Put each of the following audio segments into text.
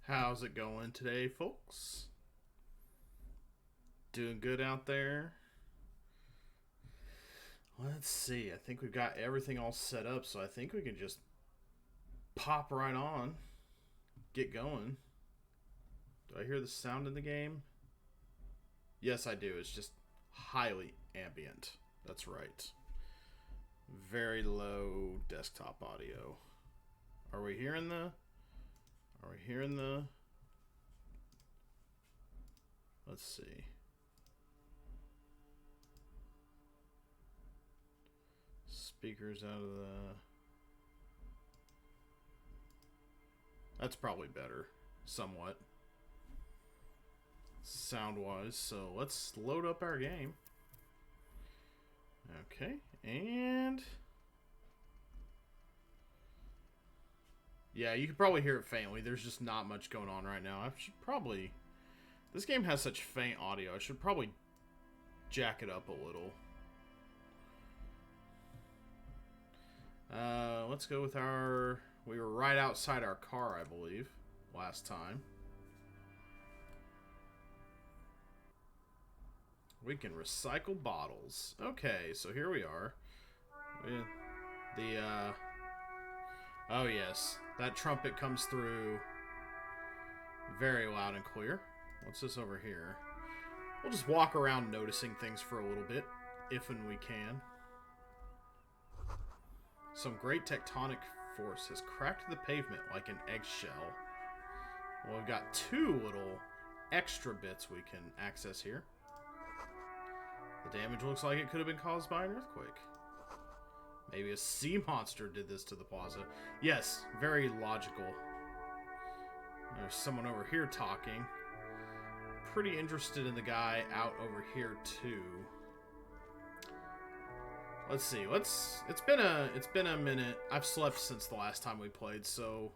How's it going today, folks? Doing good out there? Let's see. I think we've got everything all set up, so I think we can just pop right on, get going. Do I hear the sound in the game? Yes, I do. It's just highly ambient. That's right. Very low desktop audio. Are we hearing the? Are we hearing the? Let's see. Speakers out of the... That's probably better. Somewhat. Sound-wise. So let's load up our game. Okay. And... yeah, you can probably hear it faintly. There's just not much going on right now. I should probably... This game has such faint audio. I should probably jack it up a little. Let's go with our... We were right outside our car, I believe, last time. We can recycle bottles. Okay, so here we are. Oh yes, that trumpet comes through very loud and clear. What's this over here? We'll just walk around noticing things for a little bit, if and we can. Some great tectonic force has cracked the pavement like an eggshell. Well, we've got two little extra bits we can access here. The damage looks like it could have been caused by an earthquake. Maybe a sea monster did this to the plaza. Yes, very logical. There's someone over here talking. Pretty interested in the guy out over here too. Let's see. It's been a minute. I've slept since the last time we played, so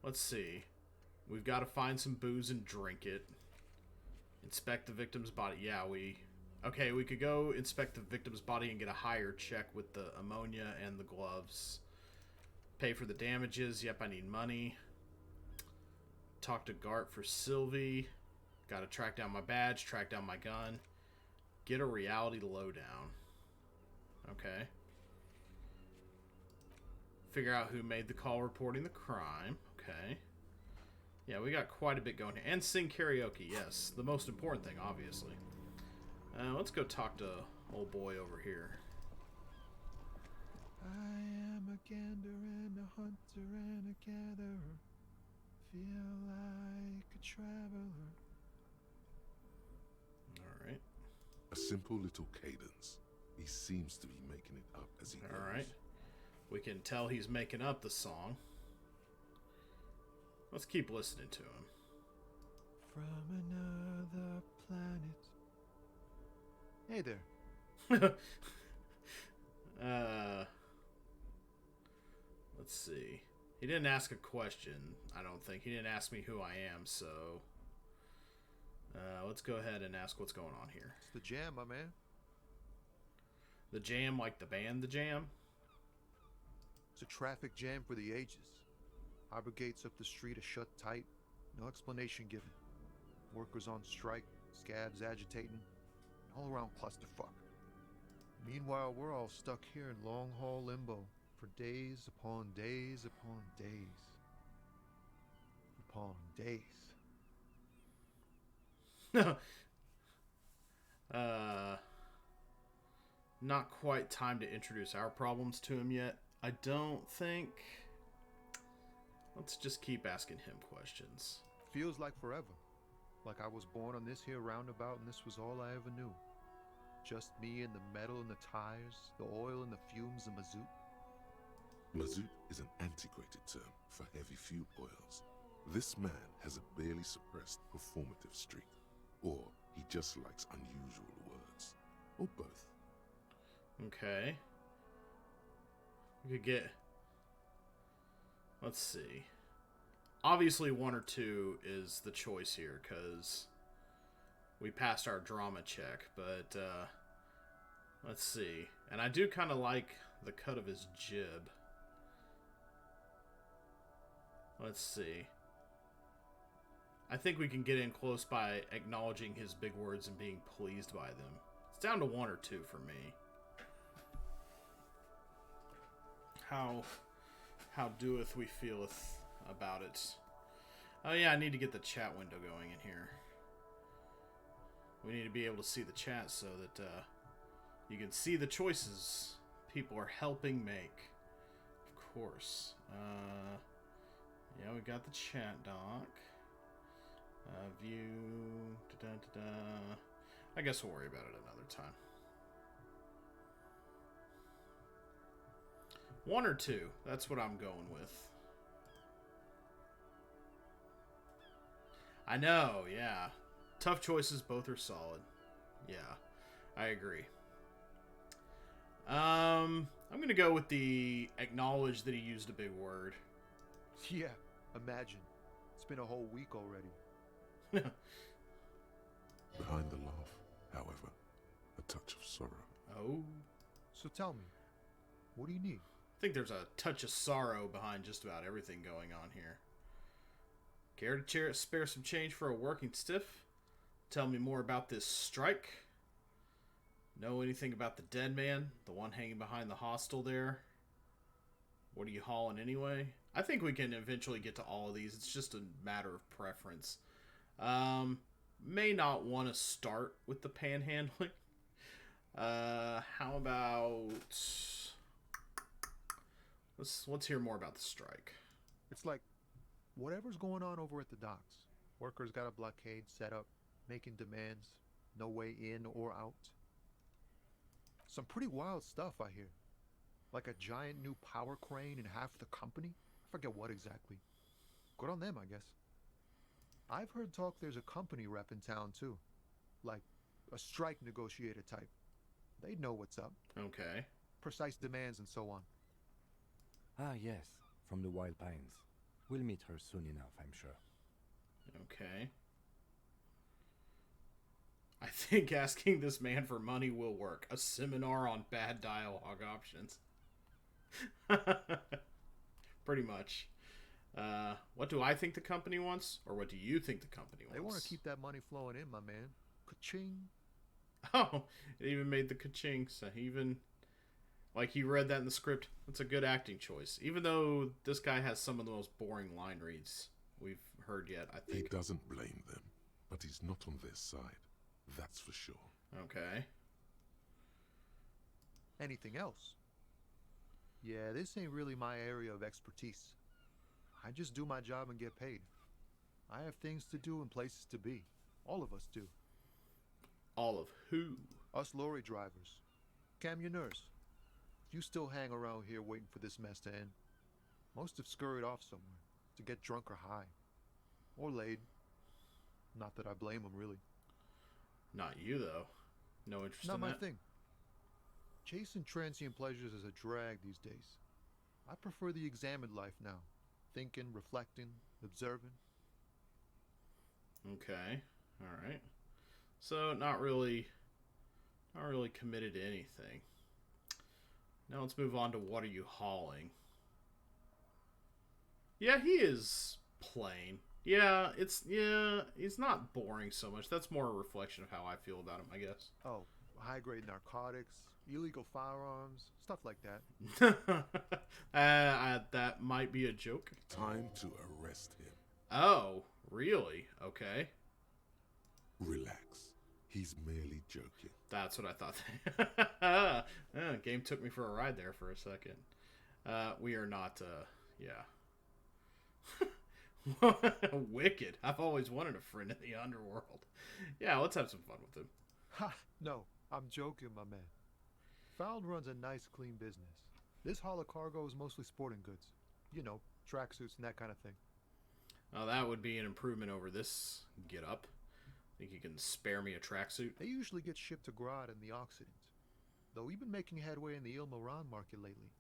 let's see. We've got to find some booze and drink it. Inspect the victim's body. Yeah, we could go inspect the victim's body and get a higher check with the ammonia and the gloves. Pay for the damages. Yep, I need money. Talk to Gart for Sylvie. Got to track down my badge, track down my gun. Get a reality lowdown. Okay. Figure out who made the call reporting the crime. Okay. Yeah, we got quite a bit going here. And sing karaoke, yes. The most important thing, obviously. Let's go talk to old boy over here. I am a gander and a hunter and a gatherer. Feel like a traveler. Alright. A simple little cadence. He seems to be making it up as he goes. Alright. We can tell he's making up the song. Let's keep listening to him. From another planet. Hey there. Let's see. He didn't ask a question, I don't think. He didn't ask me who I am, so... let's go ahead and ask what's going on here. It's the Jam, my man. The Jam, like the band The Jam? It's a traffic jam for the ages. Harbor gates up the street are shut tight. No explanation given. Workers on strike, scabs agitating. All around clusterfuck. Meanwhile, we're all stuck here in long-haul limbo for days upon days upon days. Upon days. Not quite time to introduce our problems to him yet. I don't think. Let's just keep asking him questions. Feels like forever. Like I was born on this here roundabout and this was all I ever knew. Just me and the metal and the tires, the oil and the fumes of mazout. Mazout is an antiquated term for heavy fuel oils. This man has a barely suppressed performative streak. Or he just likes unusual words. Or both. Okay. We could get... Let's see. Obviously, one or two is the choice here, because we passed our drama check, but let's see. And I do kind of like the cut of his jib. Let's see. I think we can get in close by acknowledging his big words and being pleased by them. It's down to 1 or 2 for me. How doeth we feeleth about it? Oh yeah, I need to get the chat window going in here. We need to be able to see the chat so that you can see the choices people are helping make. Of course. Yeah, we got the chat doc. View. I guess we'll worry about it another time. 1 or 2. That's what I'm going with. I know, yeah. Tough choices, both are solid. Yeah, I agree. I'm going to go with the acknowledge that he used a big word. Yeah, imagine. It's been a whole week already. Behind the laugh, however, a touch of sorrow. Oh. So tell me, what do you need? I think there's a touch of sorrow behind just about everything going on here. Care to spare some change for a working stiff? Tell me more about this strike. Know anything about the dead man? The one hanging behind the hostel there? What are you hauling anyway? I think we can eventually get to all of these. It's just a matter of preference. May not want to start with the panhandling. How about... Let's hear more about the strike. It's like whatever's going on over at the docks. Workers got a blockade set up, making demands, no way in or out. Some pretty wild stuff I hear. Like a giant new power crane in half the company? I forget what exactly. Good on them, I guess. I've heard talk there's a company rep in town too. Like a strike negotiator type. They'd know what's up. Okay. Precise demands and so on. Ah, yes, from the Wild Pines. We'll meet her soon enough, I'm sure. Okay. I think asking this man for money will work. A seminar on bad dialogue options. Pretty much. What do I think the company wants? Or what do you think the company wants? They want to keep that money flowing in, my man. Ka-ching. Oh, it even made the ka-ching. So he even... Like, he read that in the script. That's a good acting choice. Even though this guy has some of the most boring line reads we've heard yet, I think. He doesn't blame them, but he's not on their side. That's for sure. Okay. Anything else? Yeah, this ain't really my area of expertise. I just do my job and get paid. I have things to do and places to be. All of us do. All of who? Us lorry drivers. Camionneurs. You still hang around here waiting for this mess to end. Most have scurried off somewhere to get drunk or high. Or laid. Not that I blame them, really. Not you, though. No interest Not in my that? thing. Chasing transient pleasures is a drag these days. I prefer the examined life now. Thinking, reflecting, observing. Okay. Alright. So, not really committed to anything. Now let's move on to what are you hauling? Yeah, he is plain. Yeah, he's not boring so much. That's more a reflection of how I feel about him, I guess. Oh, high-grade narcotics, illegal firearms, stuff like that. That might be a joke. Time to arrest him. Oh, really? Okay. Relax. He's merely joking. That's what I thought. Game took me for a ride there for a second. We are not, yeah. Wicked. I've always wanted a friend in the underworld. Yeah, let's have some fun with him. Ha! No, I'm joking, my man. Found runs a nice, clean business. This haul of cargo is mostly sporting goods. You know, tracksuits and that kind of thing. Oh, that would be an improvement over this get-up. Think you can spare me a tracksuit? They usually get shipped to Grodd in the Occident. Though we've been making headway in the Ilmaran market lately.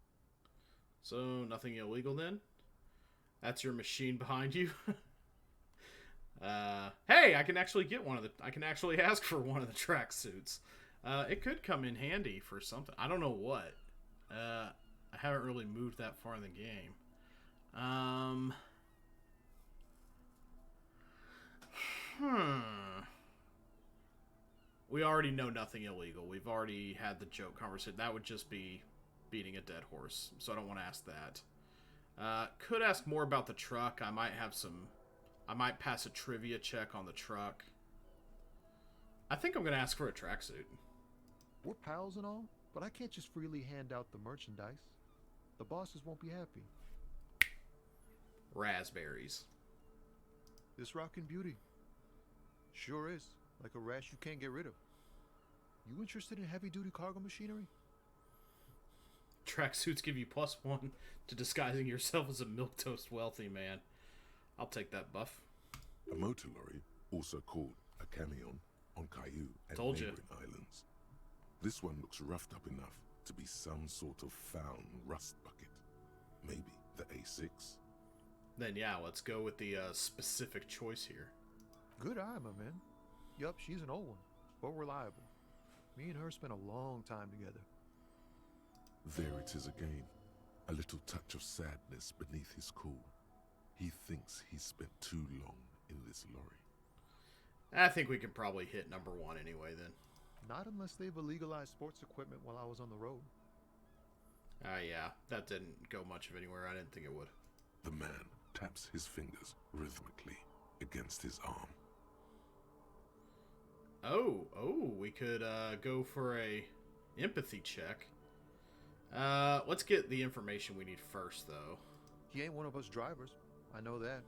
So, nothing illegal then? That's your machine behind you? Hey, I can actually get one of the... I can actually ask for one of the tracksuits. It could come in handy for something. I don't know what. I haven't really moved that far in the game. We already know nothing illegal. We've already had the joke conversation. That would just be beating a dead horse, so I don't want to ask that. Could ask more about the truck. I might pass a trivia check on the truck. I think I'm going to ask for a tracksuit. We're pals and all, but I can't just freely hand out the merchandise. The bosses won't be happy. Raspberries. This rockin' beauty. Sure is. Like a rash you can't get rid of. You interested in heavy-duty cargo machinery? Tracksuits give you +1 to disguising yourself as a milquetoast wealthy man. I'll take that buff. A motor lorry, also called a camion, on Caillou and Told ya. neighboring islands. This one looks roughed up enough to be some sort of found rust bucket. Maybe the A6? Then yeah, let's go with the specific choice here. Good eye, my man. Yup, she's an old one, but reliable. Me and her spent a long time together. There it is again. A little touch of sadness beneath his cool. He thinks he's spent too long in this lorry. I think we can probably hit number 1 anyway then. Not unless they've illegalized sports equipment while I was on the road. Yeah, that didn't go much of anywhere. I didn't think it would. The man taps his fingers rhythmically against his arm. Oh, we could go for a empathy check. Let's get the information we need first, though. He ain't one of us drivers. I know that.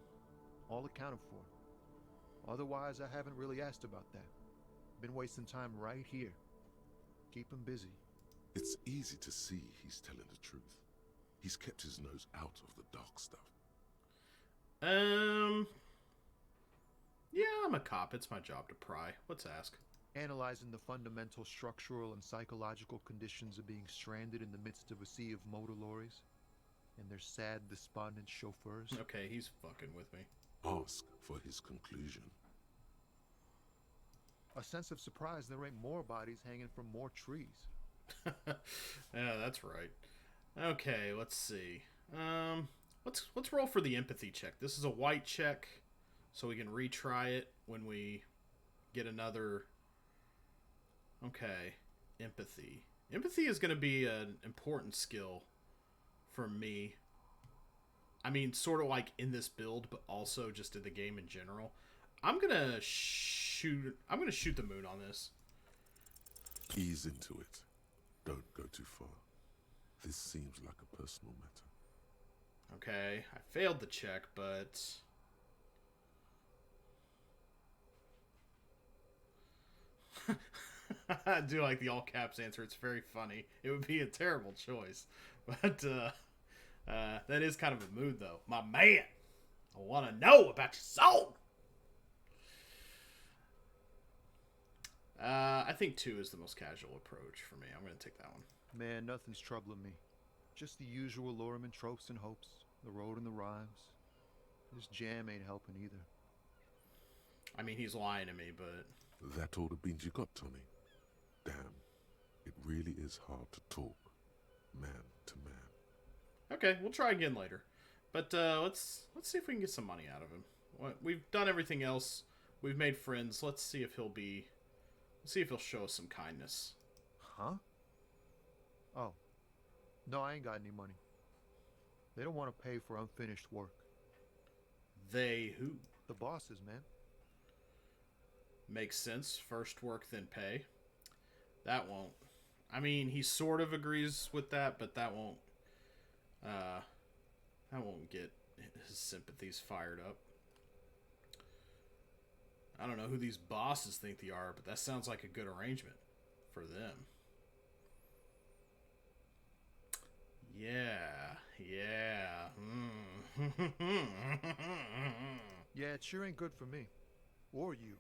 All accounted for. Otherwise, I haven't really asked about that. Been wasting time right here. Keep him busy. It's easy to see he's telling the truth. He's kept his nose out of the dark stuff. Yeah, I'm a cop. It's my job to pry. Let's ask. Analyzing the fundamental structural and psychological conditions of being stranded in the midst of a sea of motor lorries and their sad, despondent chauffeurs. Okay, he's fucking with me. Ask for his conclusion. A sense of surprise there ain't more bodies hanging from more trees. Yeah, that's right. Okay, let's see. Let's roll for the empathy check. This is a white check, so we can retry it when we get another. Okay, empathy. Empathy is going to be an important skill for me. I mean, sort of like in this build, but also just in the game in general. I'm gonna shoot the moon on this. Ease into it. Don't go too far. This seems like a personal matter. Okay, I failed the check, but I do like the all caps answer. It's very funny. It would be a terrible choice, but that is kind of a mood, though. My man, I want to know about your soul. I think 2 is the most casual approach for me. I'm going to take that one. Man, nothing's troubling me. Just the usual Lorman tropes and hopes. The road and the rhymes. This jam ain't helping either. I mean, he's lying to me, but That all the beans you got, Tommy? Damn, it really is hard to talk, man to man. okay, we'll try again later. But let's see if we can get some money out of him. We've done everything else. We've made friends. Let's see if he'll show us some kindness. Huh? Oh. No, I ain't got any money. They don't want to pay for unfinished work. They who? The bosses, man. Makes sense. First work, then pay. That won't. I mean, he sort of agrees with that, but that won't get his sympathies fired up. I don't know who these bosses think they are, but that sounds like a good arrangement for them. Yeah. Yeah, it sure ain't good for me. Or you.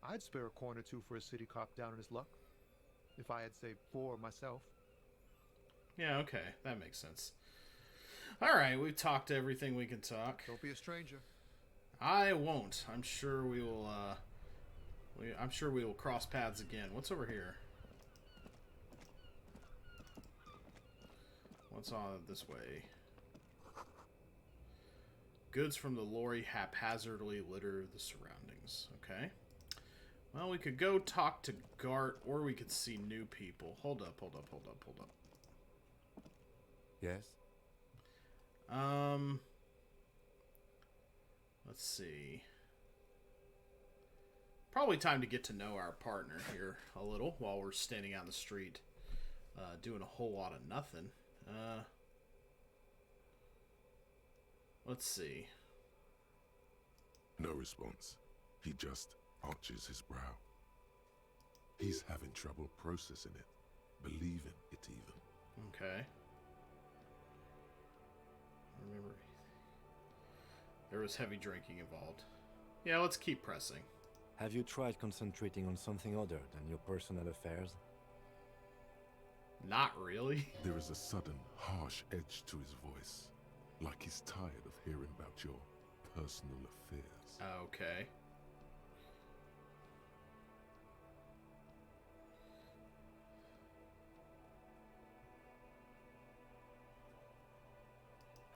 I'd spare a coin or two for a city cop down in his luck. If I had saved 4 myself. Yeah, okay. That makes sense. Alright, we've talked everything we can talk. Don't be a stranger. I won't. I'm sure we will, I'm sure we will cross paths again. What's over here? What's on this way? Goods from the lorry haphazardly litter the surroundings. Okay. Well, we could go talk to Gart, or we could see new people. Hold up. Yes? Let's see. Probably time to get to know our partner here a little while we're standing out in the street, doing a whole lot of nothing. Let's see. No response. He just arches his brow. He's having trouble processing it, believing it even. Okay. Remember, there was heavy drinking involved. Yeah, let's keep pressing. Have you tried concentrating on something other than your personal affairs? Not really. There is a sudden, harsh edge to his voice, like he's tired of hearing about your personal affairs. Okay.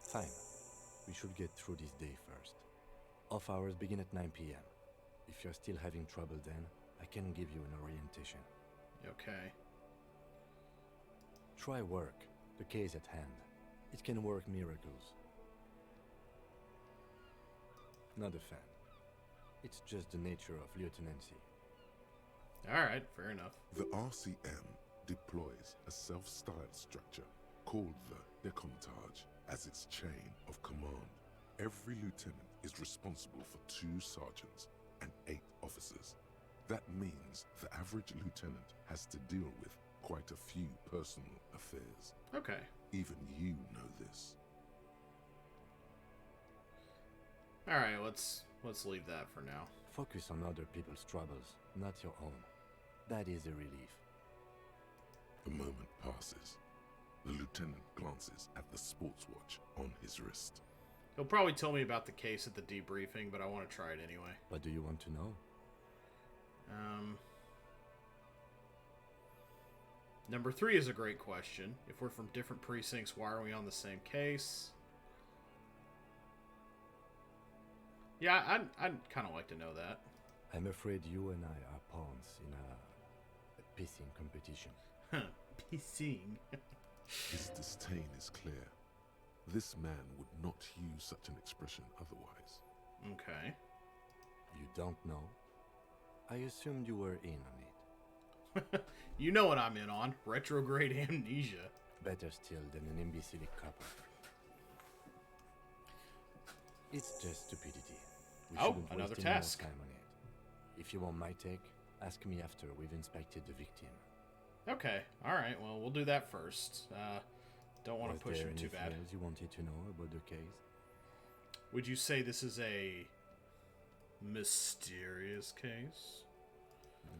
Fine. We should get through this day first. Off hours begin at 9 p.m. If you're still having trouble then, I can give you an orientation. Okay. Try work, the case at hand. It can work miracles. Not a fan. It's just the nature of lieutenancy. Alright, fair enough. The RCM deploys a self-styled structure called the Decomptage as its chain of command. Every lieutenant is responsible for 2 sergeants and 8 officers. That means the average lieutenant has to deal with quite a few personal affairs. Okay. Even you know this. Alright, let's leave that for now. Focus on other people's troubles, not your own. That is a relief. A moment passes. The lieutenant glances at the sports watch on his wrist. He'll probably tell me about the case at the debriefing, but I want to try it anyway. What do you want to know? Number 3 is a great question. If we're from different precincts, why are we on the same case? Yeah, I'd kind of like to know that. I'm afraid you and I are pawns in a pissing competition. Pissing. His disdain is clear. This man would not use such an expression otherwise. Okay. You don't know? I assumed you were in on it. You know what I'm in on. Retrograde amnesia. Better still than an imbecilic couple. It's just stupidity. We Oh, shouldn't another waste any more task. time on it. If you want my take, ask me after we've inspected the victim. Okay, alright, well, we'll do that first. Don't want Was to push there him too anything bad. else you wanted to know about the case? Would you say this is a mysterious case?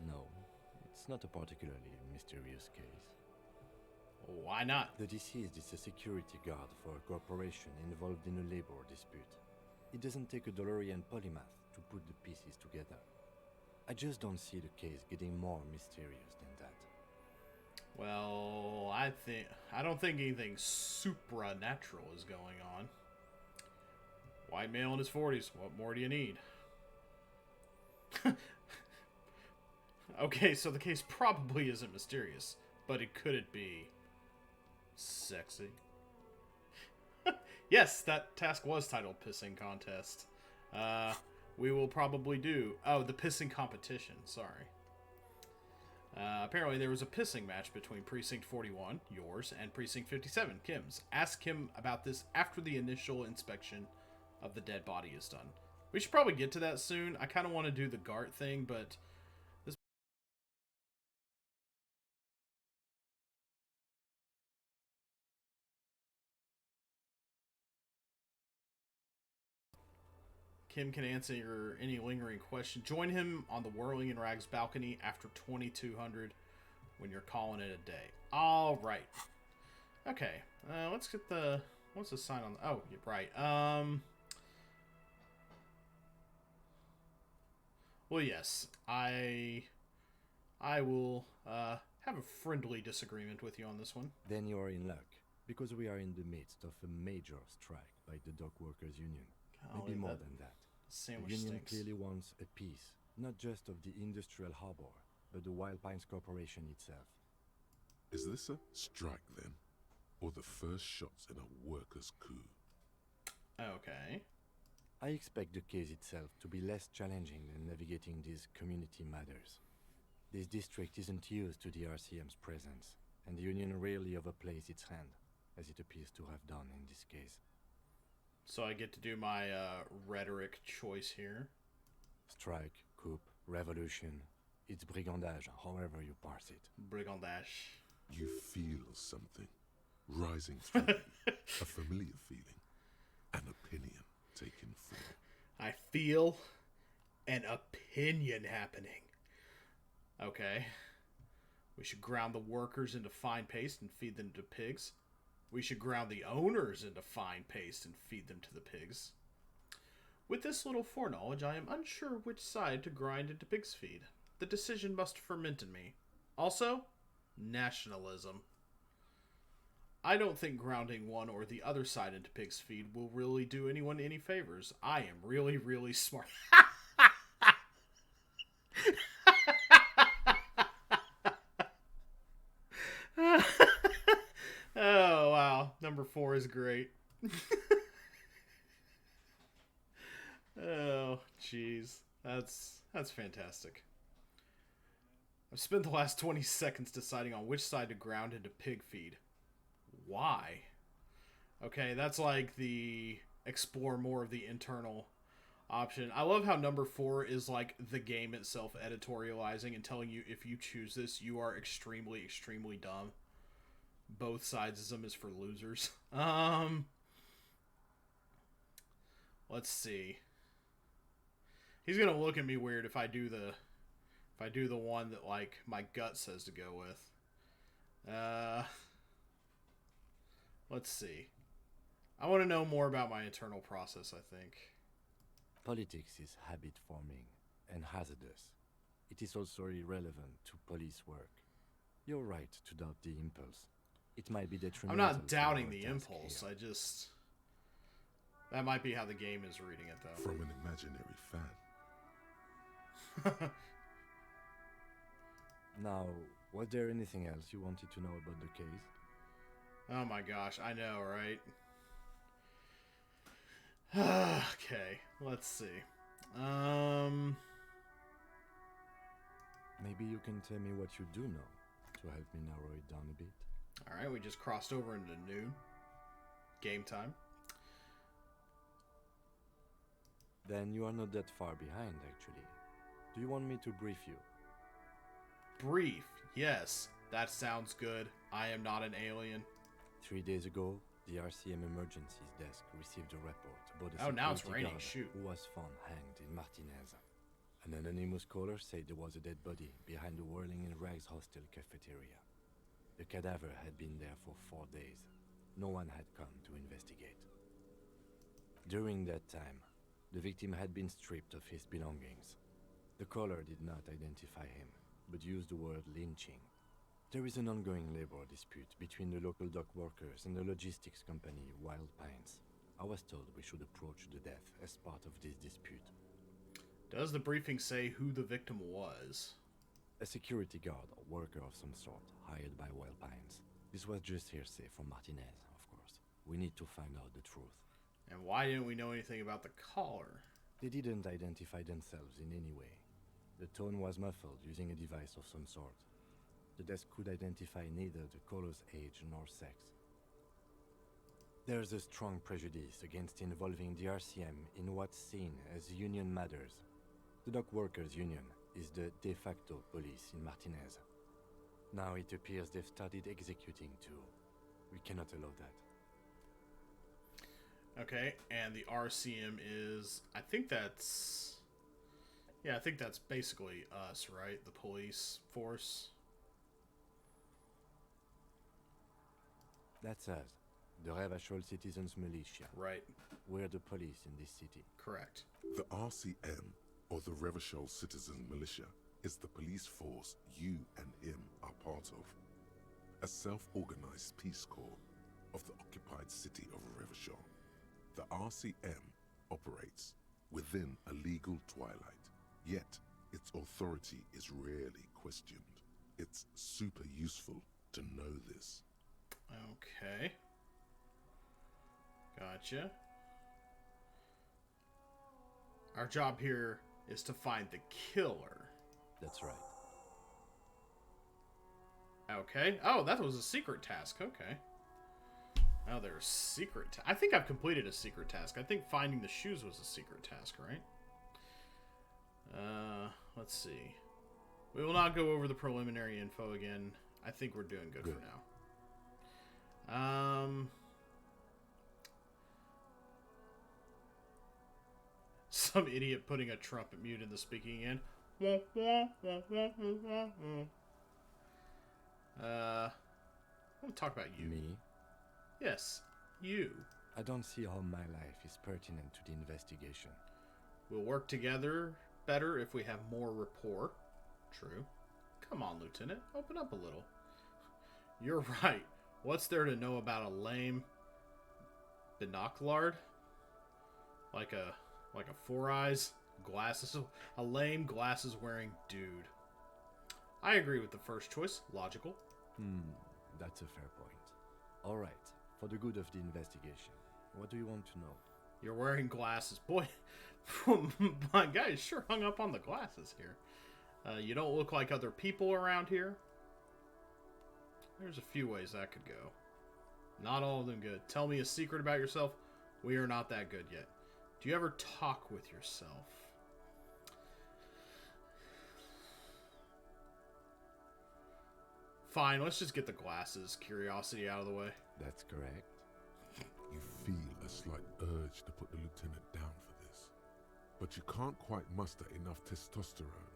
No, it's not a particularly mysterious case. Why not? The deceased is a security guard for a corporation involved in a labor dispute. It doesn't take a DeLorean polymath to put the pieces together. I just don't see the case getting more mysterious than that. Well, I don't think anything supernatural is going on. White male in his 40s. What more do you need? Okay, so the case probably isn't mysterious, but could it be sexy? Yes, that task was titled Pissing Contest. We will probably do... Oh, the pissing competition. Sorry. Apparently there was a pissing match between Precinct 41, yours, and Precinct 57, Kim's. Ask Kim about this after the initial inspection of the dead body is done. We should probably get to that soon. I kind of want to do the Gart thing, but... Kim can answer any lingering question. Join him on the Whirling in Rags balcony after 2200 when you're calling it a day. All right. Okay. Let's get the... What's the sign on... Oh, yeah, right. Well, yes. I will have a friendly disagreement with you on this one. Then you are in luck, because we are in the midst of a major strike by the Dock Workers Union. Golly, Maybe more that than that. Sandwich The union stinks. clearly wants a piece Not just of the industrial harbor, but the Wild Pines Corporation itself. Is this a strike then? Or the first shots in a workers' coup? Okay. I expect the case itself to be less challenging than navigating these community matters. This district isn't used to the RCM's presence, and the Union rarely overplays its hand, as it appears to have done in this case. So I get to do my rhetoric choice here. Strike, coup, revolution, it's brigandage, however you parse it. Brigandage. You feel something rising through you, a familiar feeling, an opinion taking form. I feel an opinion happening. Okay. We should ground the workers into fine paste and feed them to pigs. We should ground the owners into fine paste and feed them to the pigs. With this little foreknowledge, I am unsure which side to grind into pig's feed. The decision must ferment in me. Also, nationalism. I don't think grounding one or the other side into pig's feed will really do anyone any favors. I am really, really smart. Oh, wow. Number 4 is great. Oh, jeez. That's fantastic. I've spent the last 20 seconds deciding on which side to ground into pig feed. Why? Okay, that's like the explore more of the internal option. I love how number 4 is like the game itself editorializing and telling you if you choose this, you are extremely, extremely dumb. Both sidesism is for losers. Let's see. He's gonna look at me weird if I do the one that like my gut says to go with. Let's see. I want to know more about my internal process, I think. Politics is habit forming and hazardous. It is also irrelevant to police work. You're right to doubt the impulse. It might be detrimental. I'm not doubting the to our task impulse. here. I just... That might be how the game is reading it, though. From an imaginary fan. Now, was there anything else you wanted to know about the case? Oh my gosh, I know, right? Okay, let's see. Maybe you can tell me what you do know to help me narrow it down a bit. Alright, we just crossed over into noon. Game time. Then you are not that far behind, actually. Do you want me to brief you? Brief, yes. That sounds good. I am not an alien. 3 days ago, the RCM Emergencies Desk received a report about a Oh, now it's security raining, guard shoot. who was found hanged in Martinez. An anonymous caller said there was a dead body behind the Whirling in Rags hostel cafeteria. The cadaver had been there for 4 days. No one had come to investigate. During that time, the victim had been stripped of his belongings. The caller did not identify him, but used the word lynching. There is an ongoing labor dispute between the local dock workers and the logistics company Wild Pines. I was told we should approach the death as part of this dispute. Does the briefing say who the victim was? A security guard or worker of some sort, hired by Wild Pines. This was just hearsay from Martinez, of course. We need to find out the truth. And why didn't we know anything about the caller? They didn't identify themselves in any way. The tone was muffled using a device of some sort. The desk could identify neither the caller's age nor sex. There's a strong prejudice against involving the RCM in what's seen as union matters. The dock workers' union is the de facto police in Martinez. Now it appears they've started executing too. We cannot allow that. Okay, and the RCM is... I think that's basically us, right? The police force. That's us, the Revachol Citizens Militia. Right, We're the police in this city. correct. The RCM, or the Revachol Citizen Militia, is the police force you and him are part of. A self-organized peace corps of the occupied city of Revachol. The RCM operates within a legal twilight, yet its authority is rarely questioned. It's super useful to know this. Okay. Gotcha. Our job here is to find the killer. That's right. Okay. Oh, that was a secret task. Okay. Oh, there's secret. I think I've completed a secret task. I think finding the shoes was a secret task, right? Let's see. We will not go over the preliminary info again. I think we're doing good for now. Some idiot putting a trumpet mute in the speaking end. I want to talk about you. Me? Yes, you. I don't see how my life is pertinent to the investigation. We'll work together better if we have more rapport. True. Come on, Lieutenant. Open up a little. You're right. What's there to know about a lame binoculard? Like a four eyes, glasses, a lame glasses wearing dude. I agree with the first choice. Logical. That's a fair point. All right, for the good of the investigation, what do you want to know? You're wearing glasses. Boy, my guy is sure hung up on the glasses here. You don't look like other people around here. There's a few ways that could go. Not all of them good. Tell me a secret about yourself. We are not that good yet. Do you ever talk with yourself? Fine, let's just get the glasses curiosity out of the way. That's correct. You feel a slight urge to put the lieutenant down for this, but you can't quite muster enough testosterone.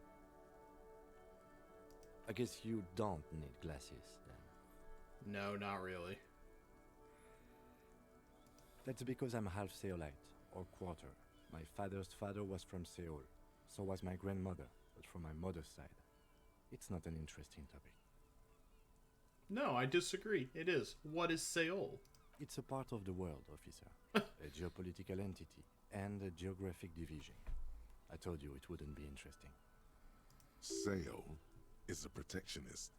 I guess you don't need glasses, then. No, not really. That's because I'm half Seolite, or quarter. My father's father was from Seoul. So was my grandmother, but from my mother's side. It's not an interesting topic. No, I disagree. It is. What is Seoul? It's a part of the world, officer. A geopolitical entity and a geographic division. I told you it wouldn't be interesting. Seoul is a protectionist,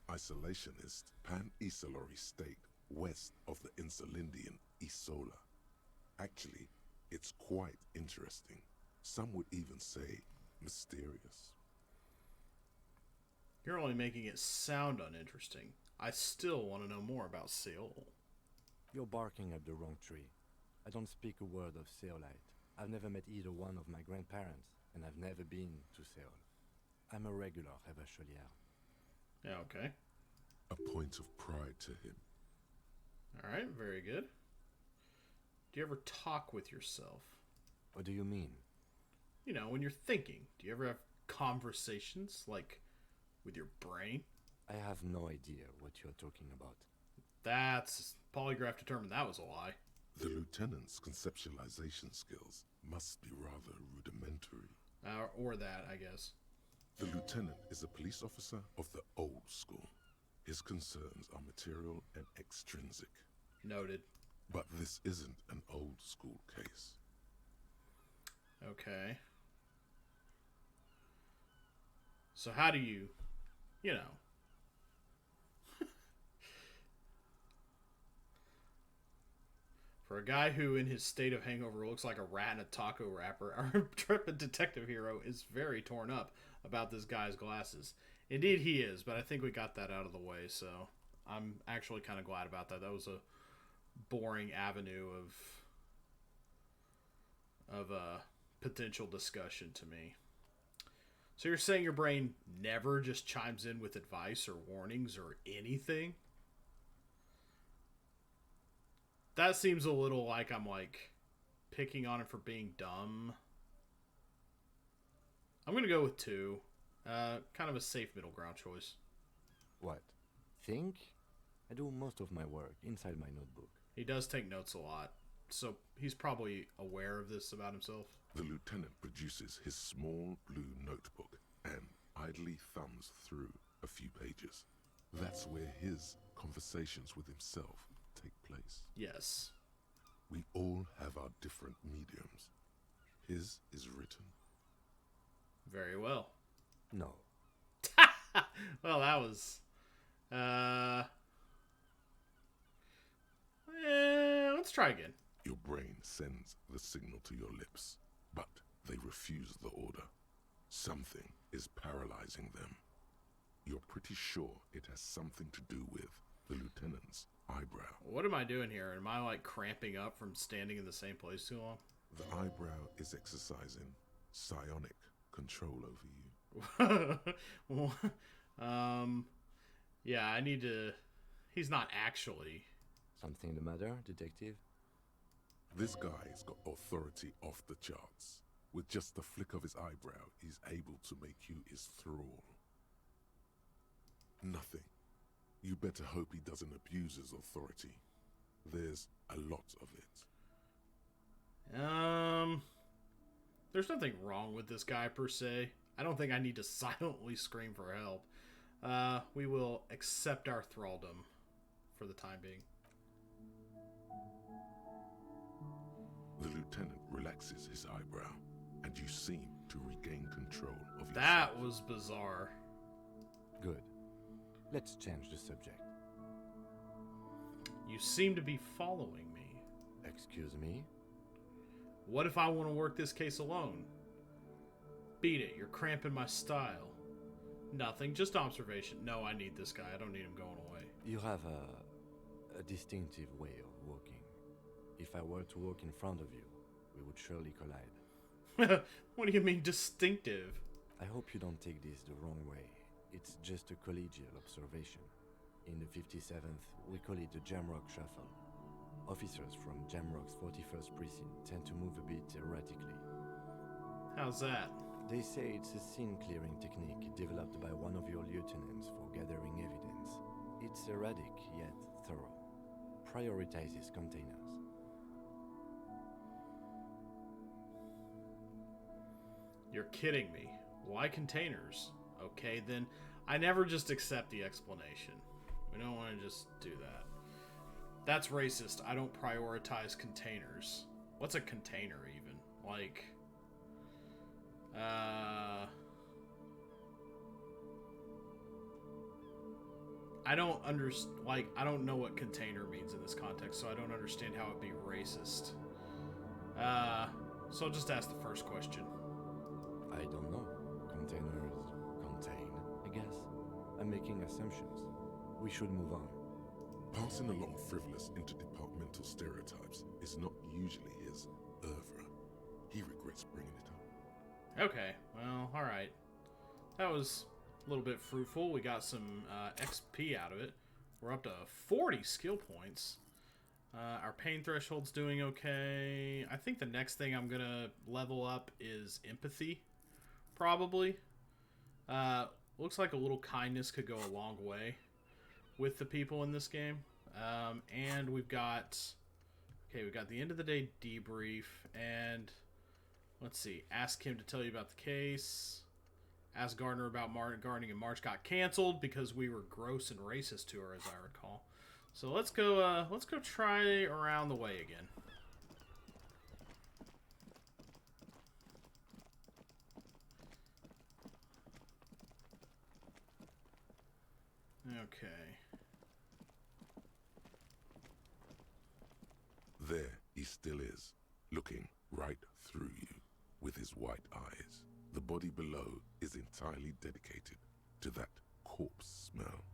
isolationist, pan-Isolari state west of the Insulindian Isola. Actually, it's quite interesting. Some would even say mysterious. You're only making it sound uninteresting. I still want to know more about Seoul. You're barking up the wrong tree. I don't speak a word of Seolite. I've never met either one of my grandparents, and I've never been to Seoul. I'm a regular Rebachelier. Yeah, okay. A point of pride to him. Alright, very good. Do you ever talk with yourself? What do you mean? You know, when you're thinking. Do you ever have conversations, like, with your brain? I have no idea what you're talking about. That's... Polygraph determined that was a lie. The lieutenant's conceptualization skills must be rather rudimentary. Or that, I guess. The lieutenant is a police officer of the old school. His concerns are material and extrinsic. Noted. But this isn't an old school case. Okay. So how do you, you know... For a guy who, in his state of hangover, looks like a rat in a taco wrapper, our intrepid detective hero is very torn up about this guy's glasses. Indeed, he is, but I think we got that out of the way, so I'm actually kind of glad about that. That was a boring avenue of potential discussion to me. So you're saying your brain never just chimes in with advice or warnings or anything? That seems a little like I'm, like, picking on him for being dumb. I'm going to go with 2. Kind of a safe middle ground choice. What? Think? I do most of my work inside my notebook. He does take notes a lot, so he's probably aware of this about himself. The lieutenant produces his small blue notebook and idly thumbs through a few pages. That's where his conversations with himself take place. Yes. We all have our different mediums. His is written. Very well. No. Well, that was... let's try again. Your brain sends the signal to your lips, but they refuse the order. Something is paralyzing them. You're pretty sure it has something to do with the lieutenant's eyebrow. What am I doing here? Am I, like, cramping up from standing in the same place too long? The eyebrow is exercising psionic control over you. Yeah, I need to... He's not actually... Something the matter, detective? This guy's got authority off the charts. With just the flick of his eyebrow, he's able to make you his thrall. Nothing. You better hope he doesn't abuse his authority. There's a lot of it. There's nothing wrong with this guy per se. I don't think I need to silently scream for help. We will accept our thraldom for the time being. The lieutenant relaxes his eyebrow, and you seem to regain control of yourself. That was bizarre. Good. Let's change the subject. You seem to be following me. Excuse me? What if I want to work this case alone? Beat it, you're cramping my style. Nothing, just observation. No, I need this guy. I don't need him going away. You have a distinctive way of walking. If I were to walk in front of you, we would surely collide. What do you mean distinctive? I hope you don't take this the wrong way. It's just a collegial observation. In the 57th, we call it the Jamrock Shuffle. Officers from Jamrock's 41st Precinct tend to move a bit erratically. How's that? They say it's a scene-clearing technique developed by one of your lieutenants for gathering evidence. It's erratic, yet thorough. Prioritizes containers. You're kidding me. Why containers? Okay, then I never just accept the explanation. We don't want to just do that. That's racist. I don't prioritize containers. What's a container even? Like, I don't I don't know what container means in this context, so I don't understand how it'd be racist. So I'll just ask the first question. I don't know. Containers contain, I guess. I'm making assumptions. We should move on. Passing along frivolous interdepartmental stereotypes is not usually his oeuvre. He regrets bringing it up. Okay, well, alright. That was a little bit fruitful. We got some XP out of it. We're up to 40 skill points. Our pain threshold's doing okay. I think the next thing I'm gonna level up is empathy, probably. Looks like a little kindness could go a long way with the people in this game. And we've got... Okay, we got the end of the day debrief, and... Let's see. Ask him to tell you about the case. Ask Gardner about Gardening in March got canceled because we were gross and racist to her, as I recall. So let's go try around the way again. Okay. There he still is, looking right through you with his white eyes. The body below is entirely dedicated to that corpse smell.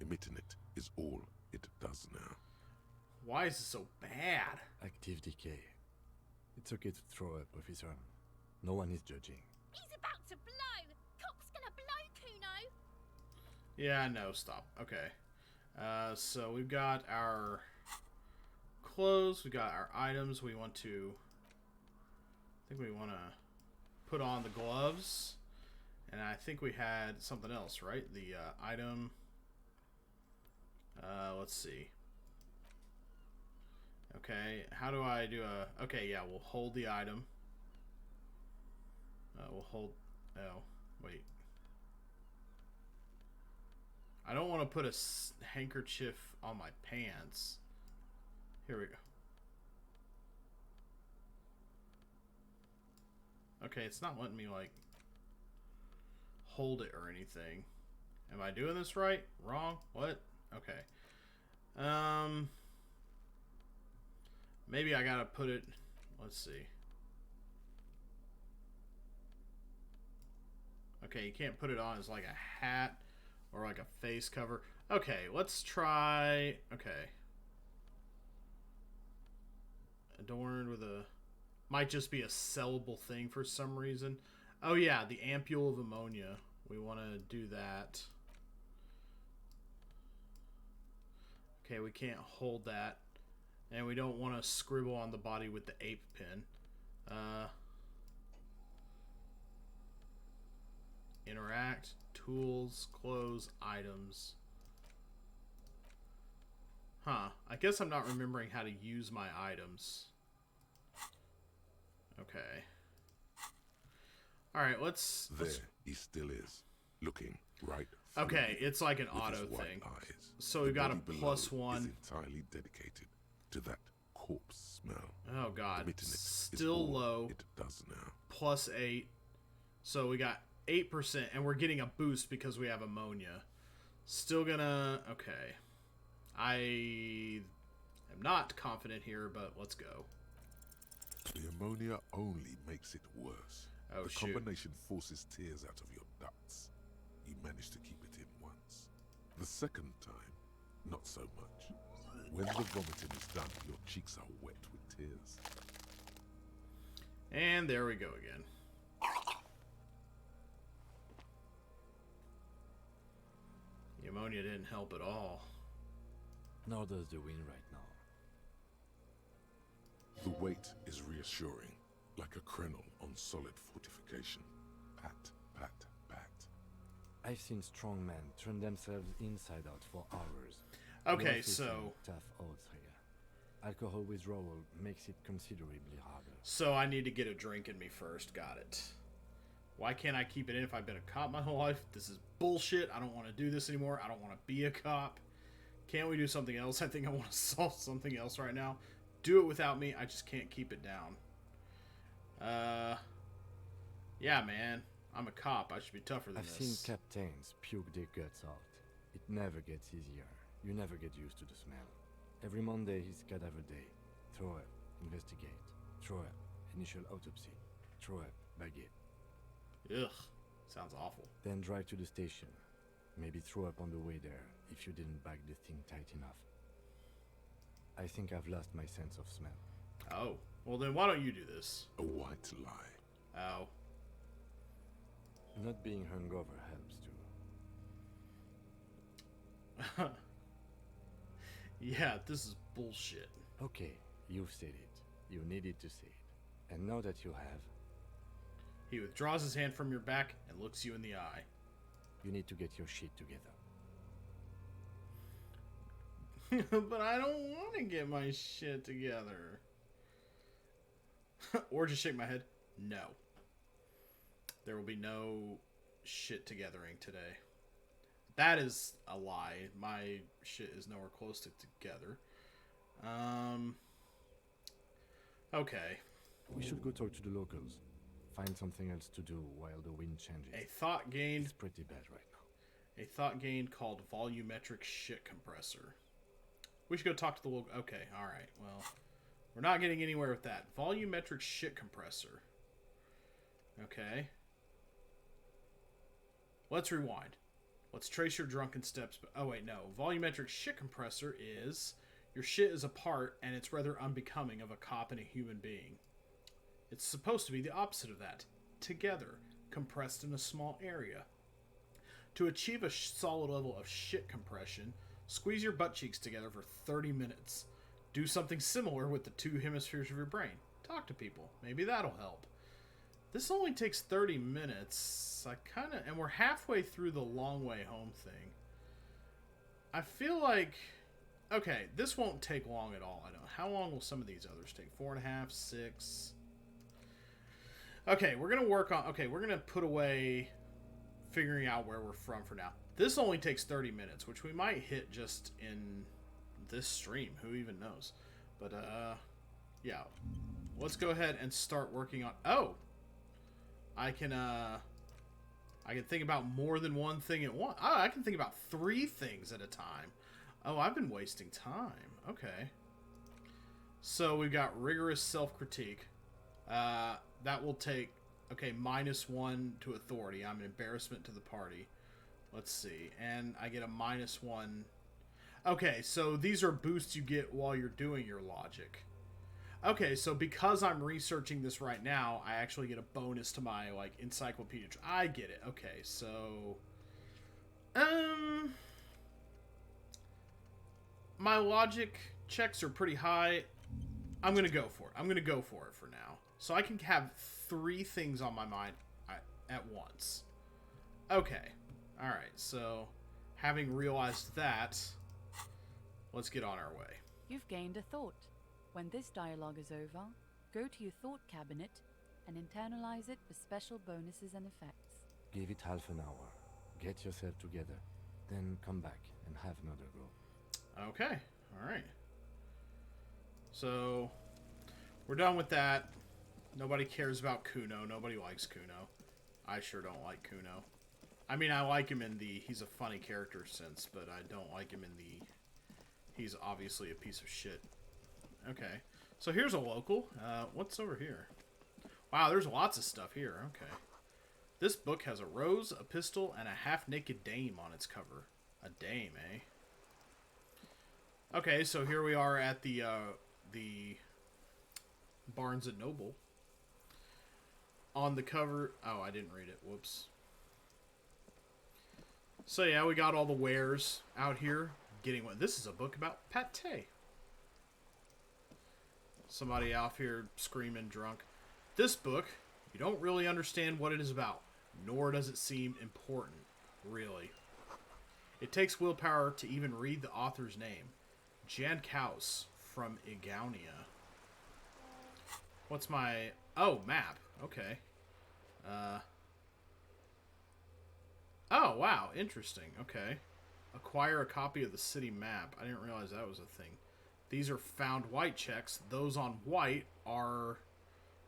Emitting it is all it does now. Why is it so bad? Active decay. It's okay to throw up, officer. No one is judging. He's about to blow! Cop's gonna blow, Kuno! Yeah, no, stop. Okay. So we've got our clothes, we got our items. We want to... I think we want to put on the gloves. And I think we had something else, right? The item... let's see. Okay, how do I do a... Okay, yeah, we'll hold the item. We'll hold... Oh, wait. I don't want to put a handkerchief on my pants. Here we go. Okay, it's not letting me, like... hold it or anything. Am I doing this right? Wrong? What? Okay. Maybe I gotta put it... Let's see. Okay, you can't put it on as like a hat or like a face cover. Okay, let's try... Okay. Adorned with a... Might just be a sellable thing for some reason. Oh yeah, the ampule of ammonia. We want to do that. Okay, we can't hold that. And we don't want to scribble on the body with the ape pen. Interact, tools, clothes, items. Huh. I guess I'm not remembering how to use my items. Okay. Alright, let's... There he still is, looking right through Okay, you it's like an with auto his white thing. eyes. So we've The got a body below +1. is entirely dedicated to that corpse smell. Oh god. Omitting it is Still all low. It does now. +8. So we got 8%, and we're getting a boost because we have ammonia. Still gonna... Okay. I am not confident here, but let's go. The ammonia only makes it worse. Oh, the shoot. combination forces tears out of your ducts. You managed to keep it in once. The second time, not so much. When the vomiting is done, your cheeks are wet with tears. And there we go again. The ammonia didn't help at all. Nor does the wind right now. The weight is reassuring, like a krenel on solid fortification. Pat, pat, pat. I've seen strong men turn themselves inside out for hours. Okay, We're facing so... tough odds here. Alcohol withdrawal makes it considerably harder. So I need to get a drink in me first. Got it. Why can't I keep it in if I've been a cop my whole life? This is bullshit. I don't want to do this anymore. I don't want to be a cop. Can't we do something else? I think I want to solve something else right now. Do it without me. I just can't keep it down. Yeah, man. I'm a cop. I should be tougher than I've this. seen captains puke their guts out. It never gets easier. You never get used to the smell. Every Monday is cadaver day. Throw up, investigate. Throw up, initial autopsy. Throw up, baguette. Ugh. Sounds awful. Then drive to the station. Maybe throw up on the way there if you didn't bag the thing tight enough. I think I've lost my sense of smell. Oh. Well, then why don't you do this? A white lie. Oh. Not being hungover helps too. Yeah, this is bullshit. Okay, you've said it. You needed to say it. And now that you have, He withdraws his hand from your back and looks you in the eye. you need to get your shit together. But I don't want to get my shit together. Or just shake my head. No. There will be no shit togethering today. That is a lie. My shit is nowhere close to together. Okay. We should go talk to the locals. Find something else to do while the wind changes. A thought gained. It's pretty bad right now. A thought gained called volumetric shit compressor. We should go talk to the local. Okay, alright. Well, we're not getting anywhere with that. Volumetric shit compressor. Okay. Let's rewind. Let's trace your drunken steps. Oh, wait, no. Volumetric shit compressor is your shit is apart and it's rather unbecoming of a cop and a human being. It's supposed to be the opposite of that. Together, compressed in a small area. To achieve a solid level of shit compression, squeeze your butt cheeks together for 30 minutes. Do something similar with the two hemispheres of your brain. Talk to people. Maybe that'll help. This only takes 30 minutes. And we're halfway through the long way home thing. I feel like, okay, this won't take long at all. I don't. How long will some of these others take? 4.5, 6. Okay, we're gonna work on. Okay, we're gonna put away figuring out where we're from for now. This only takes 30 minutes, which we might hit just in this stream. Who even knows? But yeah, let's go ahead and start working on. Oh, I I can think about more than one thing at once. Oh, I can think about 3 things at a time. Oh, I've been wasting time. Okay. So we've got rigorous self-critique. That will take, okay, -1 to authority. I'm an embarrassment to the party. Let's see. And I get a -1. Okay, so these are boosts you get while you're doing your logic. Okay, so because I'm researching this right now, I actually get a bonus to my, like, encyclopedia. I get it. Okay, so... my logic checks are pretty high. I'm going to go for it. I'm going to go for it for now. So I can have 3 things on my mind at once. Okay. Alright, so having realized that, let's get on our way. You've gained a thought. When this dialogue is over, go to your thought cabinet and internalize it for special bonuses and effects. Give it half an hour. Get yourself together. Then come back and have another go. Okay. Alright. So, we're done with that. Nobody cares about Kuno. Nobody likes Kuno. I sure don't like Kuno. I mean, I like him in the he's a funny character sense, but I don't like him in the he's obviously a piece of shit. Okay. So here's a local. What's over here? Wow, there's lots of stuff here. Okay. This book has a rose, a pistol, and a half-naked dame on its cover. A dame, eh? Okay, so here we are at the Barnes & Noble. On the cover... Oh, I didn't read it. Whoops. So yeah, we got all the wares out here. Getting what? This is a book about pate. Somebody out here screaming drunk. This book, you don't really understand what it is about, nor does it seem important, really. It takes willpower to even read the author's name. Jan Kaus from Igaunia. What's my... Oh, map. Okay. Oh, wow. Interesting. Okay. Acquire a copy of the city map. I didn't realize that was a thing. These are found white checks. Those on white are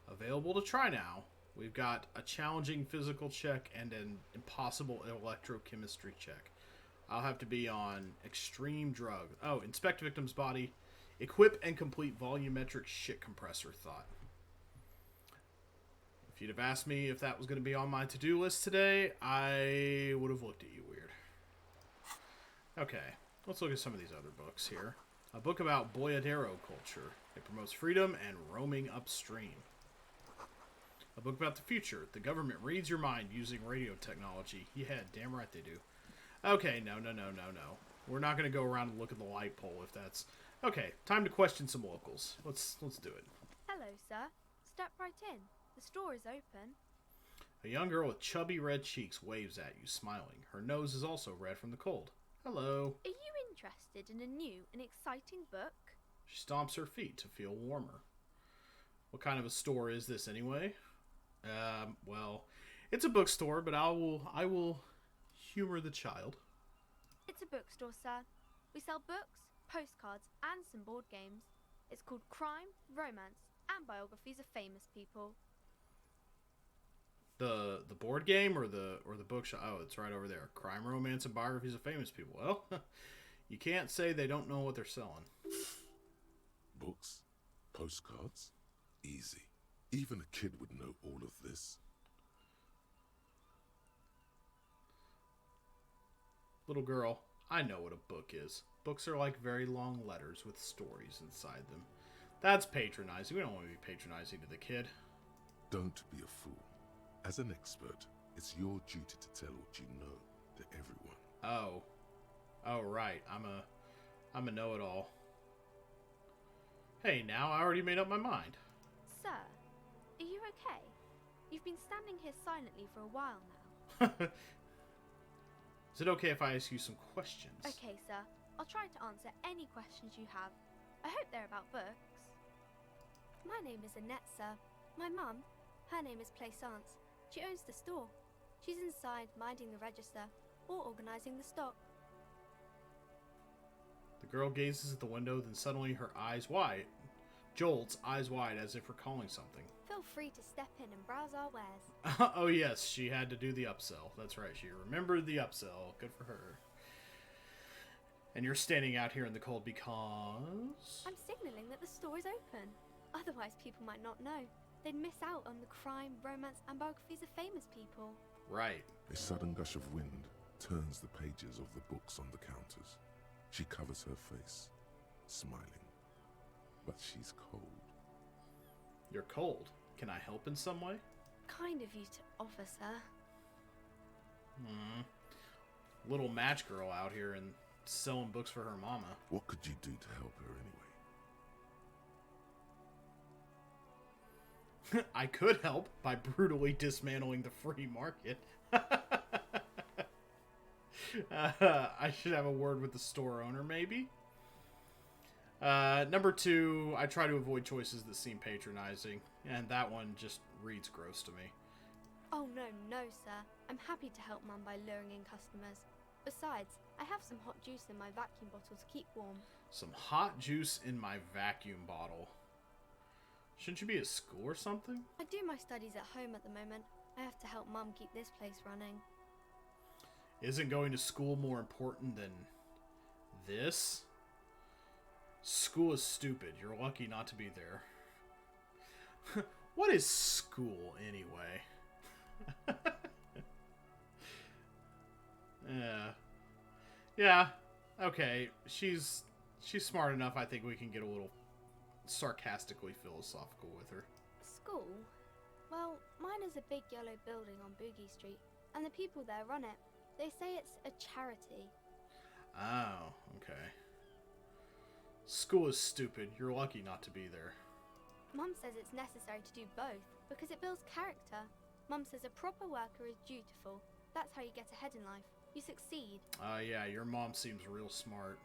available to try now. We've got a challenging physical check and an impossible electrochemistry check. I'll have to be on extreme drug. Oh, inspect victim's body. Equip and complete volumetric shit compressor thought. If you'd have asked me if that was going to be on my to-do list today, I would have looked at you weird. Okay, let's look at some of these other books here. A book about Boyadero culture. It promotes freedom and roaming upstream. A book about the future. The government reads your mind using radio technology. Yeah, damn right they do. Okay, no. We're not going to go around and look at the light pole if that's... Okay, time to question some locals. Let's do it. Hello, sir. Step right in. The store is open. A young girl with chubby red cheeks waves at you, smiling. Her nose is also red from the cold. Hello. Are you interested in a new and exciting book? She stomps her feet to feel warmer. What kind of a store is this anyway? Well, it's a bookstore, but I will humor the child. It's a bookstore, sir. We sell books, postcards, and some board games. It's called Crime, Romance, and Biographies of Famous People. The board game or the bookshop? Oh, it's right over there. Crime, Romance, and Biographies of Famous People. Well, you can't say they don't know what they're selling. Books? Postcards? Easy. Even a kid would know all of this. Little girl, I know what a book is. Books are like very long letters with stories inside them. That's patronizing. We don't want to be patronizing to the kid. Don't be a fool. As an expert, it's your duty to tell what you know to everyone. Oh, right. I'm a know-it-all. Hey, now I already made up my mind. Sir, are you okay? You've been standing here silently for a while now. Is it okay if I ask you some questions? Okay, sir. I'll try to answer any questions you have. I hope they're about books. My name is Annette, sir. My mum, her name is Plaisance. She owns the store. She's inside minding the register or organising the stock. The girl gazes at the window, then suddenly her eyes wide. Jolt's eyes wide as if recalling something. Phil Feel free to step in and browse our wares. Oh yes, she had to do the upsell. That's right, she remembered the upsell. Good for her. And you're standing out here in the cold because... I'm signaling that the store is open. Otherwise, people might not know. They'd miss out on the crime, romance, and biographies of famous people. Right. A sudden gush of wind turns the pages of the books on the counters. She covers her face, smiling. But she's cold. You're cold. Can I help in some way? Kind of you to offer, sir. Little match girl out here and selling books for her mama. What could you do to help her anyway? I could help by brutally dismantling the free market. I should have a word with the store owner, maybe? Number 2, I try to avoid choices that seem patronizing, and that one just reads gross to me. Oh, no, sir. I'm happy to help Mum by luring in customers. Besides, I have some hot juice in my vacuum bottle to keep warm. Some hot juice in my vacuum bottle. Shouldn't you be at school or something? I do my studies at home at the moment. I have to help Mum keep this place running. Isn't going to school more important than this? School is stupid. You're lucky not to be there. What is school, anyway? Yeah. Okay. She's smart enough. I think we can get a little sarcastically philosophical with her. School? Well, mine is a big yellow building on Boogie Street, and the people there run it. They say it's a charity. Oh, okay. School is stupid. You're lucky not to be there. Mum says it's necessary to do both because it builds character. Mum says a proper worker is dutiful. That's how you get ahead in life. You succeed. Yeah, your mom seems real smart.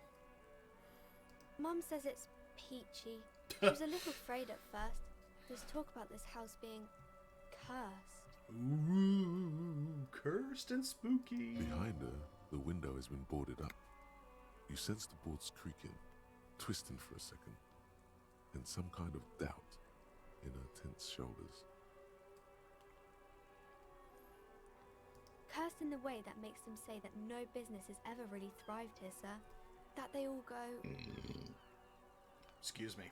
Mum says it's peachy. She was a little afraid at first. There's talk about this house being cursed. Ooh, cursed and spooky. Behind her, the window has been boarded up. You sense the boards creaking, twisting for a second, and some kind of doubt in her tense shoulders. Cursed in the way that makes them say that no business has ever really thrived here, sir. That they all go... Excuse me.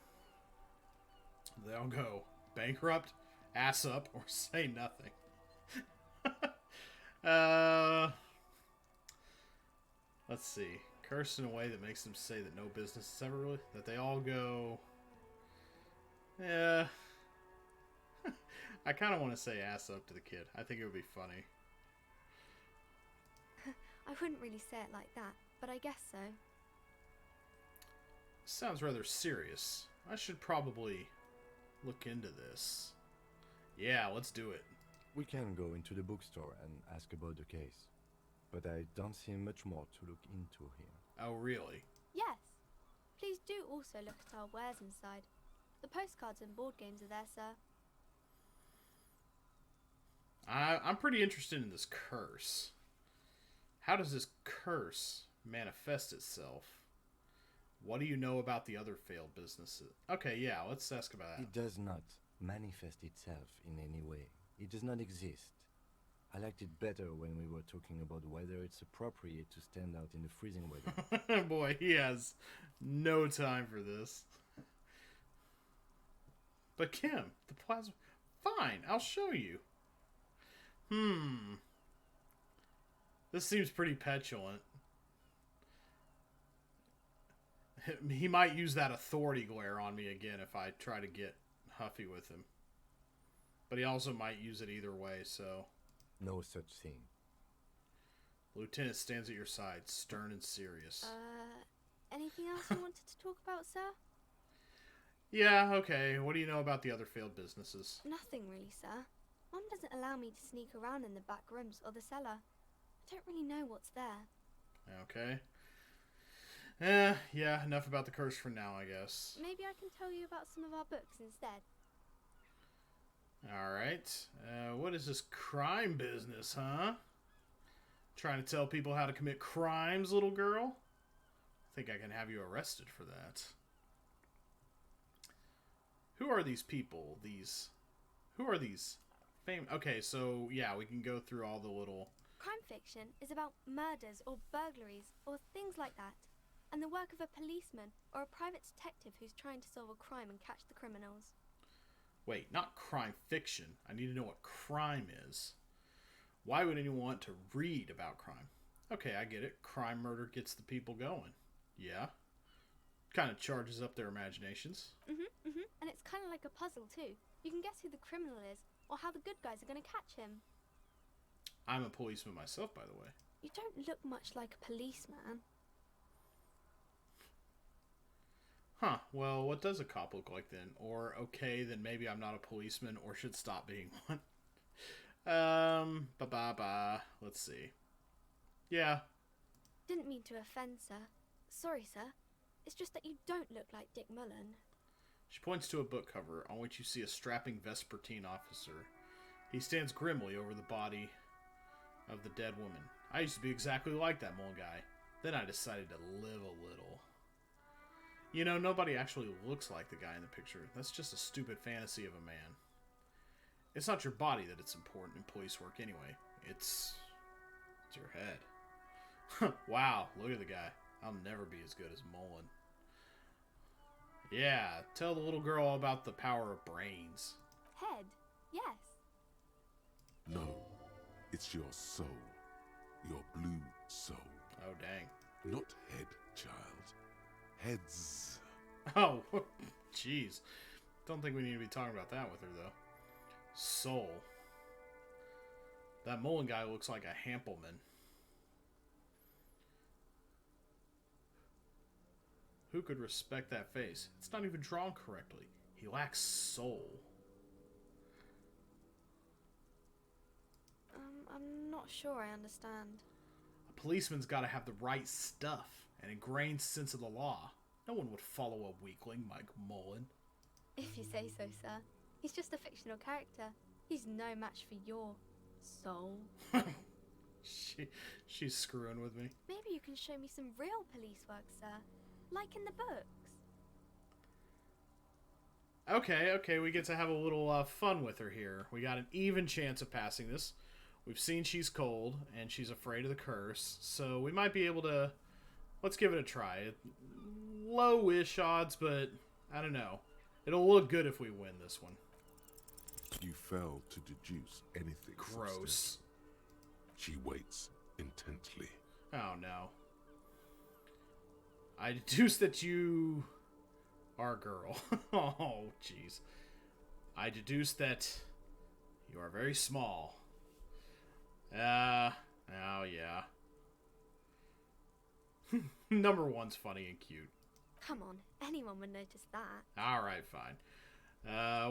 They all go bankrupt, ass up, or say nothing. Let's see. Cursed in a way that makes them say that no business has ever really... That they all go... Yeah. I kind of want to say ass up to the kid. I think it would be funny. I wouldn't really say it like that, but I guess so. Sounds rather serious. I should probably look into this. Yeah, let's do it. We can go into the bookstore and ask about the case, but I don't see much more to look into here. Oh, really? Yes. Please do also look at our wares inside. The postcards and board games are there, sir. I'm pretty interested in this curse. How does this curse manifest itself? What do you know about the other failed businesses? Okay, yeah, let's ask about that. It does not manifest itself in any way. It does not exist. I liked it better when we were talking about whether it's appropriate to stand out in the freezing weather. Boy, he has no time for this. But Kim, the plasma... Fine, I'll show you. This seems pretty petulant. He might use that authority glare on me again if I try to get huffy with him. But he also might use it either way, so... No such thing. Lieutenant stands at your side, stern and serious. Anything else you wanted to talk about, sir? Yeah, okay. What do you know about the other failed businesses? Nothing really, sir. Mum doesn't allow me to sneak around in the back rooms or the cellar. I don't really know what's there. Okay. Yeah, enough about the curse for now, I guess. Maybe I can tell you about some of our books instead. Alright. What is this crime business, huh? Trying to tell people how to commit crimes, little girl? I think I can have you arrested for that. Who are these people? Who are these? Okay, so yeah, we can go through all the little... Crime fiction is about murders or burglaries or things like that, and the work of a policeman or a private detective who's trying to solve a crime and catch the criminals. Wait, not crime fiction. I need to know what crime is. Why would anyone want to read about crime? Okay, I get it. Crime, murder gets the people going. Yeah. Kind of charges up their imaginations. And it's kind of like a puzzle too. You can guess who the criminal is or how the good guys are going to catch him. I'm a policeman myself, by the way. You don't look much like a policeman. Huh, well, what does a cop look like then? Or, okay, then maybe I'm not a policeman or should stop being one. Let's see. Yeah. Didn't mean to offend, sir. Sorry, sir. It's just that you don't look like Dick Mullen. She points to a book cover on which you see a strapping Vespertine officer. He stands grimly over the body of the dead woman. I used to be exactly like that Mullen guy. Then I decided to live a little. You know, nobody actually looks like the guy in the picture. That's just a stupid fantasy of a man. It's not your body that it's important in police work anyway. It's your head. Wow, look at the guy. I'll never be as good as Mullen. Yeah, tell the little girl all about the power of brains. Head? Yes. No, it's your soul. Your blue soul. Oh, dang. Not head, child. Heads. Oh, jeez. Don't think we need to be talking about that with her, though. Soul. That Mullen guy looks like a Hampelman. Who could respect that face? It's not even drawn correctly. He lacks soul. I'm not sure I understand. A policeman's got to have the right stuff, an ingrained sense of the law. No one would follow a weakling like Mullen. If you say so, sir. He's just a fictional character. He's no match for your soul. She's screwing with me. Maybe you can show me some real police work, sir. Like in the books. Okay, we get to have a little fun with her here. We got an even chance of passing this. We've seen she's cold, and she's afraid of the curse, so we might be able to... Let's give it a try. Low-ish odds, but I don't know. It'll look good if we win this one. You failed to deduce anything. Gross. She waits intently. Oh, no. I deduce that you are a girl. Oh, jeez. I deduce that you are very small. Oh, yeah. Number 1's funny and cute. Come on, anyone would notice that. Alright, fine.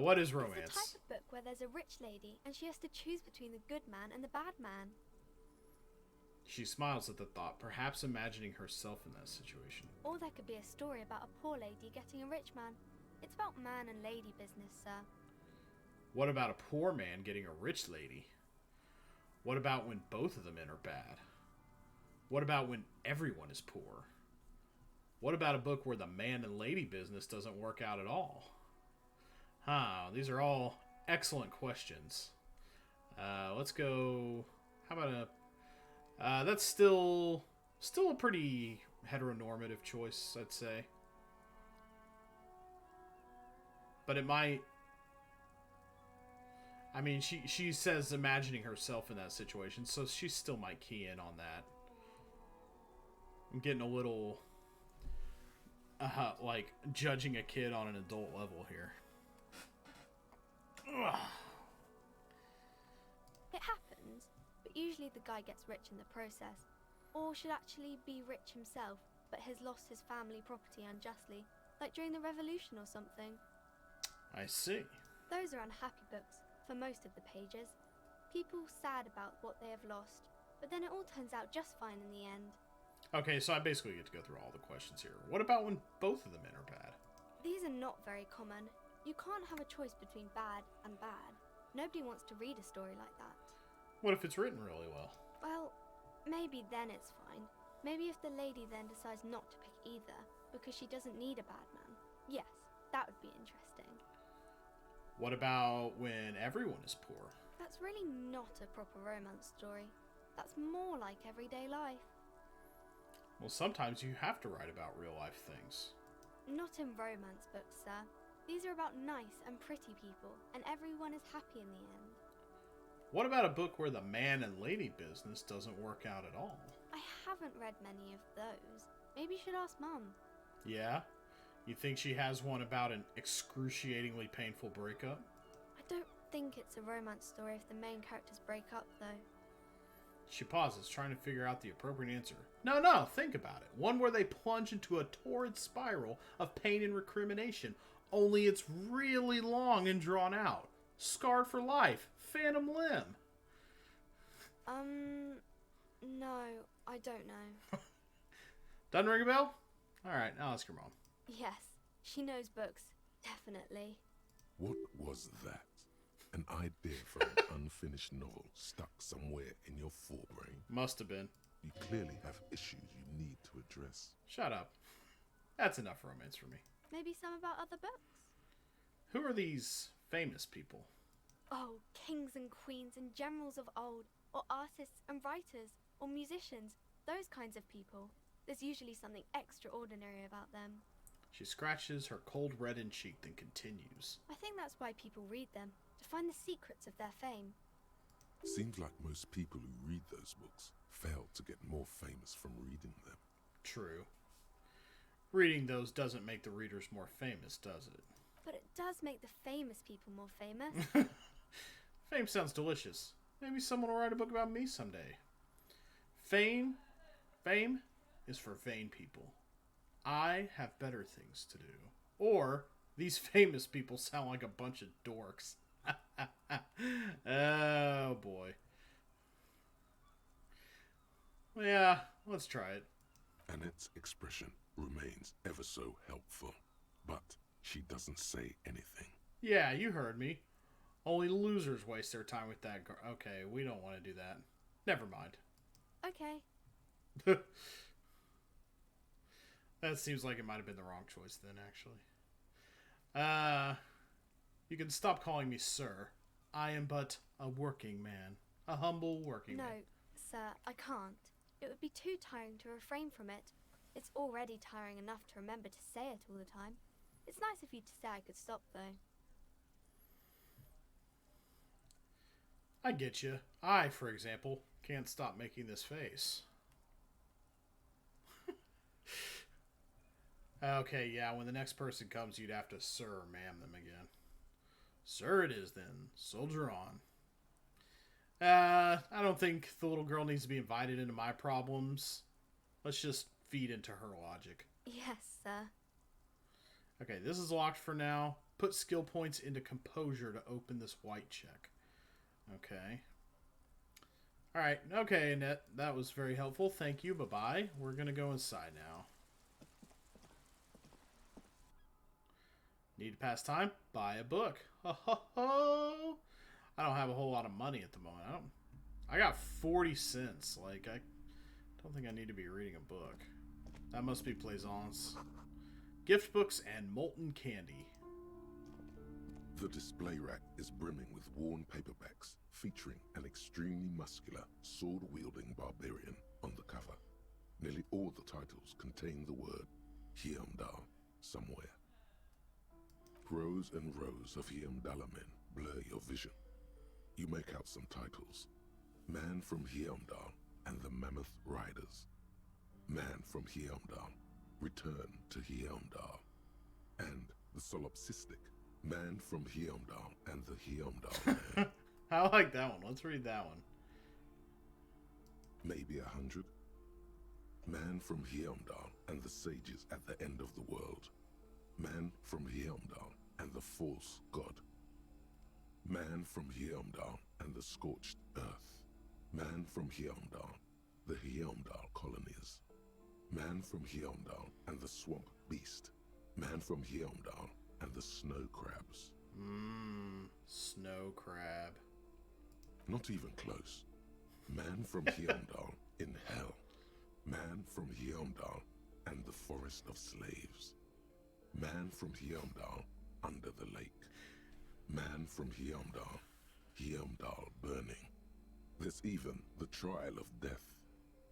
What is romance? It's the type of book where there's a rich lady and she has to choose between the good man and the bad man. She smiles at the thought, perhaps imagining herself in that situation. Or there could be a story about a poor lady getting a rich man. It's about man and lady business, sir. What about a poor man getting a rich lady? What about when both of the men are bad? What about when everyone is poor? What about a book where the man and lady business doesn't work out at all? These are all excellent questions. Let's go... How about a... that's still a pretty heteronormative choice, I'd say. But it might... I mean, she says imagining herself in that situation, so she still might key in on that. I'm getting a little... like, judging a kid on an adult level here. Ugh. It happens, but usually the guy gets rich in the process. Or should actually be rich himself, but has lost his family property unjustly, like during the revolution or something. I see. Those are unhappy books, for most of the pages. People sad about what they have lost, but then it all turns out just fine in the end. Okay, so I basically get to go through all the questions here. What about when both of the men are bad? These are not very common. You can't have a choice between bad and bad. Nobody wants to read a story like that. What if it's written really well? Well, maybe then it's fine. Maybe if the lady then decides not to pick either, because she doesn't need a bad man. Yes, that would be interesting. What about when everyone is poor? That's really not a proper romance story. That's more like everyday life. Well, sometimes you have to write about real life things. Not in romance books, sir. These are about nice and pretty people, and everyone is happy in the end. What about a book where the man and lady business doesn't work out at all? I haven't read many of those. Maybe you should ask Mum. Yeah? You think she has one about an excruciatingly painful breakup? I don't think it's a romance story if the main characters break up, though. She pauses, trying to figure out the appropriate answer. No, think about it. One where they plunge into a torrid spiral of pain and recrimination, only it's really long and drawn out. Scarred for life. Phantom limb. No, I don't know. Doesn't ring a bell? Alright, I'll ask your mom. Yes, she knows books, definitely. What was that? An idea for an unfinished novel stuck somewhere in your forebrain? Must have been. You clearly have issues you need to address. Shut up. That's enough romance for me. Maybe some about other books? Who are these famous people? Oh, kings and queens and generals of old, or artists and writers, or musicians, those kinds of people. There's usually something extraordinary about them. She scratches her cold reddened cheek, then continues. I think that's why people read them, to find the secrets of their fame. Seems like most people who read those books fail to get more famous from reading them. True. Reading those doesn't make the readers more famous, does it? But it does make the famous people more famous. Fame sounds delicious. Maybe someone will write a book about me someday. Fame is for vain people. I have better things to do. Or, these famous people sound like a bunch of dorks. Oh boy. Well, yeah, let's try it. Annette's expression remains ever so helpful, but she doesn't say anything. Yeah, you heard me. Only losers waste their time with that girl. Okay, we don't want to do that. Never mind. Okay. That seems like it might have been the wrong choice then, actually. You can stop calling me sir. I am but a working man. A humble working man. No, sir, I can't. It would be too tiring to refrain from it. It's already tiring enough to remember to say it all the time. It's nice of you to say I could stop, though. I get you. I, for example, can't stop making this face. Okay, yeah, when the next person comes, you'd have to sir ma'am them again. Sir it is then. Soldier on. I don't think the little girl needs to be invited into my problems. Let's just feed into her logic. Yes, sir. Okay, this is locked for now. Put skill points into composure to open this white check. Okay. Alright, okay, Annette. That was very helpful. Thank you. Bye-bye. We're going to go inside now. Need to pass time? Buy a book. Ho ho ho! I don't have a whole lot of money at the moment. I got 40 cents. Like, I don't think I need to be reading a book. That must be Plaisance. Gift books and molten candy. The display rack is brimming with worn paperbacks featuring an extremely muscular, sword-wielding barbarian on the cover. Nearly all the titles contain the word Hyamdal somewhere. Rows and rows of Hyamdala men blur your vision. You make out some titles. Man from Hyamdal and the Mammoth Riders. Man from Hyamdal, Return to Hyamdal. And the solipsistic Man from Hyamdal and the Hyamdal Man. I like that one. Let's read that one. Maybe 100. Man from Hyamdal and the sages at the end of the world. Man from Hyamdal and the false god. Man from Hyamdal and the scorched earth. Man from Hyamdal, the Hyamdal colonies. Man from Hyamdal and the swamp beast. Man from Hyamdal and the snow crabs. Snow crab. Not even close. Man from Hyamdal in hell. Man from Hyamdal and the forest of slaves. Man from Hyamdal under the lake. Man from Hyamdal. Hyamdal burning. There's even The Trial of Death,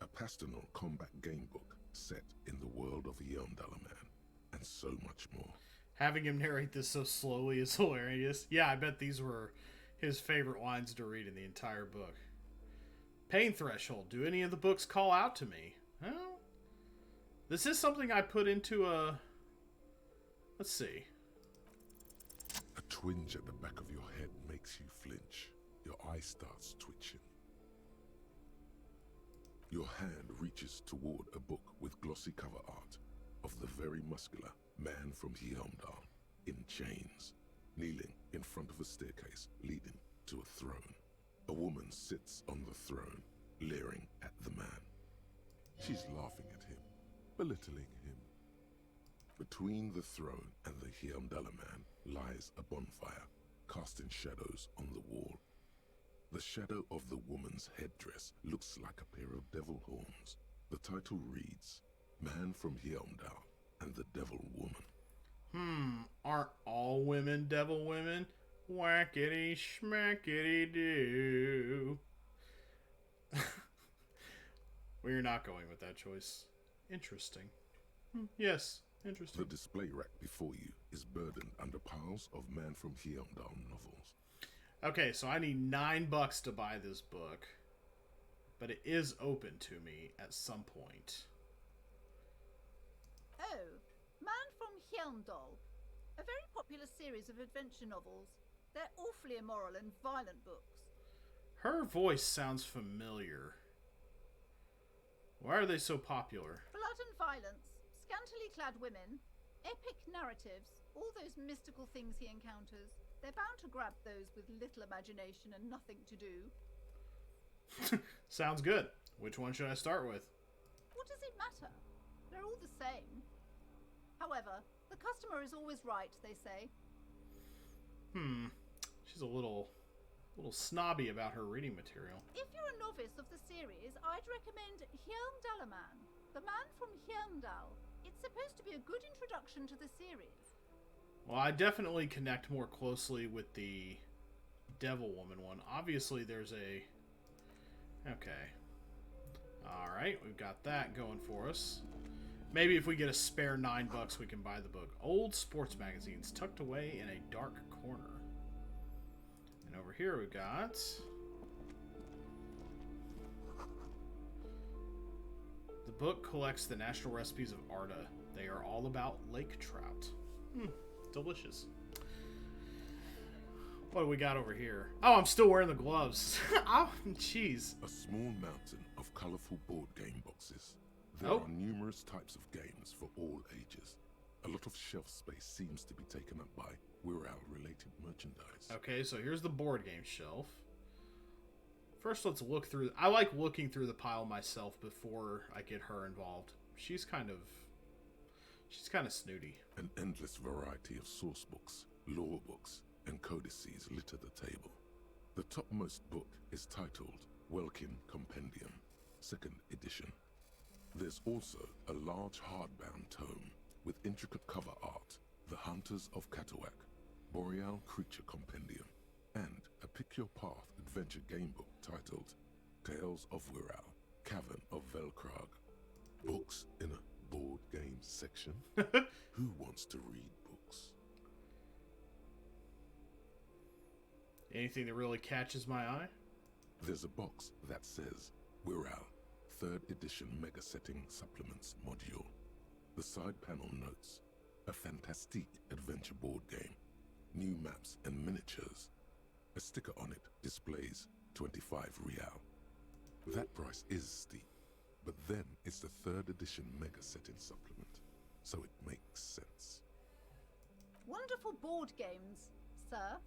a pastoral combat gamebook set in the world of Hyamdalaman, and so much more. Having him narrate this so slowly is hilarious. Yeah, I bet these were his favorite lines to read in the entire book. Pain threshold. Do any of the books call out to me? Well, this is something I put into a... Let's see. A twinge at the back of your head makes you flinch. Your eye starts twitching. Your hand reaches toward a book with glossy cover art of the very muscular man from Hyamdal in chains, kneeling in front of a staircase leading to a throne. A woman sits on the throne, leering at the man. She's laughing at him, belittling him. Between the throne and the Hyamdalaman lies a bonfire, casting shadows on the wall. The shadow of the woman's headdress looks like a pair of devil horns. The title reads, Man from Hyamdal and the Devil Woman. Aren't all women devil women? Whackity schmackity doo. We're not going with that choice. Interesting. Yes, interesting. The display rack before you is burdened under piles of Man from Hyamdal novels. Okay, so I need $9 to buy this book, but it is open to me at some point. Oh, Man from Hyamdal. A very popular series of adventure novels. They're awfully immoral and violent books. Her voice sounds familiar. Why are they so popular? Blood and violence, scantily clad women, epic narratives, all those mystical things he encounters. They're bound to grab those with little imagination and nothing to do. Sounds good. Which one should I start with? What does it matter? They're all the same. However, the customer is always right, they say. She's a little snobby about her reading material. If you're a novice of the series, I'd recommend Hyamdalaman, the Man from Hyamdal. It's supposed to be a good introduction to the series. Well, I definitely connect more closely with the Devil Woman one. Obviously, there's a... Okay. Alright, we've got that going for us. Maybe if we get a spare $9, we can buy the book. Old sports magazines tucked away in a dark corner. And over here we've got... The book collects the national recipes of Arda. They are all about lake trout. Delicious. What do we got over here? Oh, I'm still wearing the gloves. Oh, jeez. A small mountain of colorful board game boxes. There Oh. are numerous types of games for all ages. A lot of shelf space seems to be taken up by Wirral-related merchandise. Okay, so here's the board game shelf. First, let's look through... I like looking through the pile myself before I get her involved. She's kind of snooty. An endless variety of source books, lore books, and codices litter the table. The topmost book is titled Welkin Compendium, 2nd edition. There's also a large hardbound tome with intricate cover art, The Hunters of Katawak, Boreal Creature Compendium, and a Pick Your Path adventure gamebook titled Tales of Wirral, Cavern of Velkrag. Books in a board game section? Who wants to read books? Anything that really catches my eye? There's a box that says Wirral, 3rd edition Mega Setting Supplements Module. The side panel notes, a fantastique adventure board game, new maps and miniatures. A sticker on it displays 25 real. That price is steep, but then it's the 3rd edition Mega Setting Supplement, so it makes sense. Wonderful board games, sir.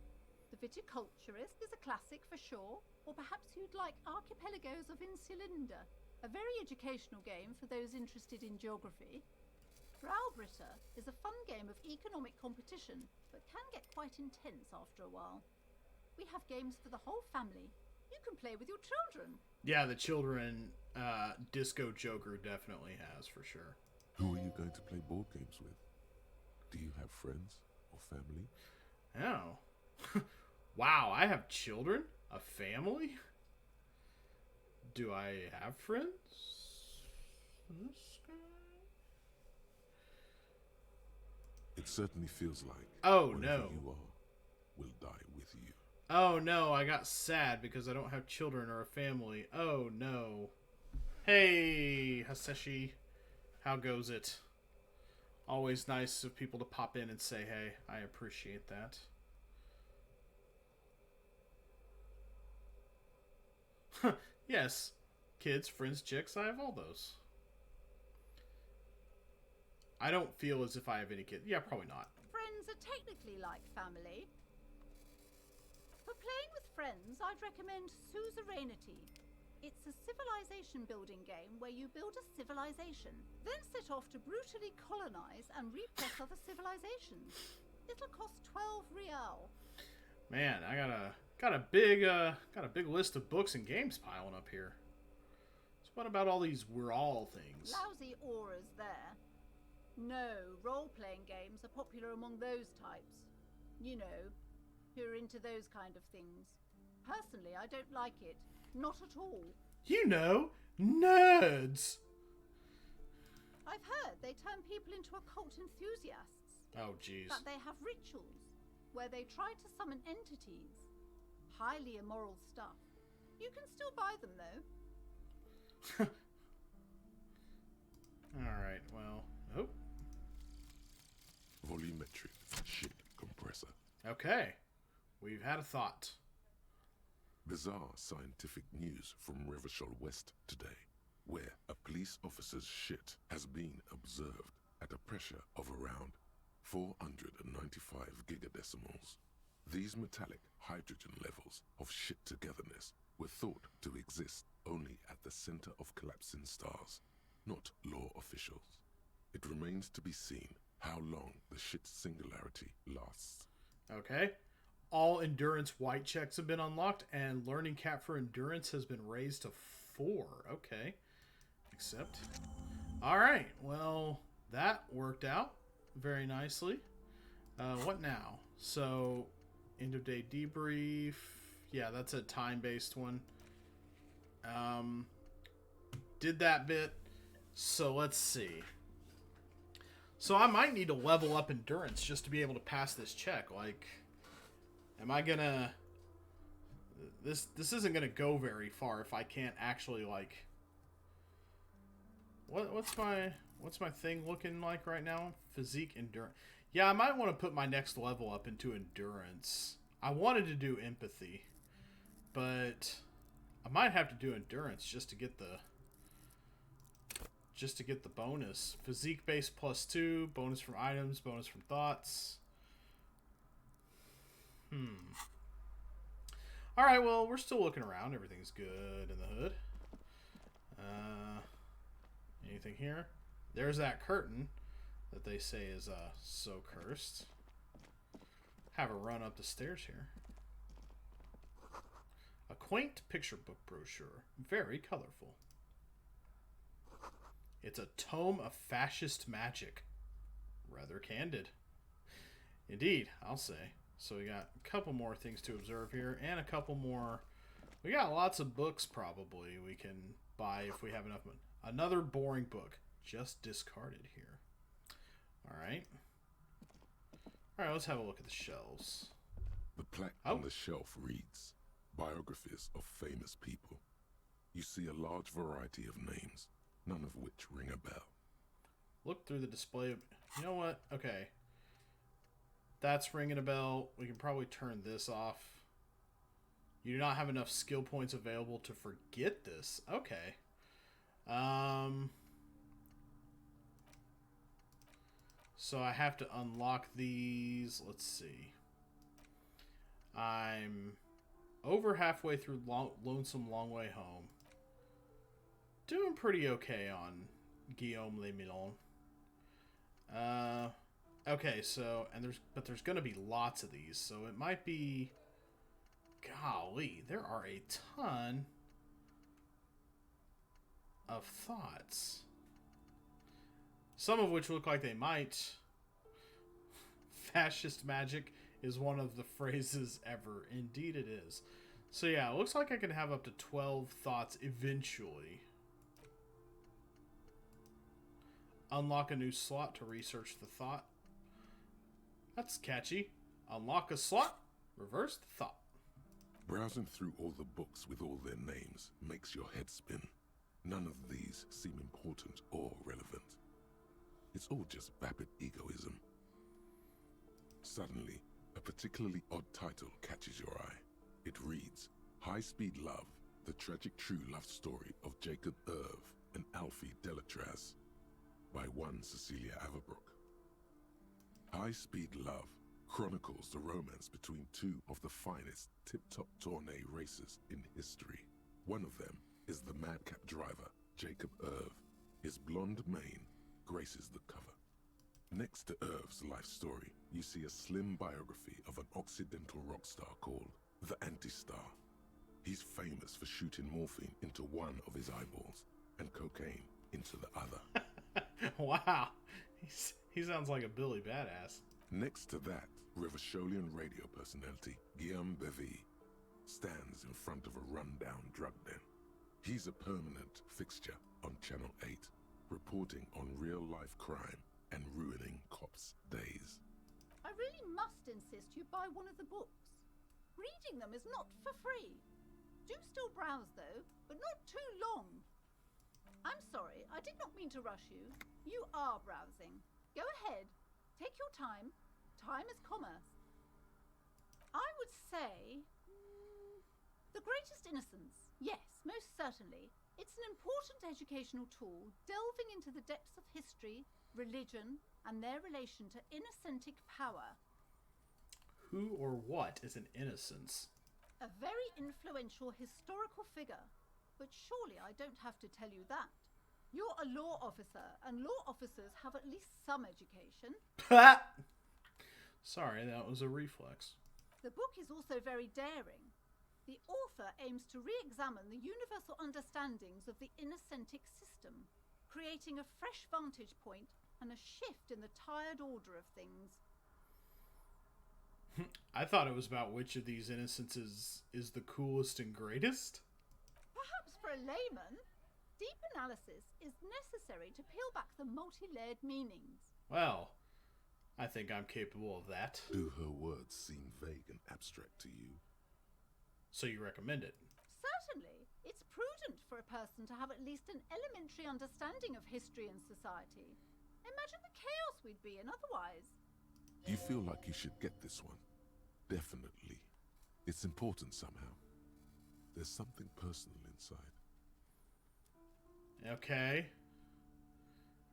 The Viticulturist is a classic for sure, or perhaps you'd like Archipelagos of Insulinda, a very educational game for those interested in geography. Growlbritter is a fun game of economic competition, but can get quite intense after a while. We have games for the whole family. You can play with your children. Yeah, the children Disco Joker definitely has, for sure. Who are you going to play board games with? Do you have friends or family? Oh, Wow, I have children? A family? Do I have friends? This guy? It certainly feels like Oh, whatever no. you are will die with you. Oh no, I got sad because I don't have children or a family. Oh no. Hey, Haseshi. How goes it? Always nice of people to pop in and say hey. I appreciate that. Yes. Kids, friends, chicks, I have all those. I don't feel as if I have any kids. Yeah, probably not. Friends are technically like family. For playing with friends, I'd recommend Suzerainty. It's a civilization building game where you build a civilization, then set off to brutally colonize and repress other civilizations. It'll cost 12 real. Man, I got a big list of books and games piling up here. So what about all these we're all things? Lousy auras there. No, role-playing games are popular among those types. You know, who are into those kind of things. Personally, I don't like it. Not at all. You know, nerds. I've heard they turn people into occult enthusiasts. Oh, jeez. That they have rituals where they try to summon entities. Highly immoral stuff. You can still buy them, though. Alright, well... Oh. Volumetric shit compressor. Okay. We've had a thought. Bizarre scientific news from Revachol West today, where a police officer's shit has been observed at a pressure of around 495 gigadecimals. These metallic hydrogen levels of shit togetherness were thought to exist only at the center of collapsing stars, not law officials. It remains to be seen how long the shit singularity lasts. Okay. All endurance white checks have been unlocked, and learning cap for endurance has been raised to 4. Okay. Accept. Alright, well, that worked out very nicely. What now? So, end of day debrief. Yeah, that's a time-based one. Did that bit. So, let's see. So, I might need to level up endurance just to be able to pass this check. Like... Am I gonna... This isn't gonna go very far if I can't actually, like... What's my thing looking like right now? Physique, endurance. Yeah, I might want to put my next level up into endurance. I wanted to do empathy, but I might have to do endurance just to get the bonus. Physique base +2, bonus from items, bonus from thoughts. Alright, well, we're still looking around. Everything's good in the hood. Anything here? There's that curtain that they say is so cursed. Have a run up the stairs here. A quaint picture book brochure. Very colorful. It's a tome of fascist magic. Rather candid. Indeed, I'll say. So we got a couple more things to observe here, and a couple more... We got lots of books, probably, we can buy if we have enough money. Another boring book. Just discarded here. Alright. Alright, let's have a look at the shelves. The plaque on the shelf reads, Biographies of Famous People. You see a large variety of names, none of which ring a bell. Look through the display. You know what? Okay. That's ringing a bell. We can probably turn this off. You do not have enough skill points available to forget this. Okay. So I have to unlock these. Let's see. I'm over halfway through Lonesome Long Way Home. Doing pretty okay on Guillaume Le Milon. Okay, so, there's gonna be lots of these, so it might be... Golly, there are a ton of thoughts. Some of which look like they might. Fascist magic is one of the phrases ever. Indeed it is. So yeah, it looks like I can have up to 12 thoughts eventually. Unlock a new slot to research the thought. That's catchy. Unlock a slot, reverse the thought. Browsing through all the books with all their names makes your head spin. None of these seem important or relevant. It's all just vapid egoism. Suddenly, a particularly odd title catches your eye. It reads, High Speed Love, the tragic true love story of Jacob Irv and Alfie Delatraz, by one Cecilia Averbrook. High Speed Love chronicles the romance between two of the finest tip-top tourney racers in history. One of them is the madcap driver, Jacob Irv. His blonde mane graces the cover. Next to Irv's life story, you see a slim biography of an Occidental rock star called the Anti-Star. He's famous for shooting morphine into one of his eyeballs and cocaine into the other. Wow. He sounds like a Billy Badass. Next to that, Revacholian radio personality Guillaume Bevy stands in front of a rundown drug den. He's a permanent fixture on Channel 8, reporting on real-life crime and ruining cops' days. I really must insist you buy one of the books. Reading them is not for free. Do still browse, though, but not too long. I'm sorry, I did not mean to rush you. You are browsing. Go ahead. Take your time. Time is commerce. I would say... The Greatest Innocence. Yes, most certainly. It's an important educational tool, delving into the depths of history, religion, and their relation to innocentic power. Who or what is an innocence? A very influential historical figure. But surely I don't have to tell you that. You're a law officer, and law officers have at least some education. Sorry, that was a reflex. The book is also very daring. The author aims to re-examine the universal understandings of the innocentic system, creating a fresh vantage point and a shift in the tired order of things. I thought it was about which of these innocences is the coolest and greatest. Perhaps for a layman, deep analysis is necessary to peel back the multi-layered meanings. Well, I think I'm capable of that. Do her words seem vague and abstract to you? So you recommend it? Certainly. It's prudent for a person to have at least an elementary understanding of history and society. Imagine the chaos we'd be in otherwise. You feel like you should get this one? Definitely. It's important somehow. There's something personal inside. Okay.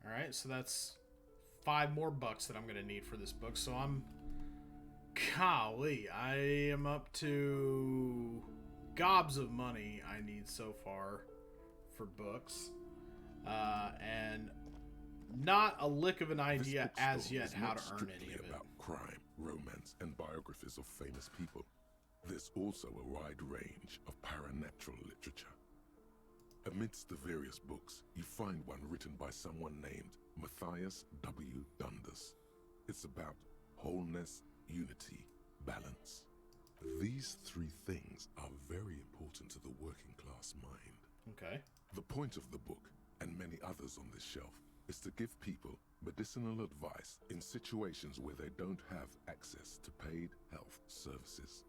Alright, so that's $5 more that I'm going to need for this book. So I'm... Golly, I am up to gobs of money I need so far for books. And not a lick of an idea as yet how to earn any of it. About crime, romance, and biographies of famous people. There's also a wide range of paranatural literature. Amidst the various books, you find one written by someone named Matthias W. Dundas. It's about wholeness, unity, balance. These three things are very important to the working class mind. Okay. The point of the book, and many others on this shelf, is to give people medicinal advice in situations where they don't have access to paid health services.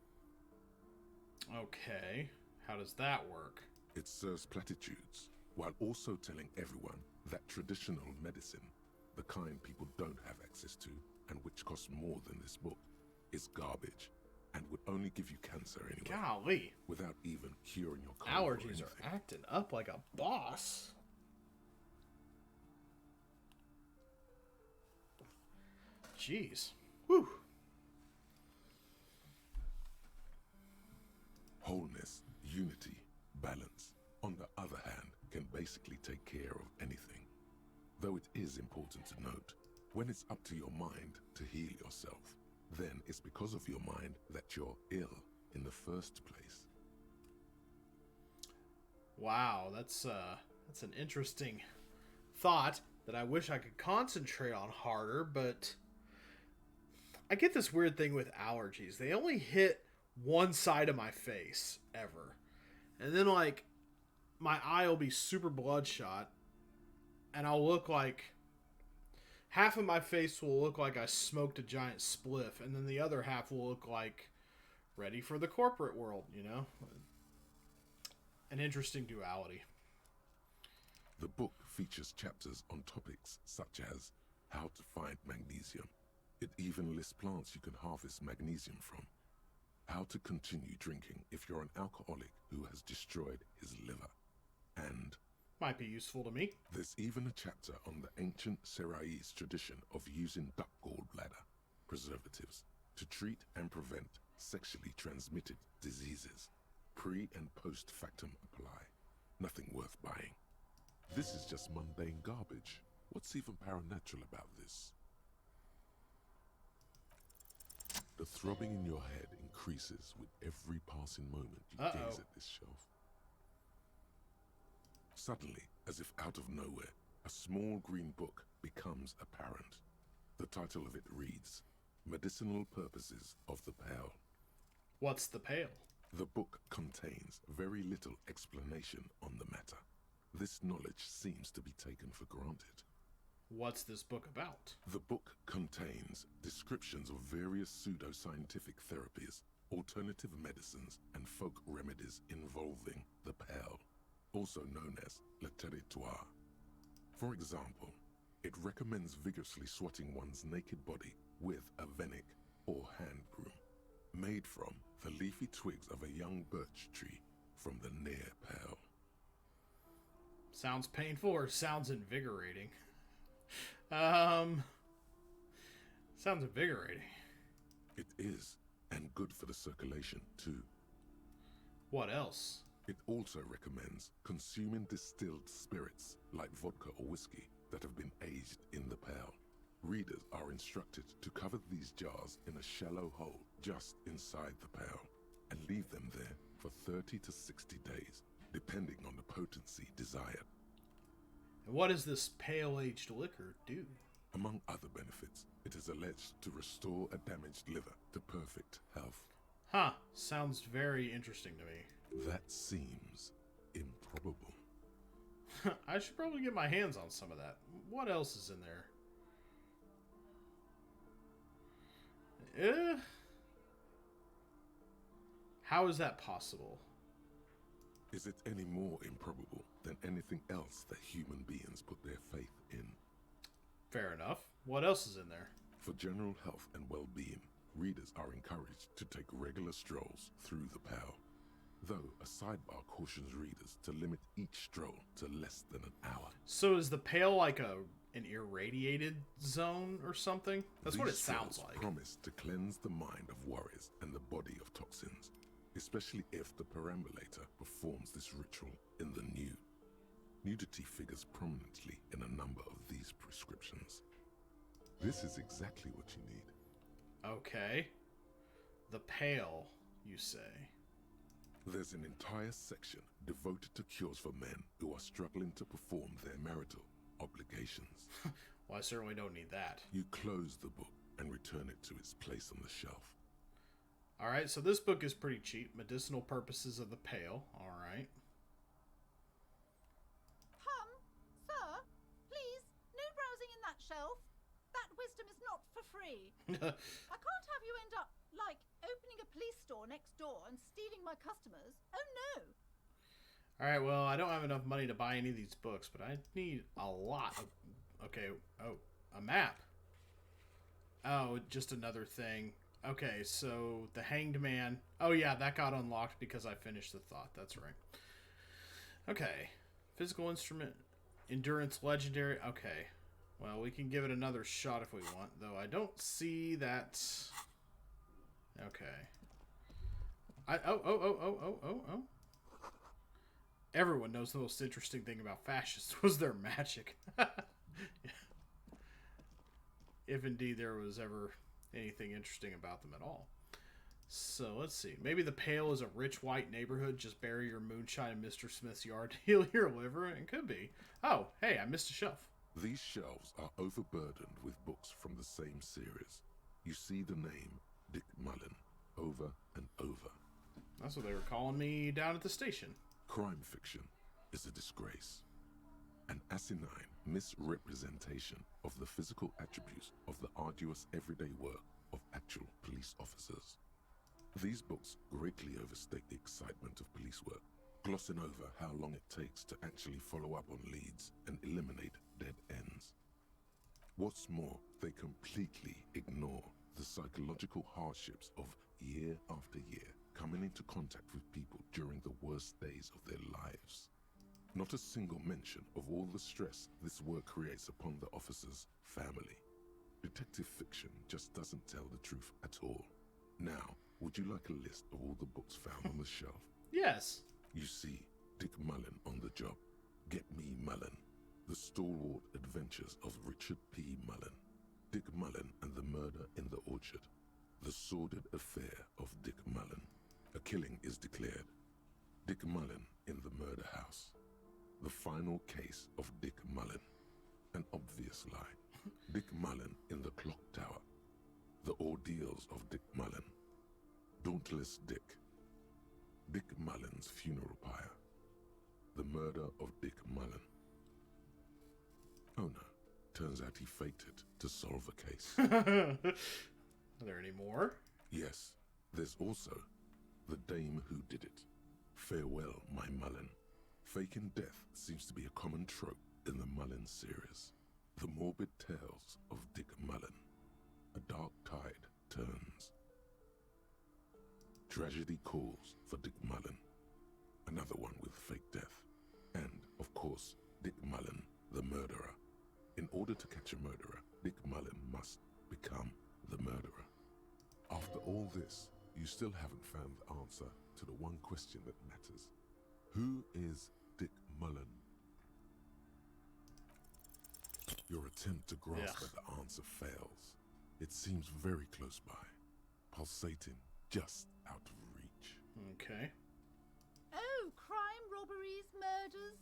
Okay. How does that work? It serves platitudes, while also telling everyone that traditional medicine, the kind people don't have access to, and which costs more than this book, is garbage, and would only give you cancer anyway. Golly. Without even curing your cold or Allergies anything. are acting up like a boss. Jeez. Whew. Wholeness, unity, balance, on the other hand, can basically take care of anything. Though it is important to note, when it's up to your mind to heal yourself, then it's because of your mind that you're ill in the first place. Wow, that's an interesting thought that I wish I could concentrate on harder, but I get this weird thing with allergies. They only hit one side of my face ever. And then, like, my eye will be super bloodshot. And I'll look like... half of my face will look like I smoked a giant spliff. And then the other half will look like ready for the corporate world, you know? An interesting duality. The book features chapters on topics such as how to find magnesium. It even lists plants you can harvest magnesium from. How to continue drinking if you're an alcoholic who has destroyed his liver. And might be useful to me. There's even a chapter on the ancient Seraïs tradition of using duck gallbladder preservatives to treat and prevent sexually transmitted diseases. Pre and post factum apply. Nothing worth buying. This is just mundane garbage. What's even paranatural about this? The throbbing in your head increases with every passing moment you gaze at this shelf. Suddenly, as if out of nowhere, a small green book becomes apparent. The title of it reads, Medicinal Purposes of the Pale. What's the pale? The book contains very little explanation on the matter. This knowledge seems to be taken for granted. What's this book about? The book contains descriptions of various pseudoscientific therapies, alternative medicines, and folk remedies involving the pale, also known as le territoire. For example, it recommends vigorously swatting one's naked body with a venik or hand broom, made from the leafy twigs of a young birch tree from the near pale. Sounds painful or sounds invigorating? Sounds invigorating. It is, and good for the circulation too. What else? It also recommends consuming distilled spirits like vodka or whiskey that have been aged in the pale. Readers are instructed to cover these jars in a shallow hole just inside the pale and leave them there for 30 to 60 days, depending on the potency desired. And what does this pale-aged liquor do? Among other benefits, it is alleged to restore a damaged liver to perfect health. Huh, sounds very interesting to me. That seems improbable. I should probably get my hands on some of that. What else is in there? How is that possible? Is it any more improbable than anything else that human beings put their faith in? Fair enough. What else is in there? For general health and well-being, readers are encouraged to take regular strolls through the pale, though a sidebar cautions readers to limit each stroll to less than an hour. So is the pale like an irradiated zone or something? That's what it sounds like. Promise to cleanse the mind of worries and the body of toxins, especially if the perambulator performs this ritual in the nude. Nudity figures prominently in a number of these prescriptions. This is exactly what you need. Okay. The pale, you say. There's an entire section devoted to cures for men who are struggling to perform their marital obligations. Well, I certainly don't need that. You close the book and return it to its place on the shelf. Alright, so this book is pretty cheap. Medicinal Purposes of the Pale. Alright. Sir, please, no browsing in that shelf. That wisdom is not for free. I can't have you end up, like, opening a police store next door and stealing my customers. Oh, no. Alright, well, I don't have enough money to buy any of these books, but I need a lot of... Okay, oh, a map. Oh, just another thing. Okay, so the Hanged Man... Oh, yeah, that got unlocked because I finished the thought. That's right. Okay. Physical instrument. Endurance Legendary. Okay. Well, we can give it another shot if we want, though I don't see that... Okay. Oh. Everyone knows the most interesting thing about fascists was their magic. If indeed there was ever anything interesting about them at all. So, let's see. Maybe the Pale is a rich white neighborhood. Just bury your moonshine in Mr. Smith's yard to heal your liver. It could be. Oh, hey, I missed a shelf. These shelves are overburdened with books from the same series. You see the name Dick Mullen over and over. That's what they were calling me down at the station. Crime fiction is a disgrace. An asinine misrepresentation of the physical attributes of the arduous everyday work of actual police officers. These books greatly overstate the excitement of police work, glossing over how long it takes to actually follow up on leads and eliminate dead ends. What's more, they completely ignore the psychological hardships of year after year coming into contact with people during the worst days of their lives. Not a single mention of all the stress this work creates upon the officer's family. Detective fiction just doesn't tell the truth at all. Now, would you like a list of all the books found on the shelf? Yes. You see Dick Mullen on the job. Get Me Mullen. The Stalwart Adventures of Richard P. Mullen. Dick Mullen and the Murder in the Orchard. The Sordid Affair of Dick Mullen. A killing is declared. Dick Mullen in the Murder House. The Final Case of Dick Mullen. An obvious lie. Dick Mullen in the Clock Tower. The Ordeals of Dick Mullen. Dauntless Dick. Dick Mullen's Funeral Pyre. The Murder of Dick Mullen. Oh no, turns out he fated to solve a case. Are there any more? Yes, there's also The Dame Who Did It. Farewell, My Mullen. Faking death seems to be a common trope in the Mullen series. The morbid tales of Dick Mullen. A dark tide turns. Tragedy Calls for Dick Mullen. Another one with fake death. And, of course, Dick Mullen, the murderer. In order to catch a murderer, Dick Mullen must become the murderer. After all this, you still haven't found the answer to the one question that matters. Who is Dick Mullen? Your attempt to grasp at the answer fails. It seems very close by, pulsating just out of reach. Okay. Oh, crime, robberies, murders,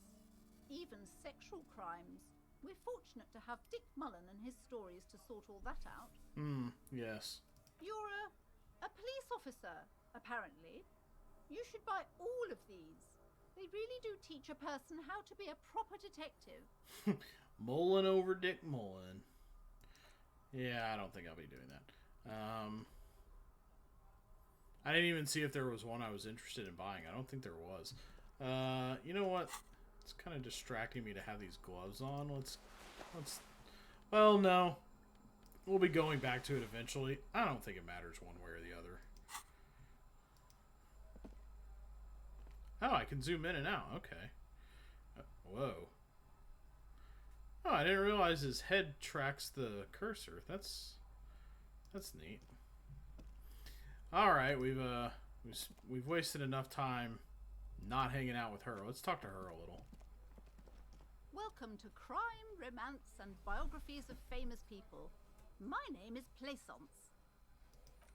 even sexual crimes. We're fortunate to have Dick Mullen and his stories to sort all that out. Yes. You're a police officer, apparently. You should buy all of these. They really do teach a person how to be a proper detective. Mullen over Dick Mullen. Yeah, I don't think I'll be doing that. I didn't even see if there was one I was interested in buying. I don't think there was. You know what? It's kind of distracting me to have these gloves on. Let's. Well, no. We'll be going back to it eventually. I don't think it matters one way or the other. Oh, I can zoom in and out. Okay. Whoa. Oh, I didn't realize his head tracks the cursor. That's neat. All right, we've wasted enough time not hanging out with her. Let's talk to her a little. Welcome to Crime, Romance, and Biographies of Famous People. My name is Plaisance.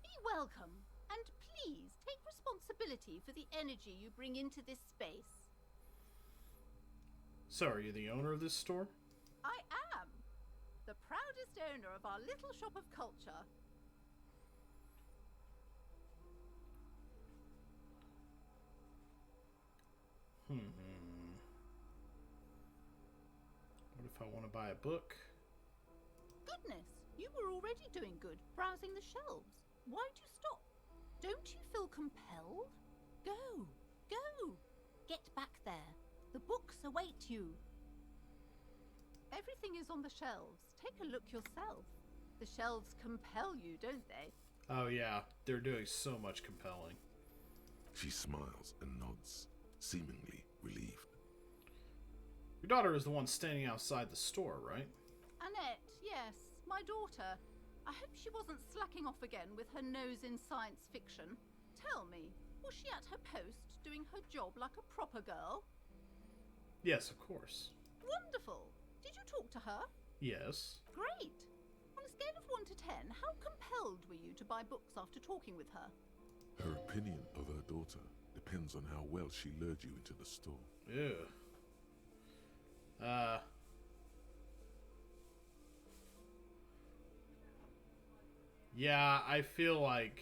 Be welcome, and please take responsibility for the energy you bring into this space. So, are you the owner of this store? I am the proudest owner of our little shop of culture. What if I want to buy a book? Goodness, you were already doing good, browsing the shelves. Why'd you stop? Don't you feel compelled? Go, go! Get back there. The books await you. Everything is on the shelves. Take a look yourself. The shelves compel you, don't they? Oh yeah, they're doing so much compelling. She smiles and nods, seemingly relieved. Your daughter is the one standing outside the store, right? Annette, yes, my daughter. I hope she wasn't slacking off again with her nose in science fiction. Tell me, was she at her post, doing her job like a proper girl? Yes, of course. Wonderful! Did you talk to her? Yes. Great! On a scale of 1 to 10, how compelled were you to buy books after talking with her? Her opinion of her daughter depends on how well she lured you into the store. Ew. Yeah, I feel like...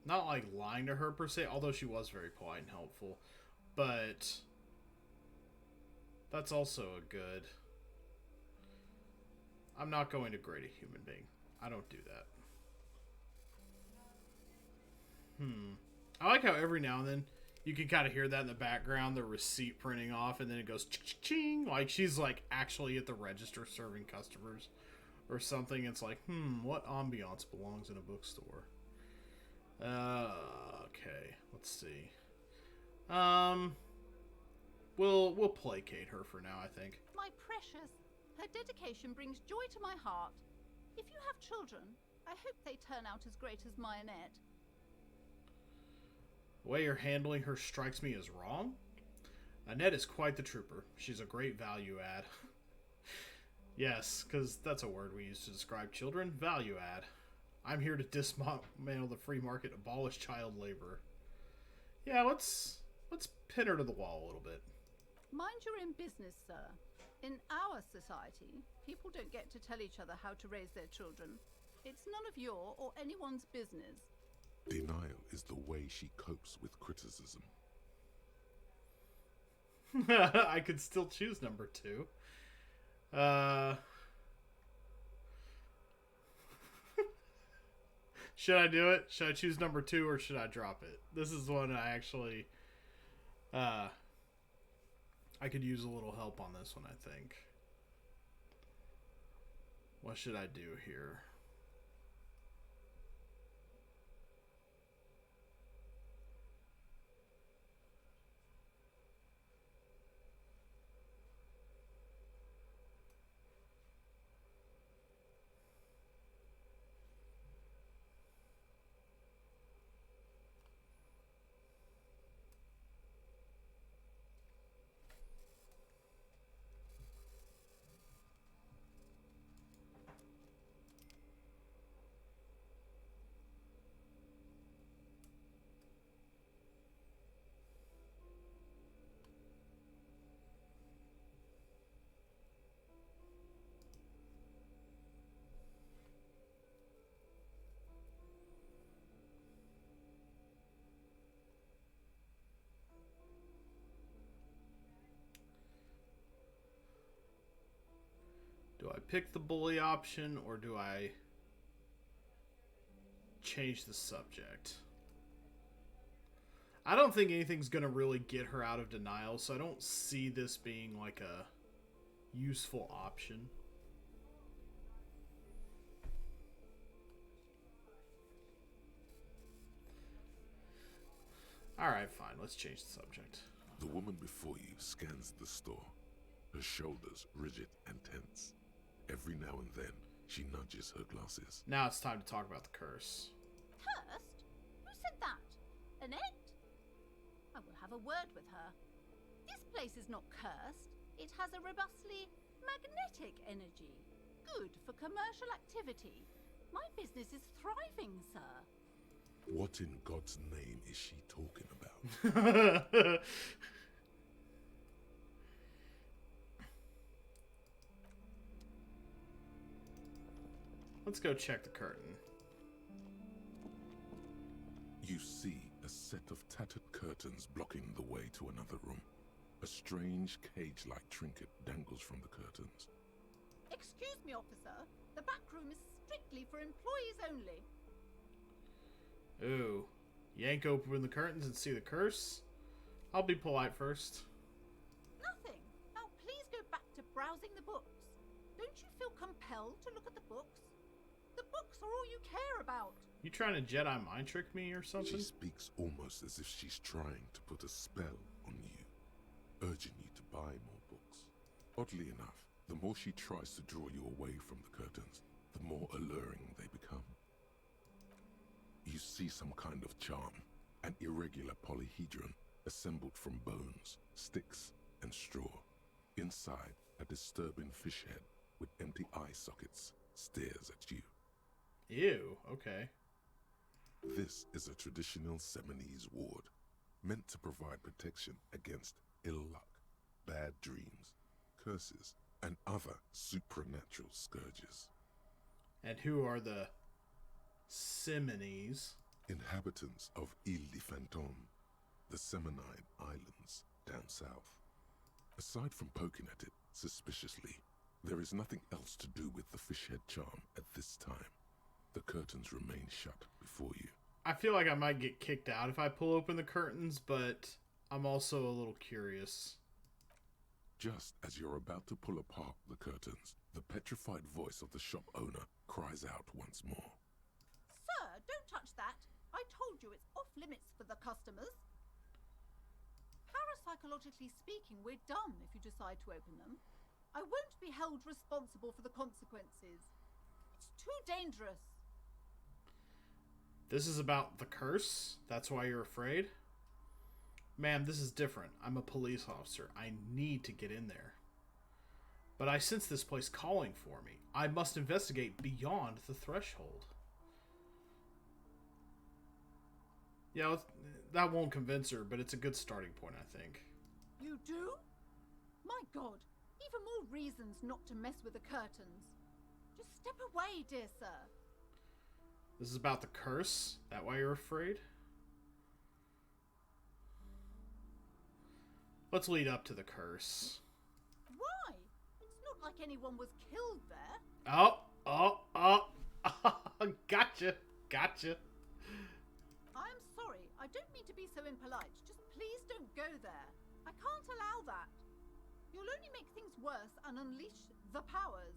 Not like lying to her per se, although she was very polite and helpful. But... That's also a good... I'm not going to grade a human being. I don't do that. I like how every now and then you can kind of hear that in the background, the receipt printing off, and then it goes ching, like she's like actually at the register serving customers or something. It's like, what ambiance belongs in a bookstore? Okay, let's see. We'll placate her for now, I think. My precious, her dedication brings joy to my heart. If you have children, I hope they turn out as great as my Annette. The way you're handling her strikes me as wrong. Annette is quite the trooper. She's a great value add. Yes, because that's a word we use to describe children. Value add. I'm here to dismantle the free market, abolish child labor. Yeah, let's pin her to the wall a little bit. Mind your own business, sir. In our society, people don't get to tell each other how to raise their children. It's none of your or anyone's business. Denial is the way she copes with criticism. I could still choose number 2. Should I do it? Should I choose number 2 or should I drop it? This is one I actually... I could use a little help on this one, I think. What should I do here? Do I pick the bully option or do I change the subject? I don't think anything's going to really get her out of denial, so I don't see this being like a useful option. Alright, fine. Let's change the subject. The woman before you scans the store, her shoulders rigid and tense. Every now and then, she nudges her glasses. Now it's time to talk about the curse. Cursed? Who said that? Annette? I will have a word with her. This place is not cursed. It has a robustly magnetic energy. Good for commercial activity. My business is thriving, sir. What in God's name is she talking about? Let's go check the curtain. You see a set of tattered curtains blocking the way to another room. A strange cage-like trinket dangles from the curtains. Excuse me, officer. The back room is strictly for employees only. Ooh. Yank open the curtains and see the curse? I'll be polite first. Nothing. Now please go back to browsing the books. Don't you feel compelled to look at the books? The books are all you care about. You trying to Jedi mind trick me or something? She speaks almost as if she's trying to put a spell on you, urging you to buy more books. Oddly enough, the more she tries to draw you away from the curtains, the more alluring they become. You see some kind of charm, an irregular polyhedron assembled from bones, sticks, and straw. Inside, a disturbing fish head with empty eye sockets stares at you. Ew, okay. This is a traditional Seminese ward, meant to provide protection against ill luck, bad dreams, curses, and other supernatural scourges. And who are the Simones? Inhabitants of Ile de Fantôme, the Seminine Islands down south. Aside from poking at it suspiciously, there is nothing else to do with the fishhead charm at this time. The curtains remain shut before you. I feel like I might get kicked out if I pull open the curtains, but I'm also a little curious. Just as you're about to pull apart the curtains, the petrified voice of the shop owner cries out once more. Sir, don't touch that. I told you it's off limits for the customers. Parapsychologically speaking, we're done if you decide to open them. I won't be held responsible for the consequences. It's too dangerous. This is about the curse? That's why you're afraid? Ma'am, this is different. I'm a police officer. I need to get in there. But I sense this place calling for me. I must investigate beyond the threshold. Yeah, that won't convince her, but it's a good starting point, I think. You do? My God, even more reasons not to mess with the curtains. Just step away, dear sir. This is about the curse? That why you're afraid? Let's lead up to the curse. Why? It's not like anyone was killed there. Oh. Gotcha. I'm sorry, I don't mean to be so impolite. Just please don't go there. I can't allow that. You'll only make things worse and unleash the powers.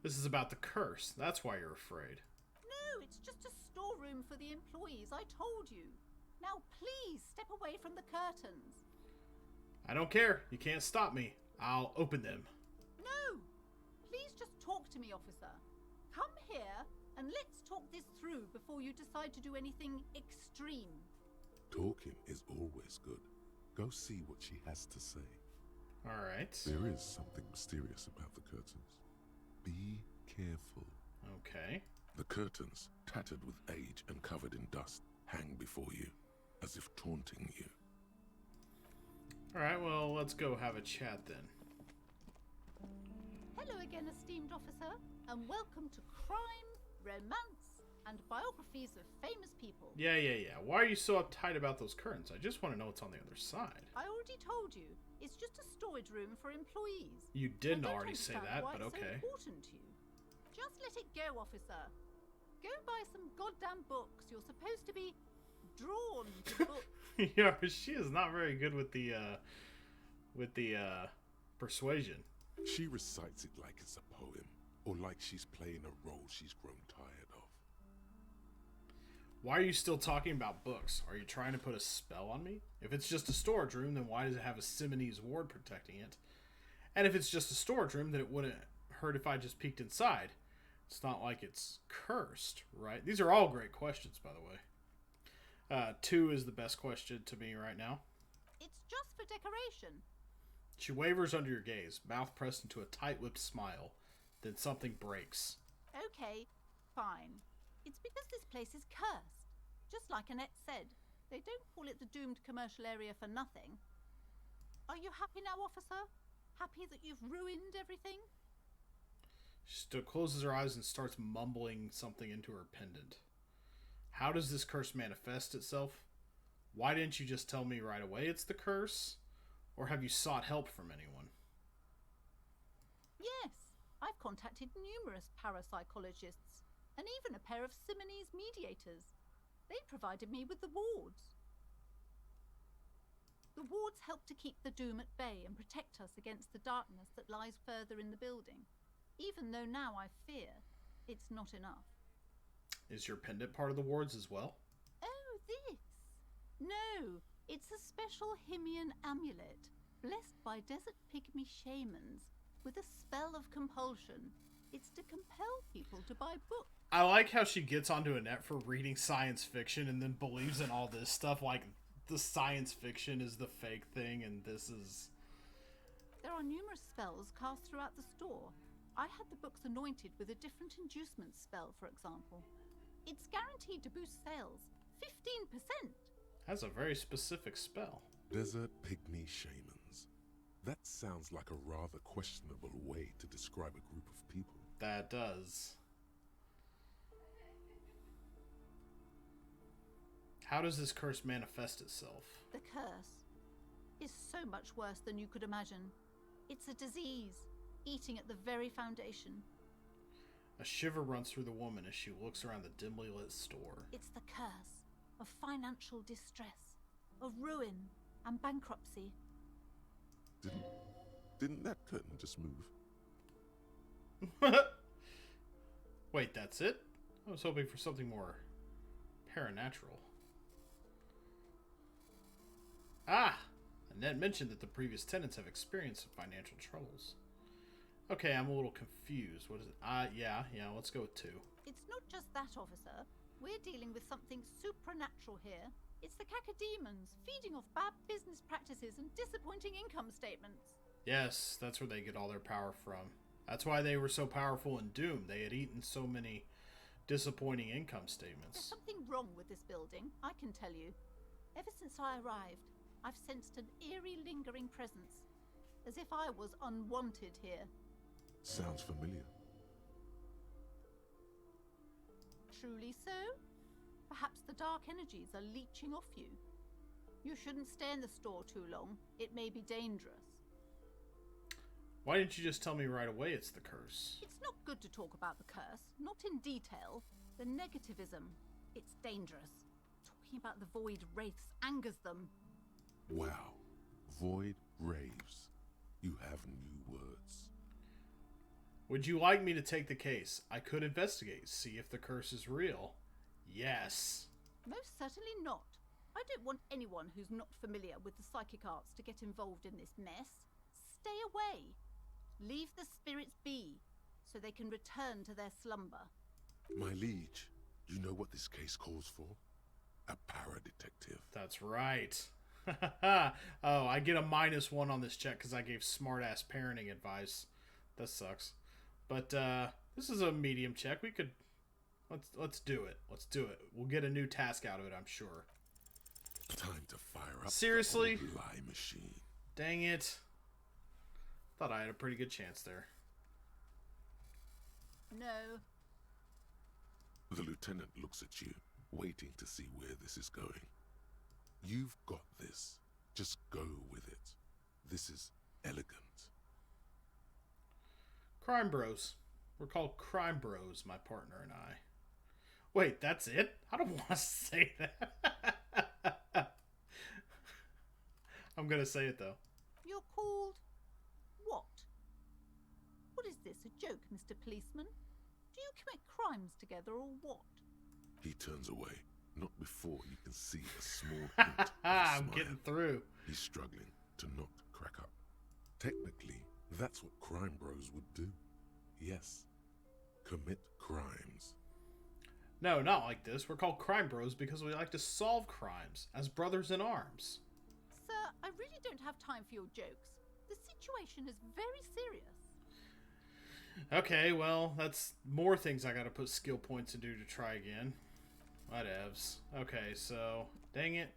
This is about the curse. That's why you're afraid. No, it's just a storeroom for the employees, I told you. Now please step away from the curtains. I don't care. You can't stop me. I'll open them. No! Please just talk to me, officer. Come here and let's talk this through before you decide to do anything extreme. Talking is always good. Go see what she has to say. Alright. There is something mysterious about the curtains. Be careful. Okay. The curtains, tattered with age and covered in dust, hang before you, as if taunting you. Alright, well, let's go have a chat then. Hello again, esteemed officer, and welcome to Crime, Romance, and Biographies of Famous People. Yeah. Why are you so uptight about those curtains? I just want to know what's on the other side. I already told you, it's just a storage room for employees. You I didn't don't already say understand that, why but it's okay. so important to you. Just let it go, officer. Go buy some goddamn books. You're supposed to be drawn to books. Yeah, she is not very good with the persuasion. She recites it like it's a poem, or like she's playing a role she's grown tired of. Why are you still talking about books? Are you trying to put a spell on me? If it's just a storage room, then why does it have a Simonese ward protecting it? And if it's just a storage room, then it wouldn't hurt if I just peeked inside. It's not like it's cursed, right? These are all great questions, by the way. 2 is the best question to me right now. It's just for decoration. She wavers under your gaze, mouth pressed into a tight-lipped smile. Then something breaks. Okay, fine. It's because this place is cursed. Just like Annette said, they don't call it the doomed commercial area for nothing. Are you happy now, officer? Happy that you've ruined everything? She still closes her eyes and starts mumbling something into her pendant. How does this curse manifest itself? Why didn't you just tell me right away it's the curse? Or have you sought help from anyone? Yes, I've contacted numerous parapsychologists and even a pair of Simonese mediators. They provided me with the wards. The wards help to keep the doom at bay and protect us against the darkness that lies further in the building, even though now I fear it's not enough. Is your pendant part of the wards as well? Oh, this? No, it's a special Himian amulet, blessed by desert pygmy shamans, with a spell of compulsion. It's to compel people to buy books. I like how she gets onto Annette for reading science fiction and then believes in all this stuff, like the science fiction is the fake thing and this is... There are numerous spells cast throughout the store. I had the books anointed with a different inducement spell, for example. It's guaranteed to boost sales 15%. That's a very specific spell. Desert pygmy shamans. That sounds like a rather questionable way to describe a group of people. That does. How does this curse manifest itself? The curse is so much worse than you could imagine. It's a disease, eating at the very foundation. A shiver runs through the woman as she looks around the dimly lit store. It's the curse of financial distress, of ruin and bankruptcy. Didn't that curtain just move? Wait, that's it? I was hoping for something more paranatural. Ah! Annette mentioned that the previous tenants have experienced some financial troubles. Okay, I'm a little confused. What is it? Yeah, let's go with 2. It's not just that, officer. We're dealing with something supernatural here. It's the cacodemons, feeding off bad business practices and disappointing income statements. Yes, that's where they get all their power from. That's why they were so powerful in Doom. They had eaten so many disappointing income statements. There's something wrong with this building, I can tell you. Ever since I arrived, I've sensed an eerie, lingering presence, as if I was unwanted here. Sounds familiar. Truly so? Perhaps the dark energies are leeching off you. You shouldn't stay in the store too long. It may be dangerous. Why didn't you just tell me right away it's the curse? It's not good to talk about the curse, not in detail. The negativism, it's dangerous. Talking about the void wraiths angers them. Wow. Void raves. You have new words. Would you like me to take the case? I could investigate, see if the curse is real. Yes. Most certainly not. I don't want anyone who's not familiar with the psychic arts to get involved in this mess. Stay away. Leave the spirits be, so they can return to their slumber. My liege, you know what this case calls for? A para-detective. That's right. Oh, I get a -1 on this check because I gave smart-ass parenting advice. That sucks. But this is a medium check. We could... Let's do it. Let's do it. We'll get a new task out of it, I'm sure. Time to fire up Seriously? the old lie machine. Dang it. Thought I had a pretty good chance there. No. The lieutenant looks at you, waiting to see where this is going. You've got this. Just go with it. This is elegant. Crime Bros. We're called Crime Bros, my partner and I. Wait, that's it? I don't want to say that. I'm going to say it, though. You're called... what? What is this, a joke, Mr. Policeman? Do you commit crimes together or what? He turns away, not before you can see a small hint of a I'm smile. getting through. He's struggling to not crack up. Technically, that's what crime bros would do. Yes, commit crimes. No, not like this. We're called Crime Bros because we like to solve crimes as brothers in arms. Sir, I really don't have time for your jokes. The situation is very serious. Okay, well, that's more things I gotta put skill points into to try again. Whatevs. Okay, so, dang it.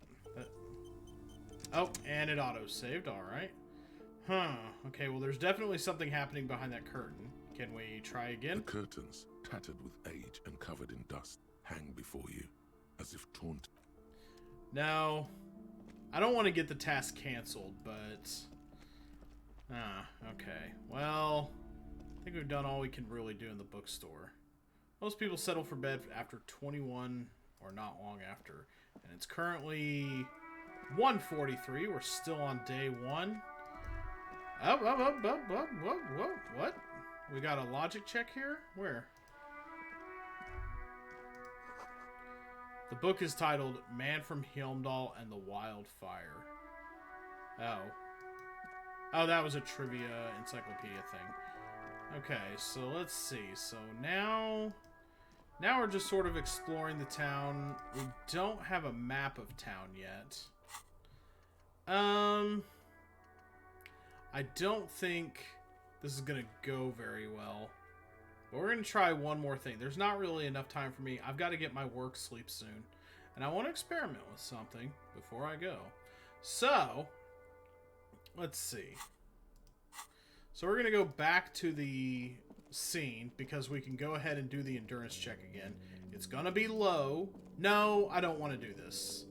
Oh, and it auto-saved, alright. Huh, okay, well, there's definitely something happening behind that curtain. Can we try again? The curtains, tattered with age and covered in dust, hang before you, as if torn. No. I don't want to get the task canceled, but... okay. Well, I think we've done all we can really do in the bookstore. Most people settle for bed after 21, or not long after. And it's currently 1:43. We're still on day 1. What? We got a logic check here? Where? The book is titled Man from Helmdall and the Wildfire. Oh. Oh, that was a trivia encyclopedia thing. Okay, so let's see. So now we're just sort of exploring the town. We don't have a map of town yet. I don't think this is going to go very well. But we're going to try one more thing. There's not really enough time for me. I've got to get my work sleep soon. And I want to experiment with something before I go. So, let's see. So we're going to go back to the scene because we can go ahead and do the endurance check again. It's gonna be low. No, I don't want to do this.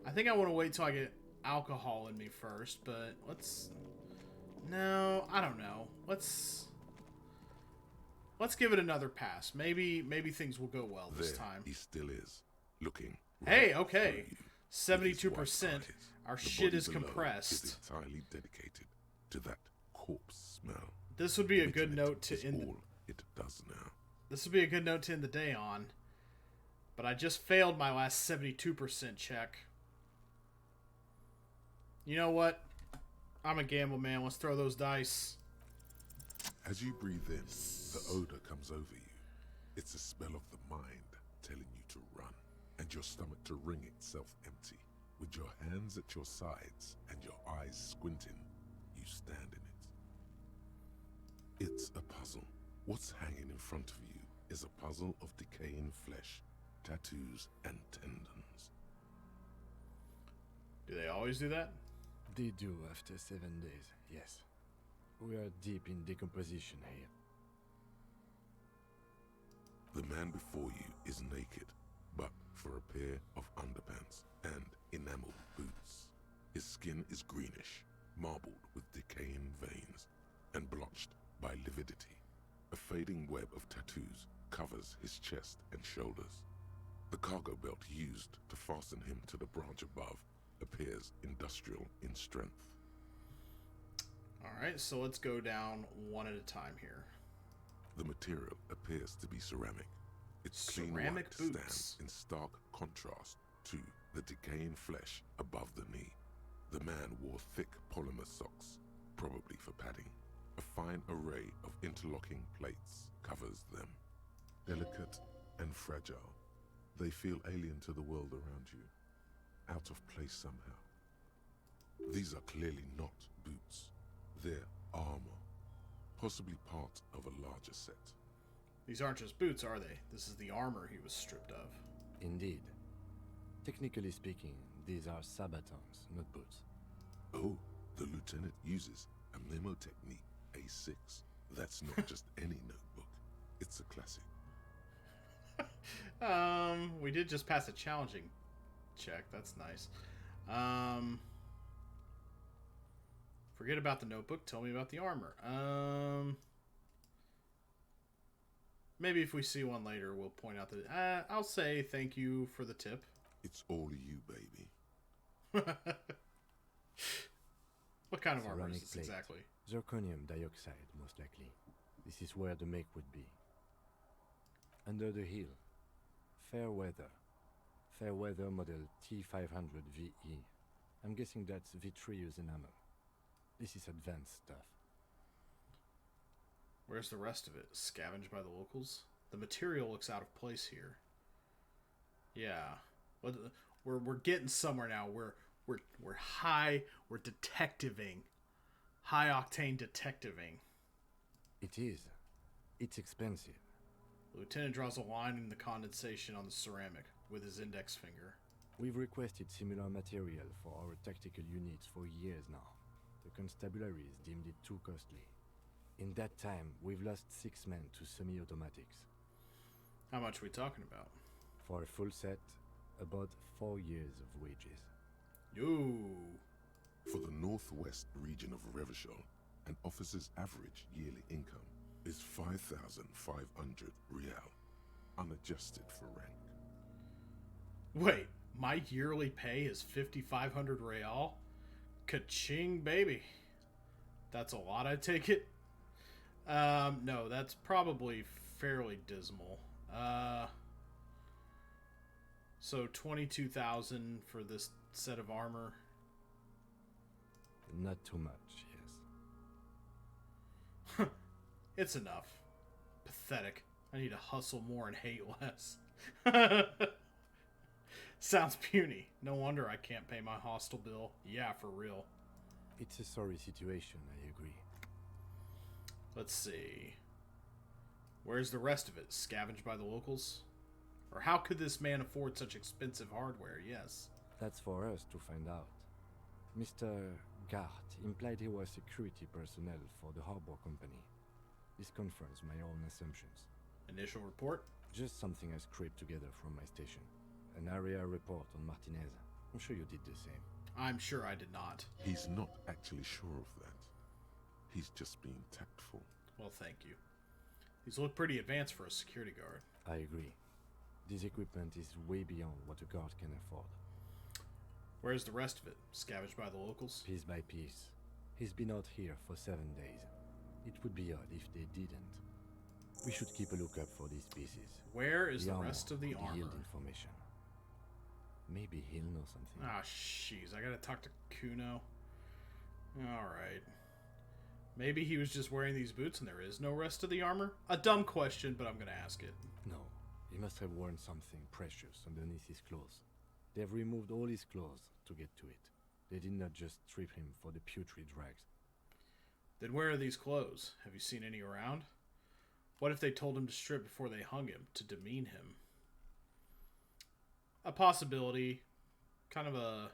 I think I want to wait till I get alcohol in me first, but let's... No, I don't know. Let's give it another pass. Maybe things will go well this time. He still is, looking. Hey, right okay. through you. 72%. Our The shit body is below compressed. Is entirely dedicated to that corpse smell. This would be a good Emitting note it to is end. all it does now. This would be a good note to end the day on. But I just failed my last 72% check. You know what? I'm a gamble man. Let's throw those dice. As you breathe in, the odor comes over you. It's a smell of the mind telling you to run, and your stomach to wring itself empty. With your hands at your sides and your eyes squinting, you stand in it. It's a puzzle. What's hanging in front of you is a puzzle of decaying flesh, tattoos, and tendons. Do they always do that? They do after 7 days, yes. We are deep in decomposition here. The man before you is naked, but for a pair of underpants and enamel boots. His skin is greenish, marbled with decaying veins, and blotched by lividity. A fading web of tattoos covers his chest and shoulders. The cargo belt used to fasten him to the branch above appears industrial in strength. Alright, so let's go down one at a time here. The material appears to be ceramic. Its clean Ceramic white boots. stands in stark contrast to the decaying flesh above the knee. The man wore thick polymer socks, probably for padding. A fine array of interlocking plates covers them. Delicate and fragile, they feel alien to the world around you, out of place somehow. These are clearly not boots. They're armor, possibly part of a larger set. These aren't just boots, are they? This is the armor he was stripped of. Indeed. Technically speaking, these are sabatons, not boots. Oh, the lieutenant uses a memo technique A6. That's not just any notebook. It's a classic. We did just pass a challenging check. That's nice. Forget about the notebook. Tell me about the armor. Maybe if we see one later, we'll point out that... I'll say thank you for the tip. It's all you, baby. What kind of armor Ceramic is this plate. exactly? Zirconium dioxide, most likely. This is where the make would be. Under the heel. Fair weather. Fair weather model T500 VE. I'm guessing that's vitreous enamel. This is advanced stuff. Where's the rest of it? Scavenged by the locals? The material looks out of place here. Yeah. We're getting somewhere now. We're high. We're detectiving. High octane detectiving. It is. It's expensive. The lieutenant draws a line in the condensation on the ceramic with his index finger. We've requested similar material for our tactical units for years now. The constabularies deemed it too costly. In that time, we've lost 6 men to semi-automatics. How much are we talking about? For a full set, about 4 years of wages. Yo. For the northwest region of Revachol, an officer's average yearly income is 5,500 real, unadjusted for rank. Wait, my yearly pay is 5,500 real? Ka-ching, baby. That's a lot, I take it? No, that's probably fairly dismal. So 22,000 for this set of armor. Not too much, yes. It's enough. Pathetic. I need to hustle more and hate less. Sounds puny. No wonder I can't pay my hostel bill. Yeah, for real. It's a sorry situation, I agree. Let's see. Where's the rest of it? Scavenged by the locals? Or how could this man afford such expensive hardware? Yes. That's for us to find out. Mr. Gart implied he was security personnel for the harbor company. This confirms my own assumptions. Initial report? Just something I scraped together from my station. An area report on Martinez. I'm sure you did the same. I'm sure I did not. He's not actually sure of that. He's just being tactful. Well, thank you. These look pretty advanced for a security guard. I agree. This equipment is way beyond what a guard can afford. Where's the rest of it? Scavenged by the locals? Piece by piece. He's been out here for 7 days. It would be odd if they didn't. We should keep a lookout for these pieces. Where is the armor rest of the could armor? yield information. Maybe he'll know something. Ah, jeez. I gotta talk to Kuno. Alright. Maybe he was just wearing these boots and there is no rest of the armor? A dumb question, but I'm gonna ask it. No, he must have worn something precious underneath his clothes. They've removed all his clothes to get to it. They did not just strip him for the putrid rags. Then where are these clothes? Have you seen any around? What if they told him to strip before they hung him, to demean him? A possibility. Kind of a...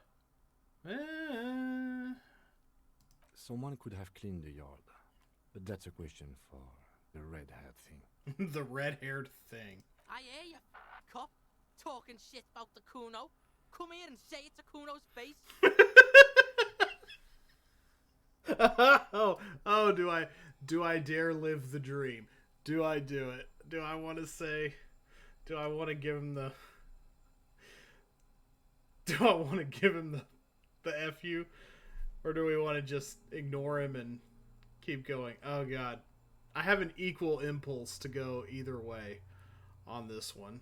Someone could have cleaned the yard, but that's a question for the red-haired thing. The red-haired thing. I hear you, cop, talking shit about the Kuno. Come here and say it to Kuno's face. oh, do I dare live the dream? Do I do it? Do I want to say, do I want to give him the FU? Or do we want to just ignore him and keep going? Oh god. I have an equal impulse to go either way on this one.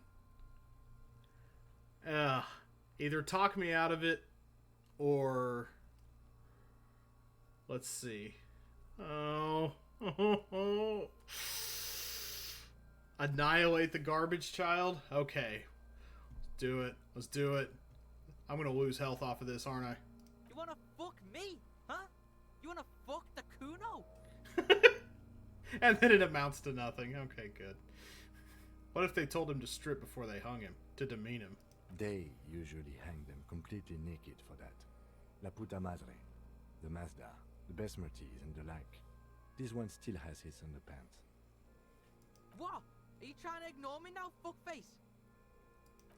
Either talk me out of it or... Let's see. Oh. Annihilate the garbage child? Okay. Let's do it. Let's do it. I'm gonna lose health off of this, aren't I? You wanna fuck me, huh? You wanna fuck the Kuno? And then it amounts to nothing. Okay, good. What if they told him to strip before they hung him? To demean him? They usually hang them completely naked for that. La puta madre, the Mazda, the Besmerties, and the like. This one still has his underpants. What? Are you trying to ignore me now, fuckface?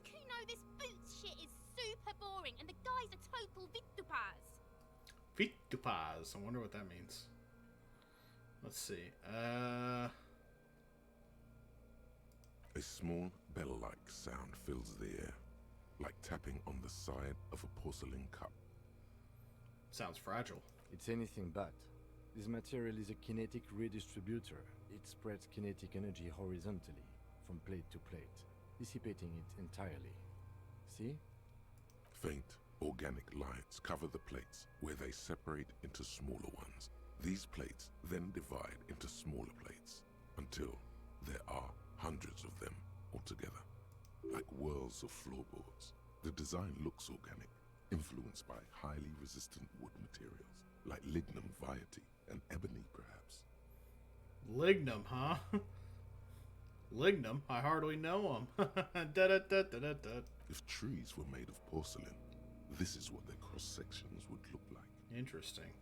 Kuno, this boots shit is super boring, and the guy's a total vitupaz. Vitupaz. I wonder what that means. Let's see. A small bell-like sound fills the air, like tapping on the side of a porcelain cup. Sounds fragile. It's anything but. This material is a kinetic redistributor. It spreads kinetic energy horizontally, from plate to plate, dissipating it entirely. See? Faint, organic lines cover the plates, where they separate into smaller ones. These plates then divide into smaller plates, until there are hundreds of them altogether, like whirls of floorboards. The design looks organic, influenced by highly resistant wood materials, like lignum vitae and ebony, perhaps. Lignum, huh? Lignum? I hardly know him. If trees were made of porcelain, this is what their cross-sections would look like. Interesting.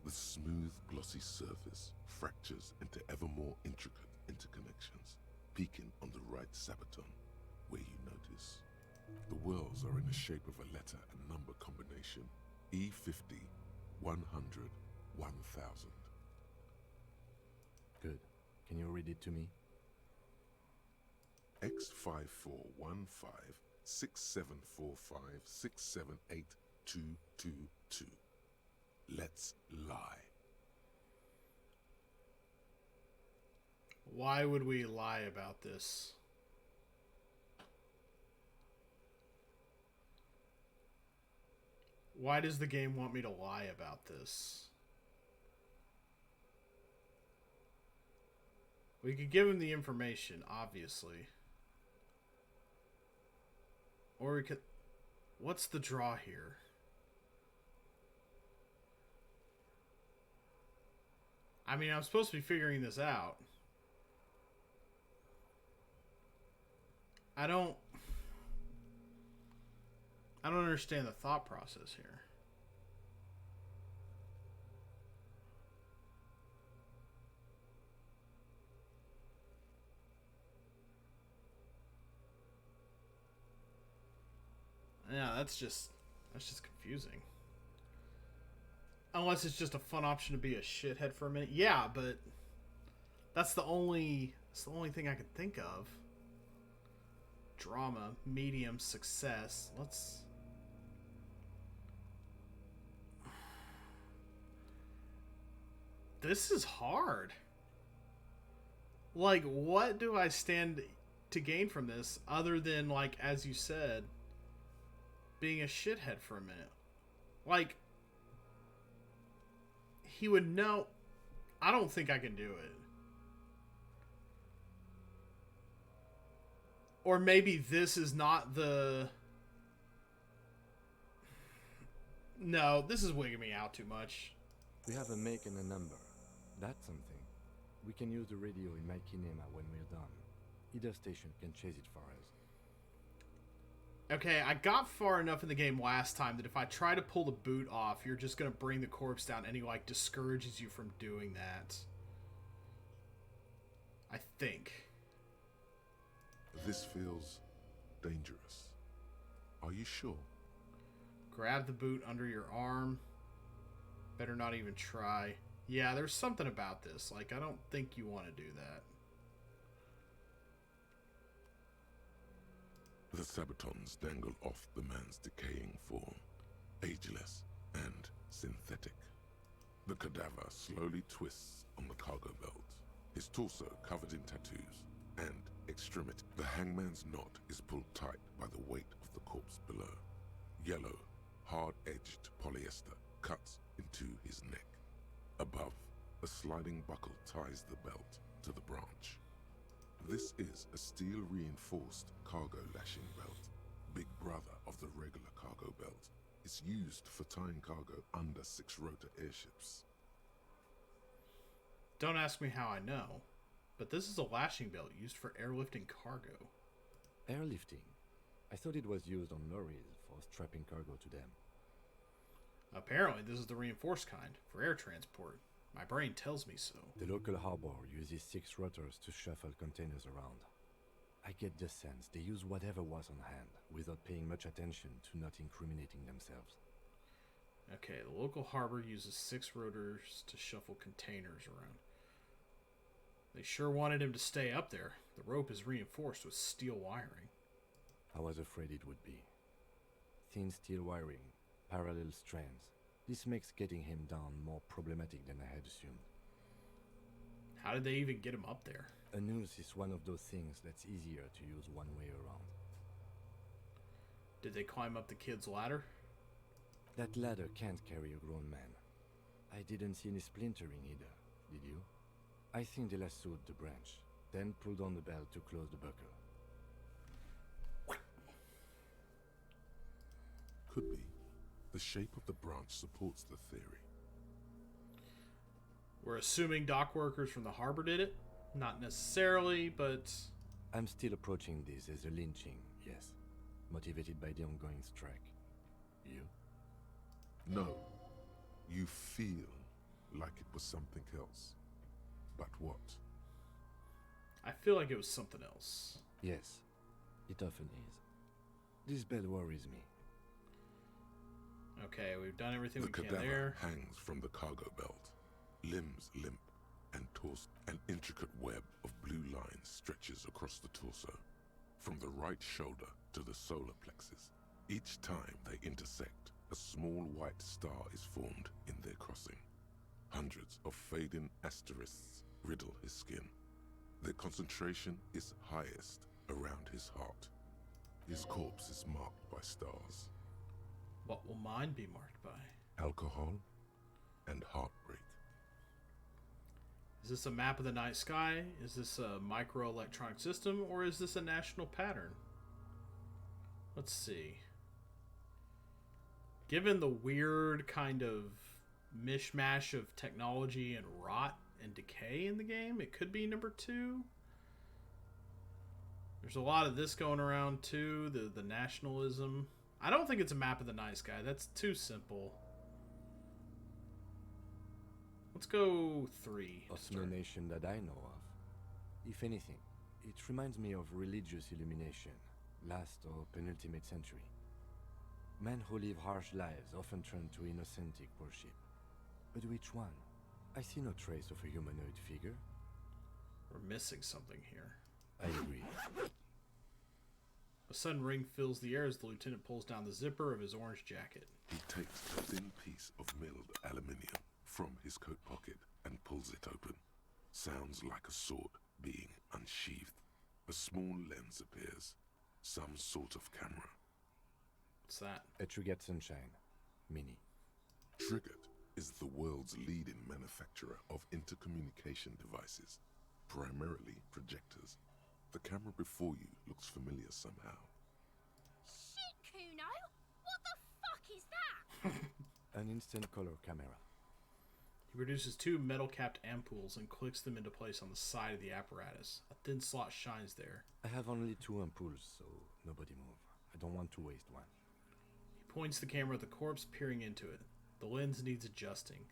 The smooth, glossy surface fractures into ever more intricate interconnections, peaking on the right sabaton, where you notice the whirls are in the shape of a letter and number combination: E50, 100, 1000. Good. Can you read it to me? X5415 6745 678222. Let's lie. Why would we lie about this? Why does the game want me to lie about this? We could give him the information, obviously. Or we could... What's the draw here? I mean, I'm supposed to be figuring this out. I don't understand the thought process here. Yeah, that's just confusing. Unless it's just a fun option to be a shithead for a minute. Yeah, but that's the only thing I can think of. Drama, medium, success. Let's... This is hard. Like, what do I stand to gain from this other than, like, as you said, being a shithead for a minute? Like, he would know. I don't think I can do it. Or maybe this is not the... No, this is wigging me out too much. We have a make and a number. That's something. We can use the radio in my kinema when we're done. Either station can chase it for us. Okay, I got far enough in the game last time that if I try to pull the boot off, you're just going to bring the corpse down, and he, like, discourages you from doing that. I think. This feels dangerous. Are you sure? Grab the boot under your arm. Better not even try. Yeah, there's something about this. Like, I don't think you want to do that. The sabatons dangle off the man's decaying form, ageless and synthetic. The cadaver slowly twists on the cargo belt, his torso covered in tattoos and extremity. The hangman's knot is pulled tight by the weight of the corpse below. Yellow, hard-edged polyester cuts into his neck. Above, a sliding buckle ties the belt to the branch. This is a steel-reinforced cargo lashing belt, big brother of the regular cargo belt. It's used for tying cargo under six-rotor airships. Don't ask me how I know, but this is a lashing belt used for airlifting cargo. Airlifting? I thought it was used on lorries for strapping cargo to them. Apparently, this is the reinforced kind, for air transport. My brain tells me so. The local harbor uses 6 rotors to shuffle containers around. I get the sense they use whatever was on hand, without paying much attention to not incriminating themselves. Okay, the local harbor uses 6 rotors to shuffle containers around. They sure wanted him to stay up there. The rope is reinforced with steel wiring. I was afraid it would be. Thin steel wiring, parallel strands. This makes getting him down more problematic than I had assumed. How did they even get him up there? A noose is one of those things that's easier to use one way around. Did they climb up the kid's ladder? That ladder can't carry a grown man. I didn't see any splintering either, did you? I think they lassoed the branch, then pulled on the belt to close the buckle. Could be. The shape of the branch supports the theory. We're assuming dock workers from the harbor did it? Not necessarily, but... I'm still approaching this as a lynching, yes. Motivated by the ongoing strike. You? No. You feel like it was something else. But what? I feel like it was something else. Yes, it often is. This bed worries me. Okay, we've done everything The we can cadaver there. hangs from the cargo belt, limbs limp and torso. An intricate web of blue lines stretches across the torso, from the right shoulder to the solar plexus. Each time they intersect, a small white star is formed in their crossing. Hundreds of fading asterisks riddle his skin. Their concentration is highest around his heart. His corpse is marked by stars. What will mine be marked by? Alcohol and heartbreak. Is this a map of the night sky? Is this a microelectronic system? Or is this a national pattern? Let's see. Given the weird kind of mishmash of technology and rot and decay in the game, it could be number 2. There's a lot of this going around too, the nationalism. I don't think it's a map of the night sky. That's too simple. Let's go 3. Of no nation that I know of. If anything, it reminds me of religious illumination, last or penultimate century. Men who live harsh lives often turn to innocentic worship. But which one? I see no trace of a humanoid figure. We're missing something here. I agree. A sudden ring fills the air as the lieutenant pulls down the zipper of his orange jacket. He takes a thin piece of milled aluminium from his coat pocket and pulls it open. Sounds like a sword being unsheathed. A small lens appears. Some sort of camera. What's that? A Trigger Sunshine. Mini. Triggered is the world's leading manufacturer of intercommunication devices, primarily projectors. The camera before you looks familiar somehow. Shit, Kuno! What the fuck is that? An instant color camera. He produces two metal-capped ampoules and clicks them into place on the side of the apparatus. A thin slot shines there. I have only 2 ampoules, so nobody move. I don't want to waste one. He points the camera at the corpse, peering into it. The lens needs adjusting.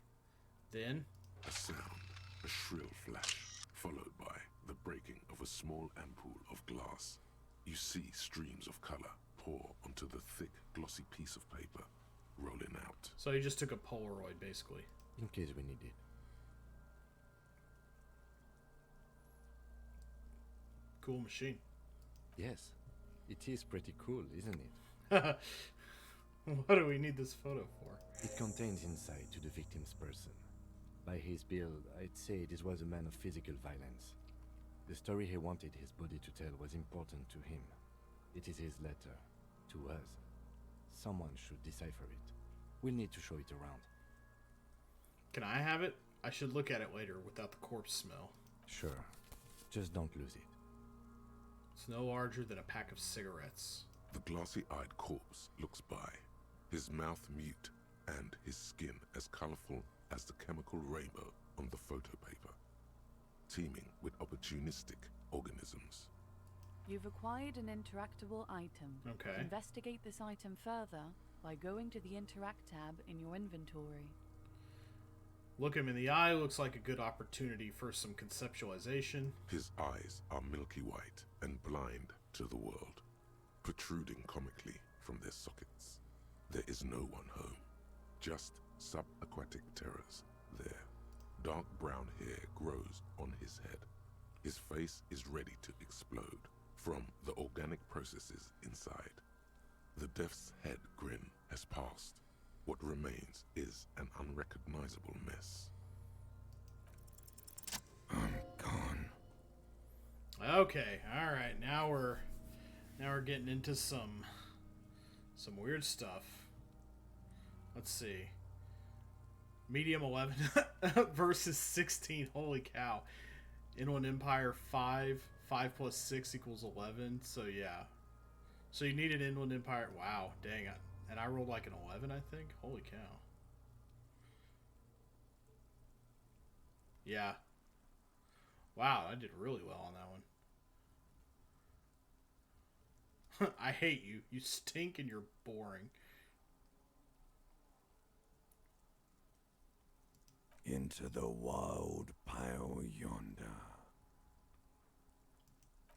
Then, A sound, a shrill flash, followed by the breaking of a small ampoule of glass. You see streams of color pour onto the thick, glossy piece of paper, rolling out. so he just took a Polaroid, basically. In case we need it. Cool machine. Yes, it is pretty cool, isn't it? What do we need this photo for? It contains insight to the victim's person. By his build, I'd say this was a man of physical violence. The story he wanted his body to tell was important to him. It is his letter to us. Someone should decipher it. We'll need to show it around. Can I have it? I should look at it later without the corpse smell. Sure. Just don't lose it. It's no larger than a pack of cigarettes. The glossy-eyed corpse looks by, his mouth mute and his skin as colorful as the chemical rainbow on the photo paper, teeming with opportunistic organisms. You've acquired an interactable item. Okay. Investigate this item further by going to the Interact tab in your inventory. Look him in the eye, looks like a good opportunity for some conceptualization. His eyes are milky white and blind to the world, protruding comically from their sockets. There is no one home, just subaquatic terrors there. Dark brown hair grows on his head. His face is ready to explode from the organic processes inside. The death's head grin has passed. What remains is an unrecognizable mess. I'm gone. Okay, alright, now we're getting into some weird stuff. Let's see. Medium 11 versus 16. Holy cow. Inland Empire 5 plus 6 equals 11. So yeah. So you need an Inland Empire. Wow, dang it. And I rolled like an 11, I think. Holy cow. Yeah. Wow, I did really well on that one. I hate you. You stink and you're boring. Into the wild pale yonder.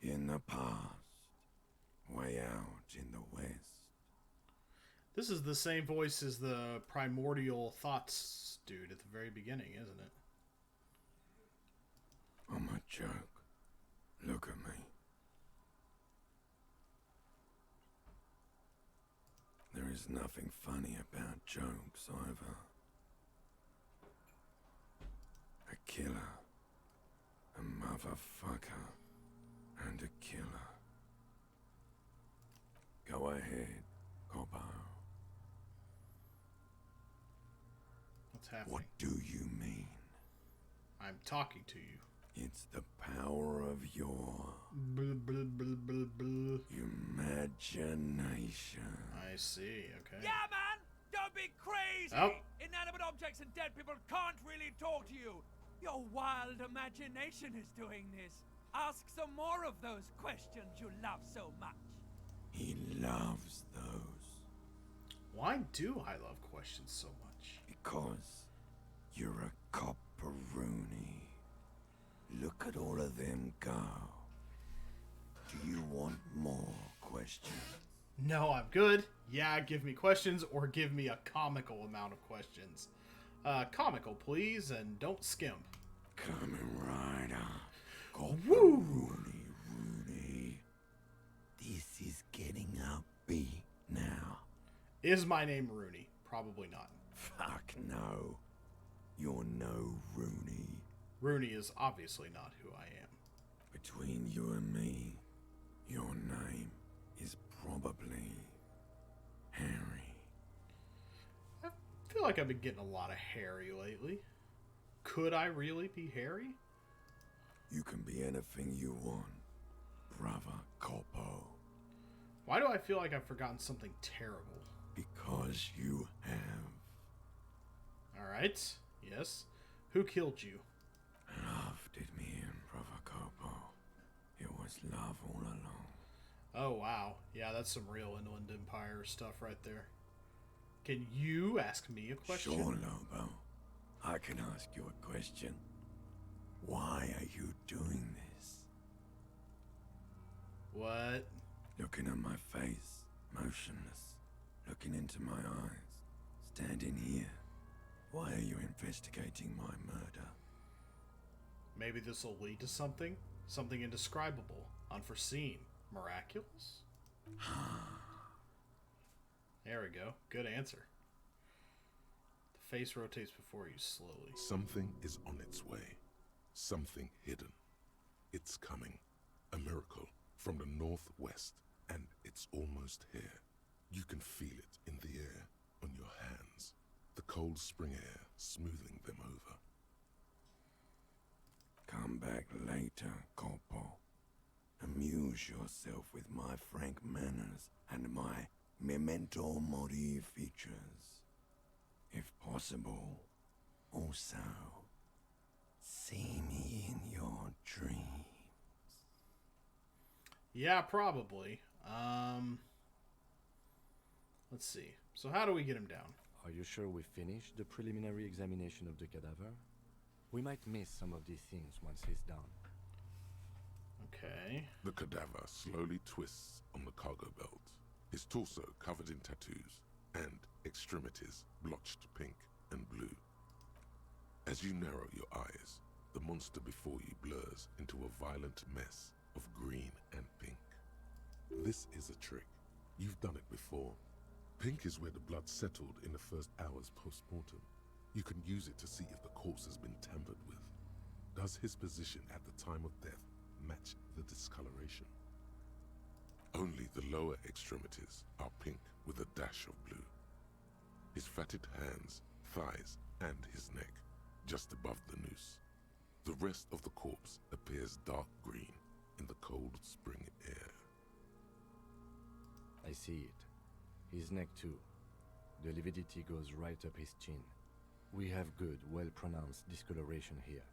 In the past, way out in the west. This is the same voice as the Primordial Thoughts dude at the very beginning, isn't it? I'm a joke. Look at me. There is nothing funny about jokes either. A killer, a motherfucker, and a killer. Go ahead, Coppo. What's happening? What do you mean? I'm talking to you. It's the power of your Blah, blah, blah, blah, blah. imagination. I see, okay. Yeah, man! Don't be crazy! Oh. Inanimate objects and dead people can't really talk to you. Your wild imagination is doing this. Ask some more of those questions you love so much. He loves those Why do I love questions so much? because you're a copperoonie. Look at all of them go. Do you want more questions? No, I'm good. Yeah, give me questions or give me a comical amount of questions. Comical, please, and don't skimp. Coming right up. Corporal Woo! Rooney. This is getting upbeat now. Is my name Rooney? Probably not. Fuck no. You're no Rooney. Rooney is obviously not who I am. Between you and me, your name is probably Harry. I feel like I've been getting a lot of Harry lately. Could I really be Harry? You can be anything you want, brother Corpo. Why do I feel like I've forgotten something terrible? Because you have. Alright, yes. Who killed you? Love did me in, brother Corpo. It was love all along. Oh, wow. Yeah, that's some real Inland Empire stuff right there. Can you ask me a question? Sure, Lobo. I can ask you a question. Why are you doing this? What? Looking at my face, motionless, looking into my eyes, standing here. Why are you investigating my murder? Maybe this will lead to something? Something indescribable, unforeseen, miraculous? There we go. Good answer. The face rotates before you slowly. Something is on its way. Something hidden. It's coming. A miracle from the northwest, and it's almost here. You can feel it in the air, on your hands. The cold spring air smoothing them over. Come back later, Corpo. Amuse yourself with my frank manners and my memento mori features. If possible, also, see me in your dreams. Yeah, probably. Let's see. So how do we get him down? Are you sure we finished the preliminary examination of the cadaver? We might miss some of these things once he's done. Okay. The cadaver slowly twists on the cargo belt, his torso covered in tattoos, and extremities blotched pink and blue. As you narrow your eyes, the monster before you blurs into a violent mess of green and pink. This is a trick. You've done it before. Pink is where the blood settled in the first hours post-mortem. You can use it to see if the corpse has been tampered with. Does his position at the time of death match the discoloration? Only the lower extremities are pink with a dash of blue. His fatted hands, thighs, and his neck, just above the noose. The rest of the corpse appears dark green in the cold spring air. I see it. His neck too. The lividity goes right up his chin. We have good, well-pronounced discoloration here.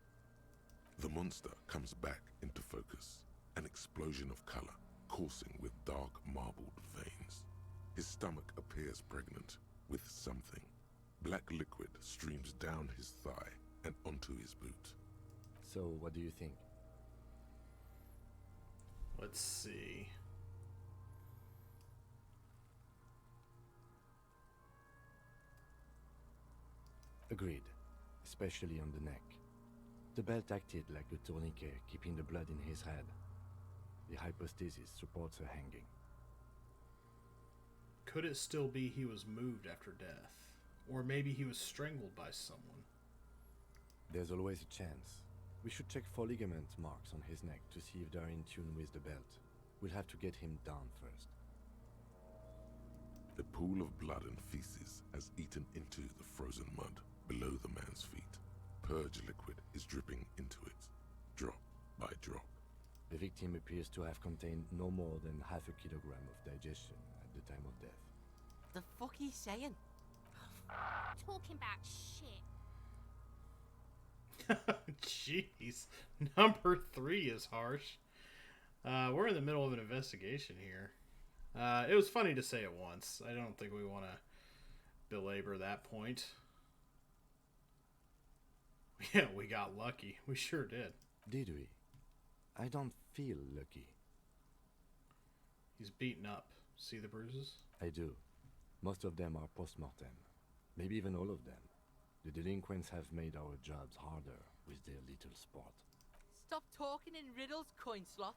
The monster comes back into focus, an explosion of color, coursing with dark marbled veins. His stomach appears pregnant with something. Black liquid streams down his thigh and onto his boot. So, what do you think? Let's see. Agreed, especially on the neck. The belt acted like a tourniquet, keeping the blood in his head. The hypostasis supports her hanging. Could it still be he was moved after death? Or maybe he was strangled by someone? There's always a chance. We should check for ligament marks on his neck to see if they're in tune with the belt. We'll have to get him down first. A pool of blood and feces has eaten into the frozen mud below the man's feet. Purge liquid is dripping into it, drop by drop. The victim appears to have contained no more than half a kilogram of digestion at the time of death. The fuck he's saying? Talking about shit. Jeez. Number 3 is harsh. We're in the middle of an investigation here. It was funny to say it once. I don't think we want to belabor that point. Yeah, we got lucky. We sure did. Did we? I don't feel lucky. He's beaten up. see the bruises? I do. Most of them are post-mortem. Maybe even all of them. The delinquents have made our jobs harder with their little sport. Stop talking in riddles, coin slot.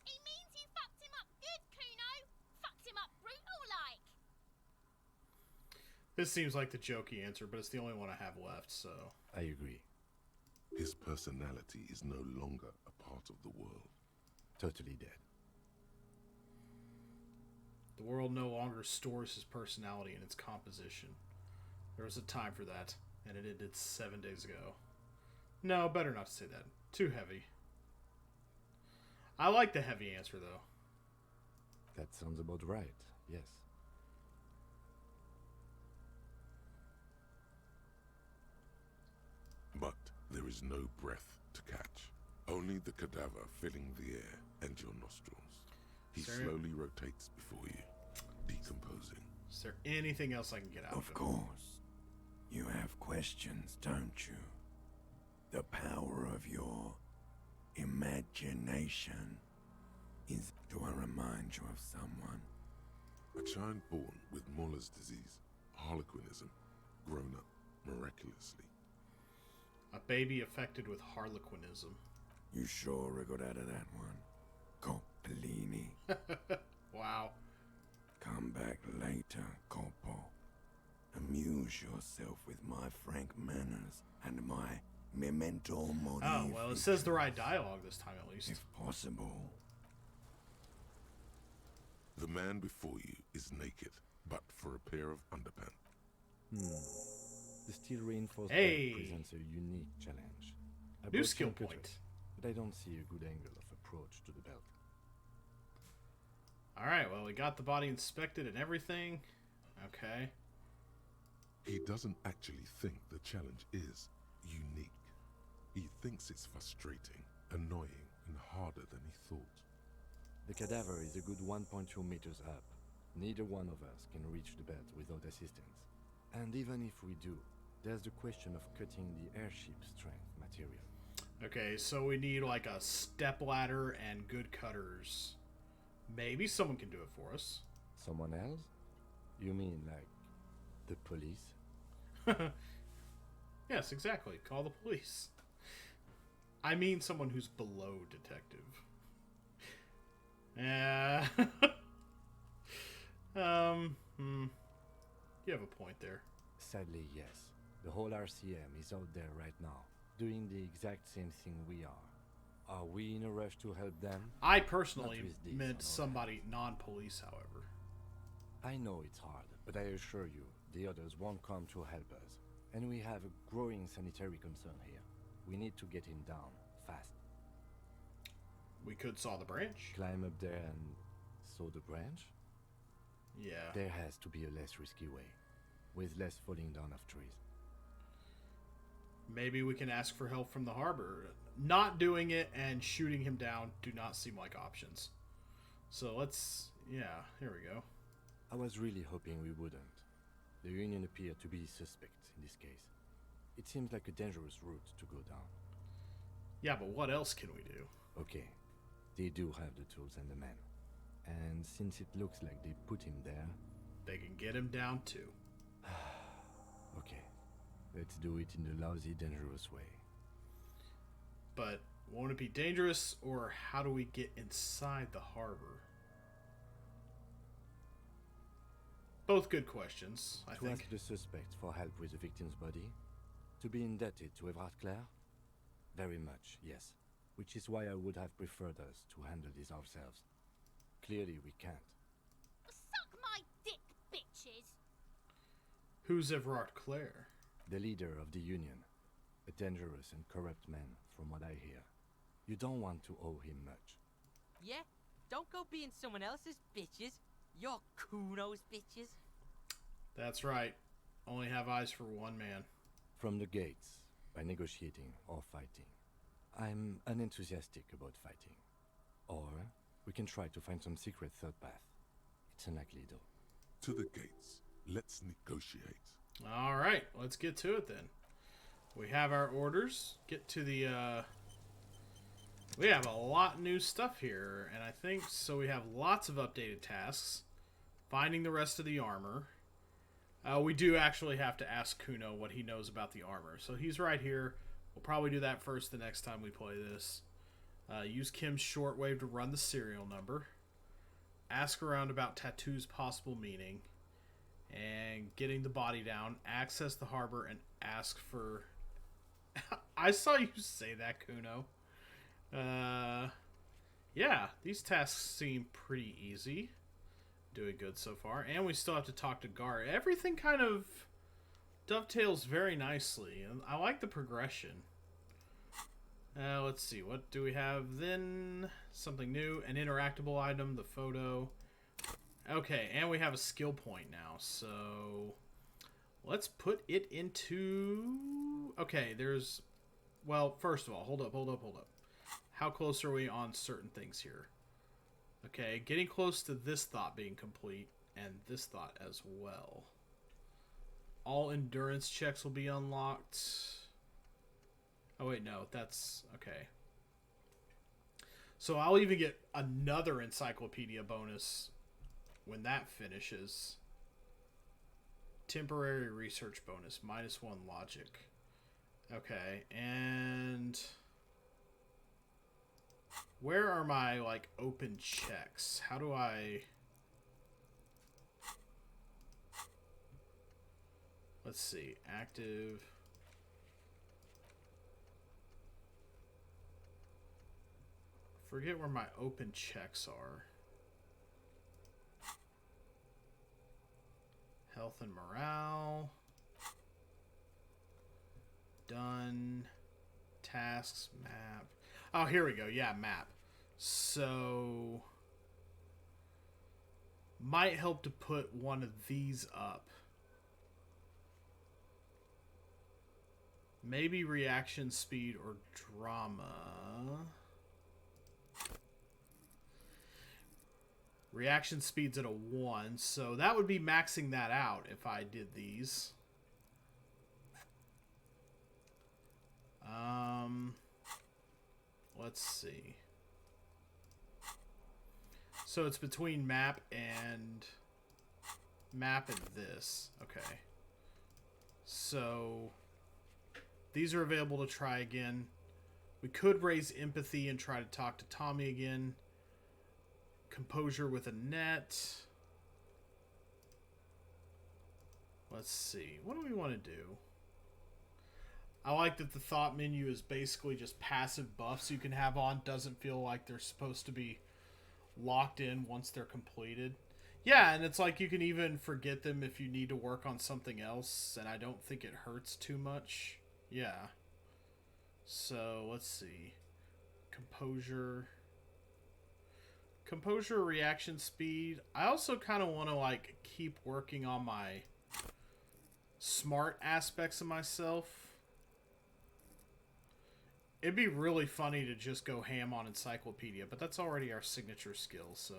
He means you fucked him up good, Kuno. Fucked him up brutal like. This seems like the jokey answer, but it's the only one I have left, so... I agree. His personality is no longer a part of the world. Totally dead. The world no longer stores his personality in its composition. There was a time for that, and it ended 7 days ago. No, better not to say that. Too heavy. I like the heavy answer, though. That sounds about right, yes. But there is no breath to catch. Only the cadaver filling the air and your nostrils. He slowly rotates before you, decomposing. Is there anything else I can get out of Of course. You have questions, don't you? The power of your imagination is... Do I remind you of someone? A child born with Muller's disease, harlequinism, grown up miraculously. A baby affected with harlequinism. You sure I got out of that one? Coppellini. Wow. Come back later, Coppo. Amuse yourself with my frank manners and my memento mori. Oh, well, it says the right dialogue this time, at least. If possible. The man before you is naked, but for a pair of underpants. The steel reinforced Hey! belt presents a unique challenge. I New brought skill some point. cutters, but I don't see a good angle of approach to the belt. Alright, well, we got the body inspected and everything. Okay. He doesn't actually think the challenge is unique. He thinks it's frustrating, annoying, and harder than he thought. The cadaver is a good 1.2 meters up. Neither one of us can reach the belt without assistance. And even if we do, there's the question of cutting the airship strength material. Okay, so we need like a step ladder and good cutters. Maybe someone can do it for us. Someone else? You mean like the police? Yes, exactly. Call the police. I mean someone who's below detective. You have a point there. Sadly, yes. The whole RCM is out there right now, doing the exact same thing we are. Are we in a rush to help them? I personally Not with this, meant on our somebody non-police, however. I know it's hard, but I assure you, the others won't come to help us. And we have a growing sanitary concern here. We need to get him down, fast. We could saw the branch. Climb up there and saw the branch? Yeah. There has to be a less risky way, with less falling down of trees. Maybe we can ask for help from the harbor. Not doing it and shooting him down do not seem like options. So let's... yeah, here we go. I was really hoping we wouldn't. The Union appeared to be suspect in this case. It seems like a dangerous route to go down. Yeah, but what else can we do? Okay, they do have the tools and the men. And since it looks like they put him there... They can get him down too. Okay, let's do it in the lousy, dangerous way. But won't it be dangerous, or how do we get inside the harbor? Both good questions, I To think. ask the suspect for help with the victim's body? To be indebted to Everard Clare? Very much, yes. Which is why I would have preferred us to handle this ourselves. Clearly we can't. Suck my dick, bitches. Who's Everard Clare? The leader of the Union. A dangerous and corrupt man, from what I hear. You don't want to owe him much. Yeah? Don't go being someone else's bitches. You're Kuno's bitches. That's right. Only have eyes for one man. From the gates, by negotiating or fighting. I'm unenthusiastic about fighting. Or we can try to find some secret third path. It's unlikely though. To the gates. Let's negotiate. All right, let's get to it then. We have our orders. Get to the, we have a lot of new stuff here, and I think, so we have lots of updated tasks. Finding the rest of the armor. We do actually have to ask Kuno what he knows about the armor. So he's right here. We'll probably do that first the next time we play this. Use Kim's shortwave to run the serial number. Ask around about Tattoo's possible meaning. And getting the body down. Access the harbor and ask for... I saw you say that, Kuno. Yeah, these tasks seem pretty easy. Doing good so far. And we still have to talk to Gar. Everything kind of dovetails very nicely. And I like the progression. Let's see. What do we have then? Something new. An interactable item. The photo. Okay. And we have a skill point now. So let's put it into... Okay. There's... Well, first of all, hold up. How close are we on certain things here? Okay, getting close to this thought being complete, and this thought as well. All endurance checks will be unlocked. Oh wait, no, that's... Okay. So I'll even get another encyclopedia bonus when that finishes. Temporary research bonus, -1 logic. Okay, and... Where are my, like, open checks? How do I... Let's see. Active. Forget where my open checks are. Health and morale. Done. Tasks. Map. Oh, here we go. Yeah, map. So... Might help to put one of these up. Maybe reaction speed or drama. Reaction speed's at a 1, so that would be maxing that out if I did these. Let's see. So it's between map and this. Okay. So these are available to try again. We could raise empathy and try to talk to Tommy again. Composure with a net. Let's see. What do we want to do? I like that the thought menu is basically just passive buffs you can have on. Doesn't feel like they're supposed to be locked in once they're completed. Yeah, and it's like you can even forget them if you need to work on something else, and I don't think it hurts too much. Yeah. So, let's see. Composure, reaction speed. I also kind of want to, like, keep working on my smart aspects of myself. It'd be really funny to just go ham on encyclopedia, but that's already our signature skill, so,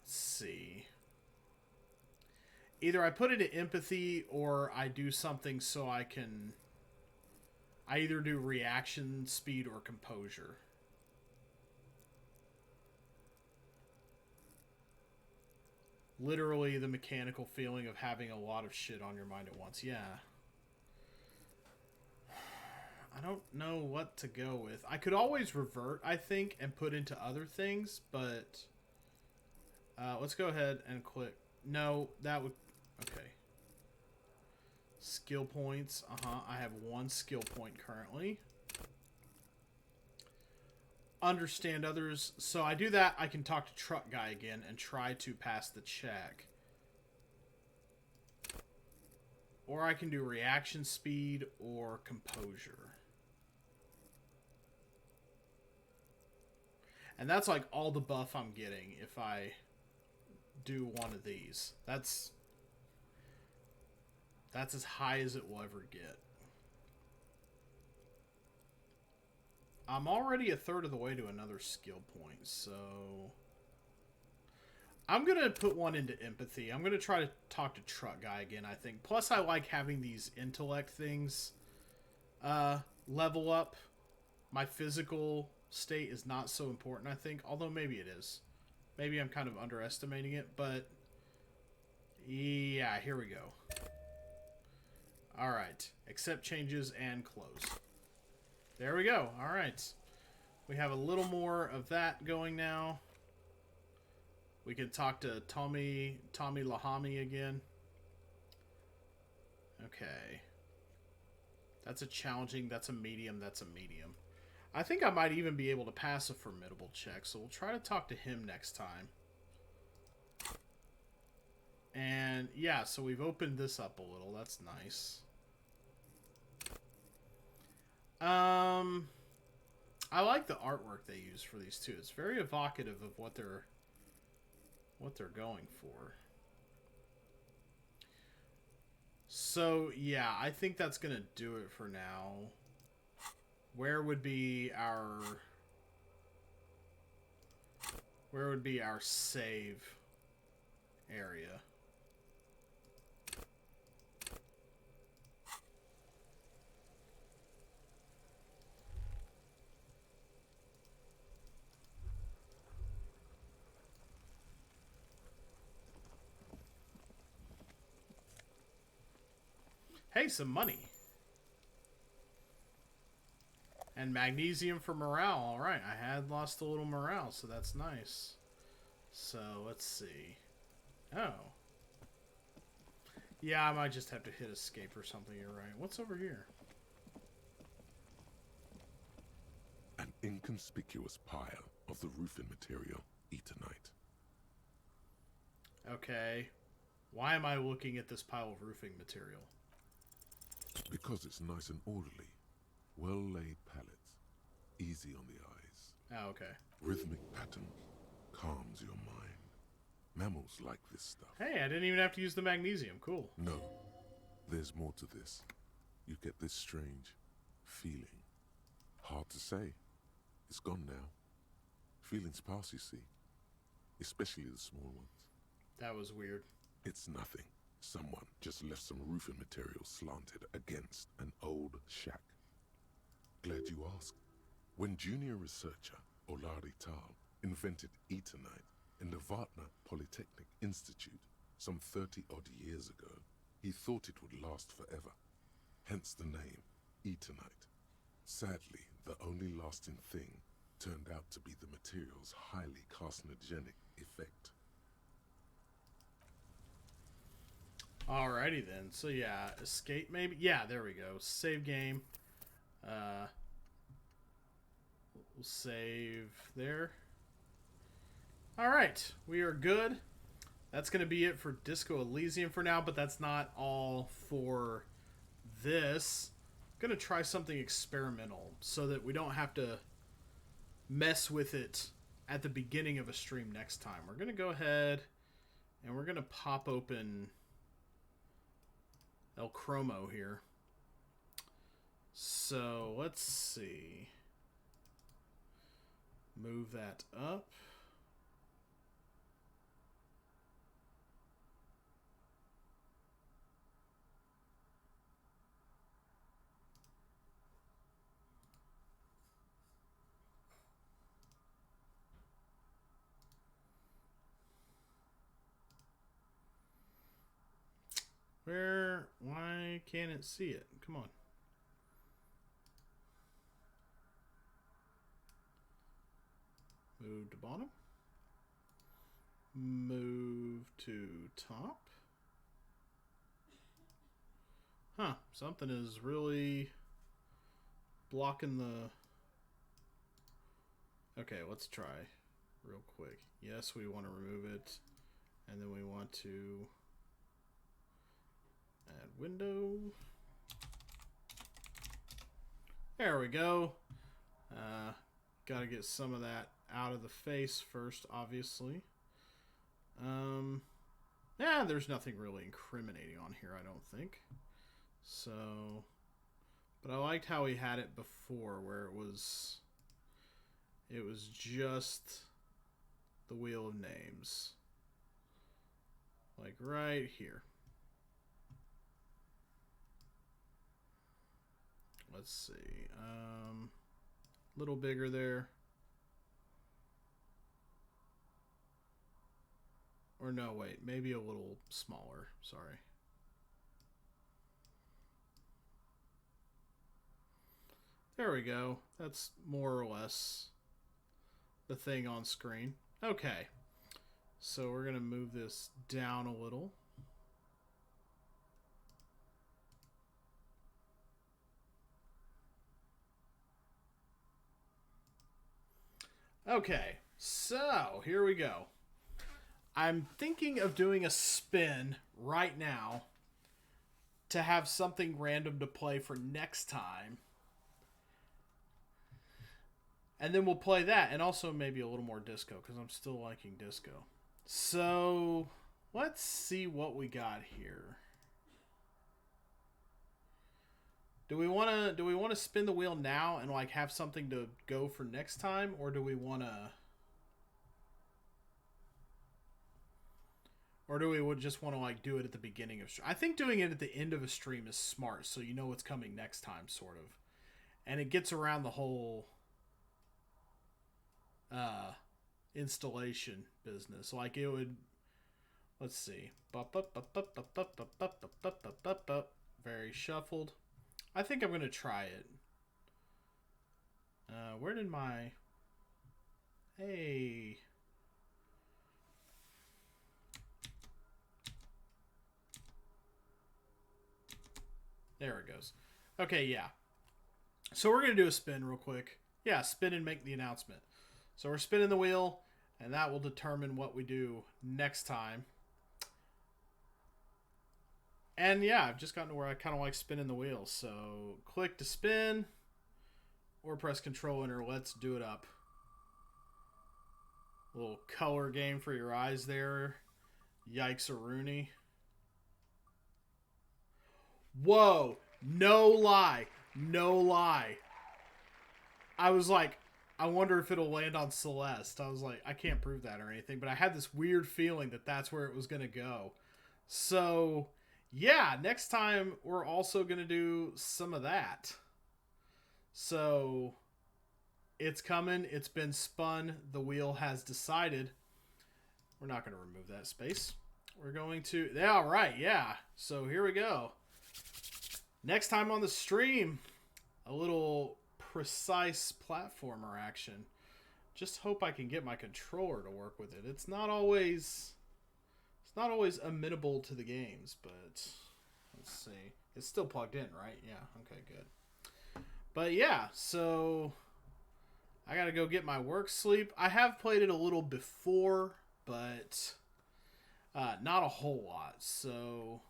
let's see. Either I put it in empathy, or I do something so I either do reaction speed or composure. Literally the mechanical feeling of having a lot of shit on your mind at once. Yeah. I don't know what to go with. I could always revert, I think, and put into other things, but let's go ahead and click. No, that would... Okay. Skill points. I have 1 skill point currently. Understand others. So I do that, I can talk to Truck Guy again and try to pass the check. Or I can do reaction speed or composure. And that's like all the buff I'm getting if I do one of these. That's as high as it will ever get. I'm already a third of the way to another skill point, so... I'm going to put one into empathy. I'm going to try to talk to Truck Guy again, I think. Plus, I like having these intellect things level up. My physical state is not so important, I think. Although, maybe it is. Maybe I'm kind of underestimating it, but yeah, here we go. All right, accept changes and close. There we go. All right, we have a little more of that going now. We can talk to Tommy Lahami again. Okay. That's a challenging, that's a medium, that's a medium. I think I might even be able to pass a formidable check, so we'll try to talk to him next time. And yeah, so we've opened this up a little. That's nice. I like the artwork they use for these two. It's very evocative of what they're going for. So yeah, I think that's gonna do it for now. Where would be our save area? Hey, some money. And magnesium for morale. Alright, I had lost a little morale, so that's nice. So, let's see. Oh. Yeah, I might just have to hit escape or something, you're right. What's over here? An inconspicuous pile of the roofing material, Eternite. Okay. Why am I looking at this pile of roofing material? Because it's nice and orderly. Well-laid pallets. Easy on the eyes. Oh, okay. Rhythmic pattern. Calms your mind. Mammals like this stuff. Hey, I didn't even have to use the magnesium. Cool. No. There's more to this. You get this strange feeling. Hard to say. It's gone now. Feelings pass, you see. Especially the small ones. That was weird. It's nothing. Someone just left some roofing material slanted against an old shack. Glad you asked. When junior researcher Olari Tal invented Eternite in the Vartner Polytechnic Institute some 30-odd years ago, he thought it would last forever. Hence the name, Eternite. Sadly, the only lasting thing turned out to be the material's highly carcinogenic effect. Alrighty then. So yeah, escape maybe? Yeah, there we go. Save game. We'll save there. Alright, we are good. That's going to be it for Disco Elysium for now, but that's not all for this. I'm going to try something experimental so that we don't have to mess with it at the beginning of a stream next time. We're going to go ahead and we're going to pop open El Chromo here. So let's see. Move that up. Why can't it see it? Come on. Move to bottom. Move to top. Huh, something is really blocking the... Okay, let's try real quick. Yes, we want to remove it. And then we want to add window. There we go. Got to get some of that out of the face first, obviously. Yeah, there's nothing really incriminating on here, I don't think. So, but I liked how he had it before, where it was just the wheel of names. Like right here. Let's see. Little bigger there. Or no, wait, maybe a little smaller. Sorry. There we go. That's more or less the thing on screen. Okay. So we're going to move this down a little. Okay, so here we go. I'm thinking of doing a spin right now to have something random to play for next time. And then we'll play that, and also maybe a little more disco, because I'm still liking disco. So, let's see what we got here. Do we want to spin the wheel now and like have something to go for next time, or do we want to, or do we just want to like do it at the beginning of stream? I think doing it at the end of a stream is smart, so you know what's coming next time, sort of, and it gets around the whole installation business. Like it would, let's see, very shuffled. I think I'm going to try it. Where did my... Hey. There it goes. Okay, yeah. So we're going to do a spin real quick. Yeah, spin and make the announcement. So we're spinning the wheel, and that will determine what we do next time. And yeah, I've just gotten to where I kind of like spinning the wheel. So click to spin or press Control Enter. Let's do it up. A little color game for your eyes there. Yikes-a-rooney. Whoa. No lie. No lie. I was like, I wonder if it'll land on Celeste. I was like, I can't prove that or anything, but I had this weird feeling that that's where it was going to go. So... yeah, next time we're also going to do some of that. So, it's coming. It's been spun. The wheel has decided. We're not going to remove that space. We're going to... yeah, all right, yeah. So, here we go. Next time on the stream, a little precise platformer action. Just hope I can get my controller to work with it. It's not always amenable to the games, but let's see. It's still plugged in, right? Yeah, okay, good. But yeah, so I gotta go get my work sleep. I have played it a little before, but not a whole lot. So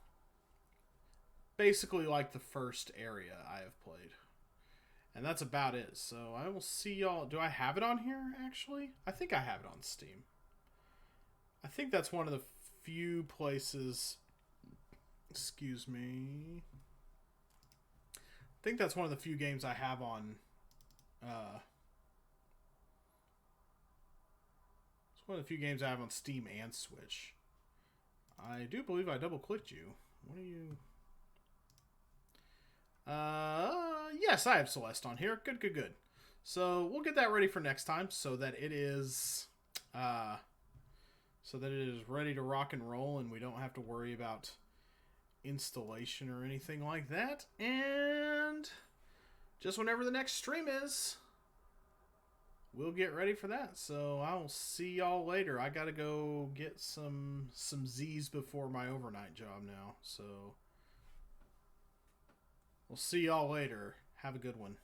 basically like the first area I have played. And that's about it. So I will see y'all. Do I have it on here, actually? I think I have it on Steam. I think that's one of the few places, excuse me, I think that's one of the few games I have on it's one of the few games I have on Steam and Switch. I do believe I double clicked you. What are you? Yes, I have Celeste on here. Good. So we'll get that ready for next time so that it is ready to rock and roll and we don't have to worry about installation or anything like that. And just whenever the next stream is, we'll get ready for that. So I'll see y'all later. I gotta go get some Z's before my overnight job now. So we'll see y'all later. Have a good one.